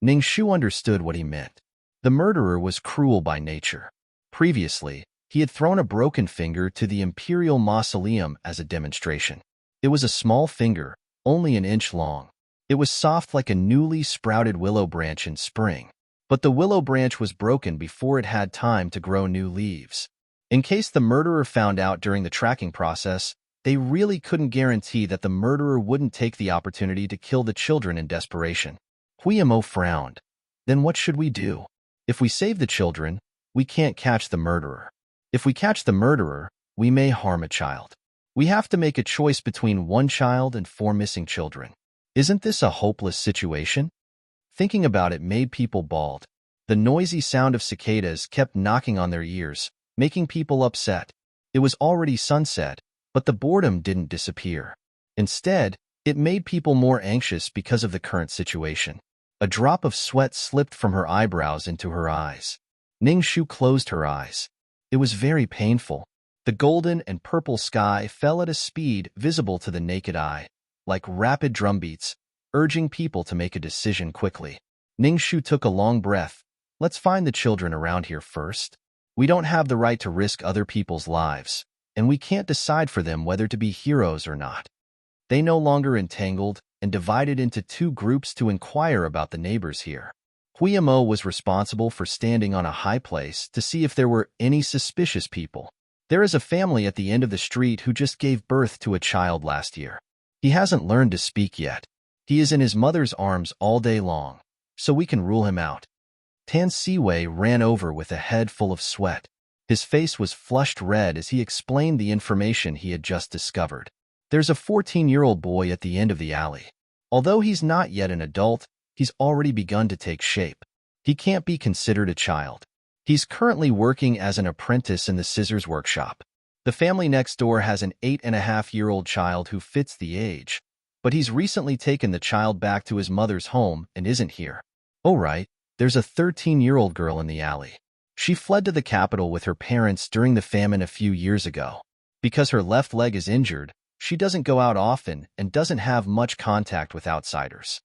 Ning Shu understood what he meant. The murderer was cruel by nature. Previously, he had thrown a broken finger to the imperial mausoleum as a demonstration. It was a small finger, only an inch long. It was soft like a newly sprouted willow branch in spring. But the willow branch was broken before it had time to grow new leaves. In case the murderer found out during the tracking process, they really couldn't guarantee that the murderer wouldn't take the opportunity to kill the children in desperation. Huiyamo frowned. Then what should we do? If we save the children, we can't catch the murderer. If we catch the murderer, we may harm a child. We have to make a choice between one child and 4 missing children. Isn't this a hopeless situation? Thinking about it made people bald. The noisy sound of cicadas kept knocking on their ears, making people upset. It was already sunset, but the boredom didn't disappear. Instead, it made people more anxious because of the current situation. A drop of sweat slipped from her eyebrows into her eyes. Ning Shu closed her eyes. It was very painful. The golden and purple sky fell at a speed visible to the naked eye, like rapid drumbeats, urging people to make a decision quickly. Ning Shu took a long breath. Let's find the children around here first. We don't have the right to risk other people's lives, and we can't decide for them whether to be heroes or not. They no longer entangled and divided into 2 groups to inquire about the neighbors here. Huiyamo was responsible for standing on a high place to see if there were any suspicious people. There is a family at the end of the street who just gave birth to a child last year. He hasn't learned to speak yet. He is in his mother's arms all day long, so we can rule him out. Tan Siwei ran over with a head full of sweat. His face was flushed red as he explained the information he had just discovered. There's a 14-year-old boy at the end of the alley. Although he's not yet an adult, he's already begun to take shape. He can't be considered a child. He's currently working as an apprentice in the scissors workshop. The family next door has an 8.5-year-old child who fits the age, but he's recently taken the child back to his mother's home and isn't here. Oh right, there's a 13-year-old girl in the alley. She fled to the capital with her parents during the famine a few years ago. Because her left leg is injured, she doesn't go out often and doesn't have much contact with outsiders.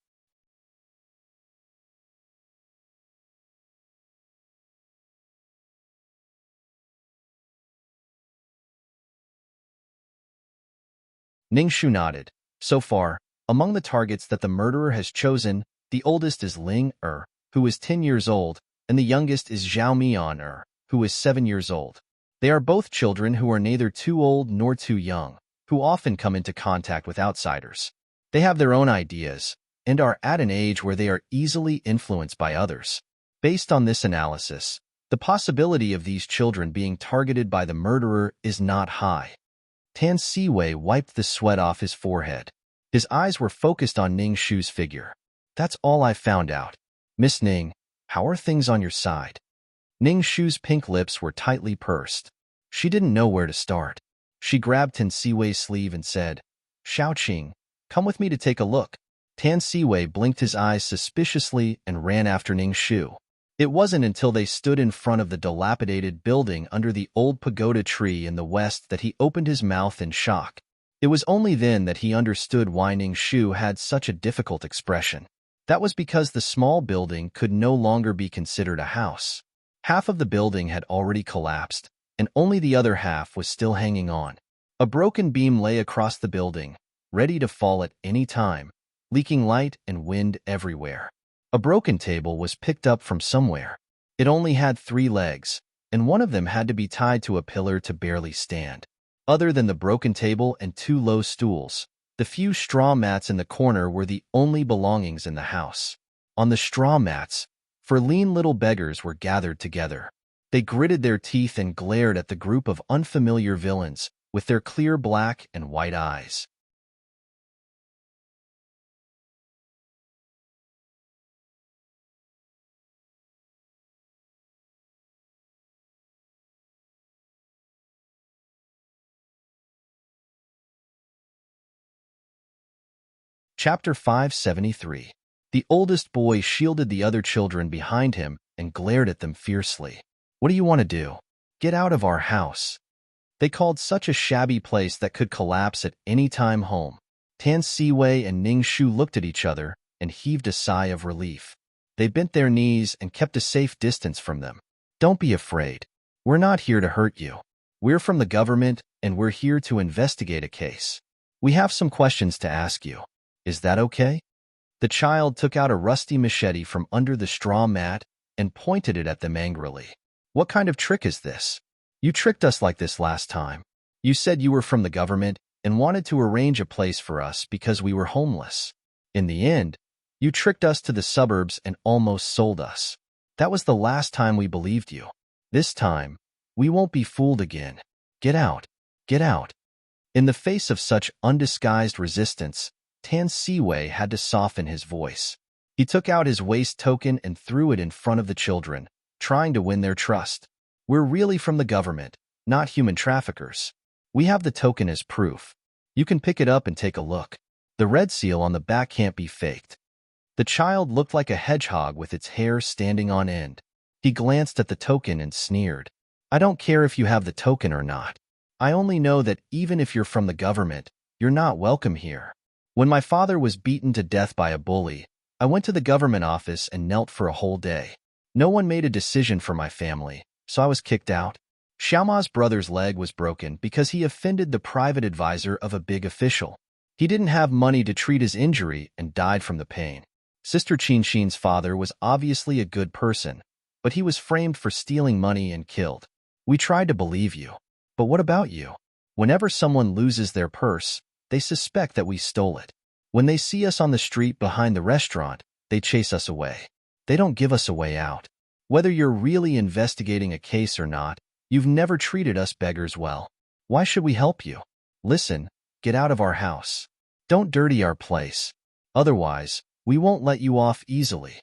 Ning Shu nodded. So far, among the targets that the murderer has chosen, the oldest is Ling who is 10 years old, and the youngest is Zhao Mian who is 7 years old. They are both children who are neither too old nor too young, who often come into contact with outsiders. They have their own ideas, and are at an age where they are easily influenced by others. Based on this analysis, the possibility of these children being targeted by the murderer is not high. Tan Siwei wiped the sweat off his forehead. His eyes were focused on Ning Shu's figure. That's all I found out. Miss Ning, how are things on your side? Ning Shu's pink lips were tightly pursed. She didn't know where to start. She grabbed Tan Siwei's sleeve and said, Xiaoqing, come with me to take a look. Tan Siwei blinked his eyes suspiciously and ran after Ning Shu. It wasn't until they stood in front of the dilapidated building under the old pagoda tree in the west that he opened his mouth in shock. It was only then that he understood why Ning Shu had such a difficult expression. That was because the small building could no longer be considered a house. Half of the building had already collapsed, and only the other half was still hanging on. A broken beam lay across the building, ready to fall at any time, leaking light and wind everywhere. A broken table was picked up from somewhere. It only had 3 legs, and one of them had to be tied to a pillar to barely stand. Other than the broken table and 2 low stools, the few straw mats in the corner were the only belongings in the house. On the straw mats, 4 lean little beggars were gathered together. They gritted their teeth and glared at the group of unfamiliar villains with their clear black and white eyes. Chapter 573. The oldest boy shielded the other children behind him and glared at them fiercely. What do you want to do? Get out of our house. They called such a shabby place that could collapse at any time home. Tan Siwei and Ning Shu looked at each other and heaved a sigh of relief. They bent their knees and kept a safe distance from them. Don't be afraid. We're not here to hurt you. We're from the government and we're here to investigate a case. We have some questions to ask you. Is that okay? The child took out a rusty machete from under the straw mat and pointed it at them angrily. What kind of trick is this? You tricked us like this last time. You said you were from the government and wanted to arrange a place for us because we were homeless. In the end, you tricked us to the suburbs and almost sold us. That was the last time we believed you. This time, we won't be fooled again. Get out. Get out. In the face of such undisguised resistance, Tan Siwei had to soften his voice. He took out his waist token and threw it in front of the children, trying to win their trust. We're really from the government, not human traffickers. We have the token as proof. You can pick it up and take a look. The red seal on the back can't be faked. The child looked like a hedgehog with its hair standing on end. He glanced at the token and sneered. I don't care if you have the token or not. I only know that even if you're from the government, you're not welcome here. When my father was beaten to death by a bully, I went to the government office and knelt for a whole day. No one made a decision for my family, so I was kicked out. Xiaoma's brother's leg was broken because he offended the private advisor of a big official. He didn't have money to treat his injury and died from the pain. Sister Qinxin's father was obviously a good person, but he was framed for stealing money and killed. We tried to believe you. But what about you? Whenever someone loses their purse, they suspect that we stole it. When they see us on the street behind the restaurant, they chase us away. They don't give us a way out. Whether you're really investigating a case or not, you've never treated us beggars well. Why should we help you? Listen, get out of our house. Don't dirty our place. Otherwise, we won't let you off easily.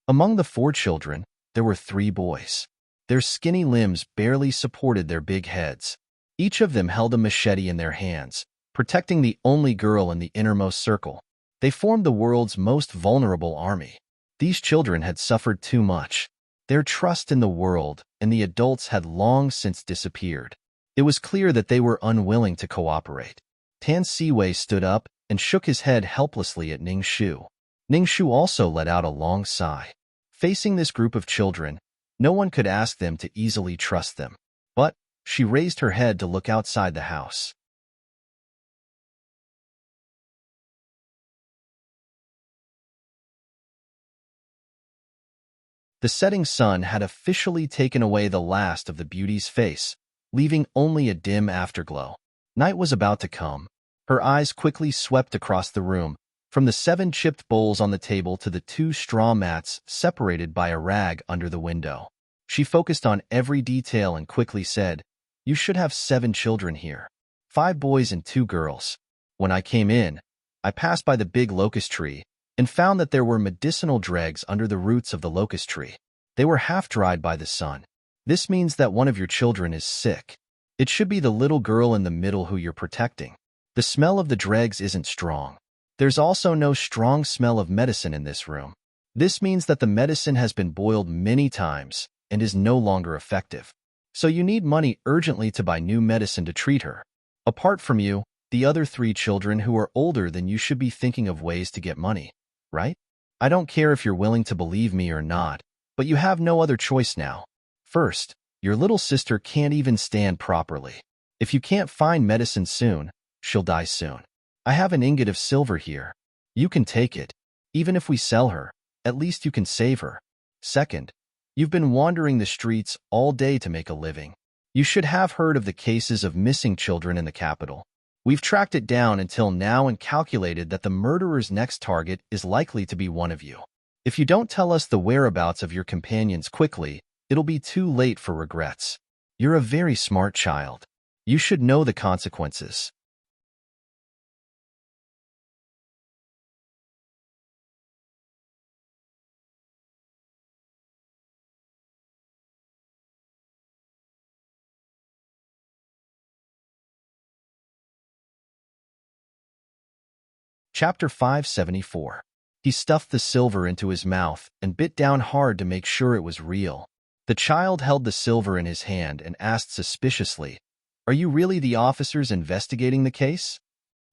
Among the 4 children, there were 3 boys. Their skinny limbs barely supported their big heads. Each of them held a machete in their hands, protecting the only girl in the innermost circle. They formed the world's most vulnerable army. These children had suffered too much. Their trust in the world and the adults had long since disappeared. It was clear that they were unwilling to cooperate. Tan Siwei stood up and shook his head helplessly at Ning Shu. Ning Shu also let out a long sigh. Facing this group of children, no one could ask them to easily trust them. But she raised her head to look outside the house. The setting sun had officially taken away the last of the beauty's face, leaving only a dim afterglow. Night was about to come. Her eyes quickly swept across the room, from the 7 chipped bowls on the table to the 2 straw mats separated by a rag under the window. She focused on every detail and quickly said, You should have 7 children here. 5 boys and 2 girls. When I came in, I passed by the big locust tree and found that there were medicinal dregs under the roots of the locust tree. They were half-dried by the sun. This means that one of your children is sick. It should be the little girl in the middle who you're protecting. The smell of the dregs isn't strong. There's also no strong smell of medicine in this room. This means that the medicine has been boiled many times and is no longer effective. So you need money urgently to buy new medicine to treat her. Apart from you, the other 3 children who are older than you should be thinking of ways to get money, right? I don't care if you're willing to believe me or not, but you have no other choice now. First, your little sister can't even stand properly. If you can't find medicine soon, she'll die soon. I have an ingot of silver here. You can take it. Even if we sell her, at least you can save her. Second, you've been wandering the streets all day to make a living. You should have heard of the cases of missing children in the capital. We've tracked it down until now and calculated that the murderer's next target is likely to be one of you. If you don't tell us the whereabouts of your companions quickly, it'll be too late for regrets. You're a very smart child. You should know the consequences. Chapter 574. He stuffed the silver into his mouth and bit down hard to make sure it was real. The child held the silver in his hand and asked suspiciously, "Are you really the officers investigating the case?"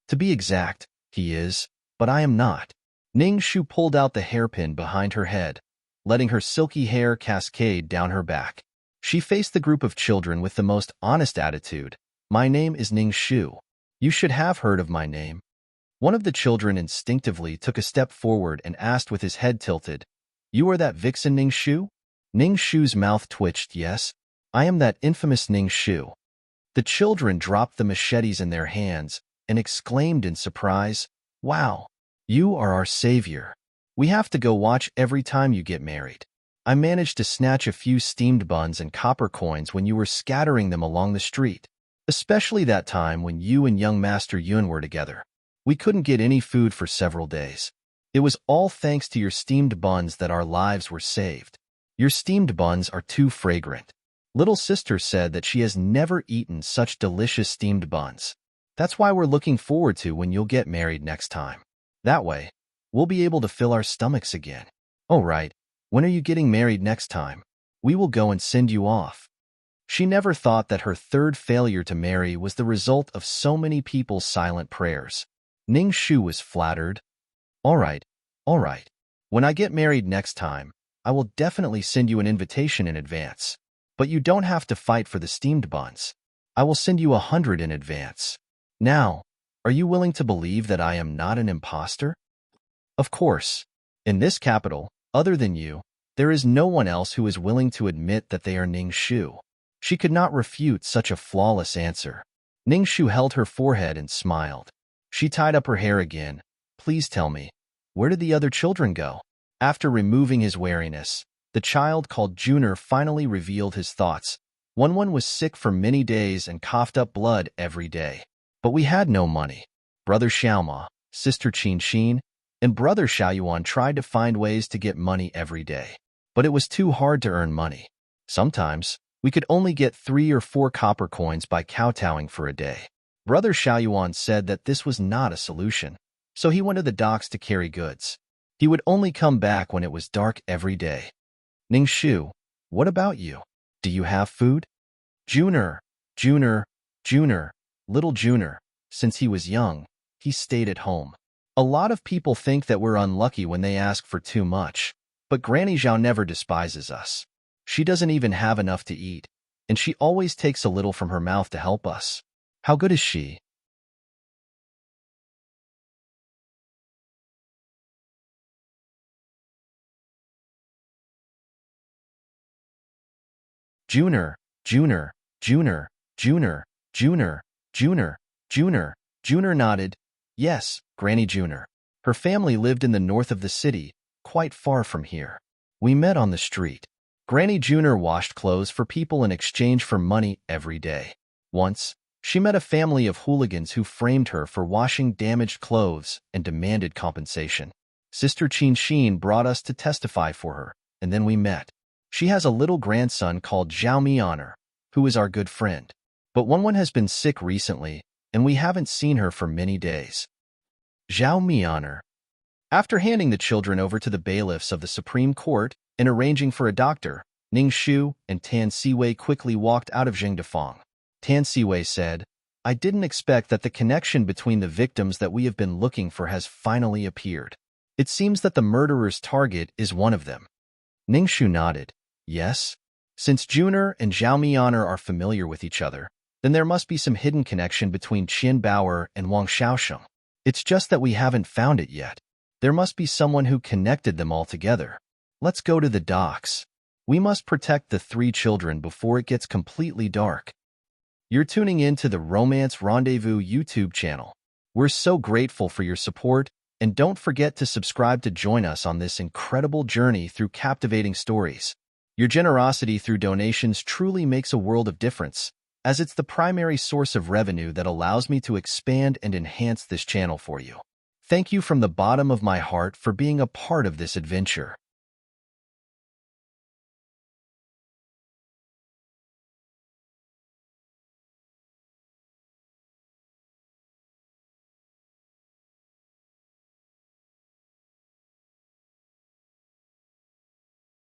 "To be exact, he is, but I am not." Ning Shu pulled out the hairpin behind her head, letting her silky hair cascade down her back. She faced the group of children with the most honest attitude. "My name is Ning Shu. You should have heard of my name." One of the children instinctively took a step forward and asked with his head tilted, "You are that vixen Ning Shu?" Ning Shu's mouth twitched. "Yes, I am that infamous Ning Shu." The children dropped the machetes in their hands and exclaimed in surprise, "Wow, you are our savior. We have to go watch every time you get married. I managed to snatch a few steamed buns and copper coins when you were scattering them along the street, especially that time when you and young Master Yun were together. We couldn't get any food for several days. It was all thanks to your steamed buns that our lives were saved. Your steamed buns are too fragrant." Little sister said that she has never eaten such delicious steamed buns. "That's why we're looking forward to when you'll get married next time. That way, we'll be able to fill our stomachs again." "Oh, right. When are you getting married next time? We will go and send you off." She never thought that her third failure to marry was the result of so many people's silent prayers. Ning Shu was flattered. All right. When I get married next time, I will definitely send you an invitation in advance. But you don't have to fight for the steamed buns. I will send you 100 in advance. Now, are you willing to believe that I am not an imposter?" Of course. In this capital, other than you, there is no one else who is willing to admit that they are Ning Shu. She could not refute such a flawless answer. Ning Shu held her forehead and smiled. She tied up her hair again. "Please tell me, where did the other children go?" After removing his wariness, the child called Junior finally revealed his thoughts. One was sick for many days and coughed up blood every day. "But we had no money. Brother Xiaoma, sister Qin, and brother Xiaoyuan tried to find ways to get money every day. But it was too hard to earn money. Sometimes, we could only get 3 or 4 copper coins by kowtowing for a day." Brother Xiaoyuan said that this was not a solution, so he went to the docks to carry goods. He would only come back when it was dark every day. "Ning Shu, what about you? Do you have food?" Junior, little Junior, since he was young, he stayed at home. A lot of people think that we're unlucky when they ask for too much, but Granny Zhao never despises us. She doesn't even have enough to eat, and she always takes a little from her mouth to help us. How good is she? Junior nodded. "Yes, Granny Junior. Her family lived in the north of the city, quite far from here. We met on the street. Granny Junior washed clothes for people in exchange for money every day. Once, she met a family of hooligans who framed her for washing damaged clothes and demanded compensation. Sister Qin brought us to testify for her, and then we met. She has a little grandson called Zhao Mianer, who is our good friend. But one has been sick recently, and we haven't seen her for many days." Zhao Mianer. After handing the children over to the bailiffs of the Supreme Court and arranging for a doctor, Ning Shu and Tan Siwei quickly walked out of Jingdefang. Tan Siwei said, "I didn't expect that the connection between the victims that we have been looking for has finally appeared. It seems that the murderer's target is one of them." Ning Shu nodded. "Yes. Since Junior and Zhao Mianer are familiar with each other, then there must be some hidden connection between Qin Bauer and Wang Xiaosheng. It's just that we haven't found it yet. There must be someone who connected them all together. Let's go to the docks. We must protect the 3 children before it gets completely dark." You're tuning in to the Romance Rendezvous YouTube channel. We're so grateful for your support, and don't forget to subscribe to join us on this incredible journey through captivating stories. Your generosity through donations truly makes a world of difference, as it's the primary source of revenue that allows me to expand and enhance this channel for you. Thank you from the bottom of my heart for being a part of this adventure.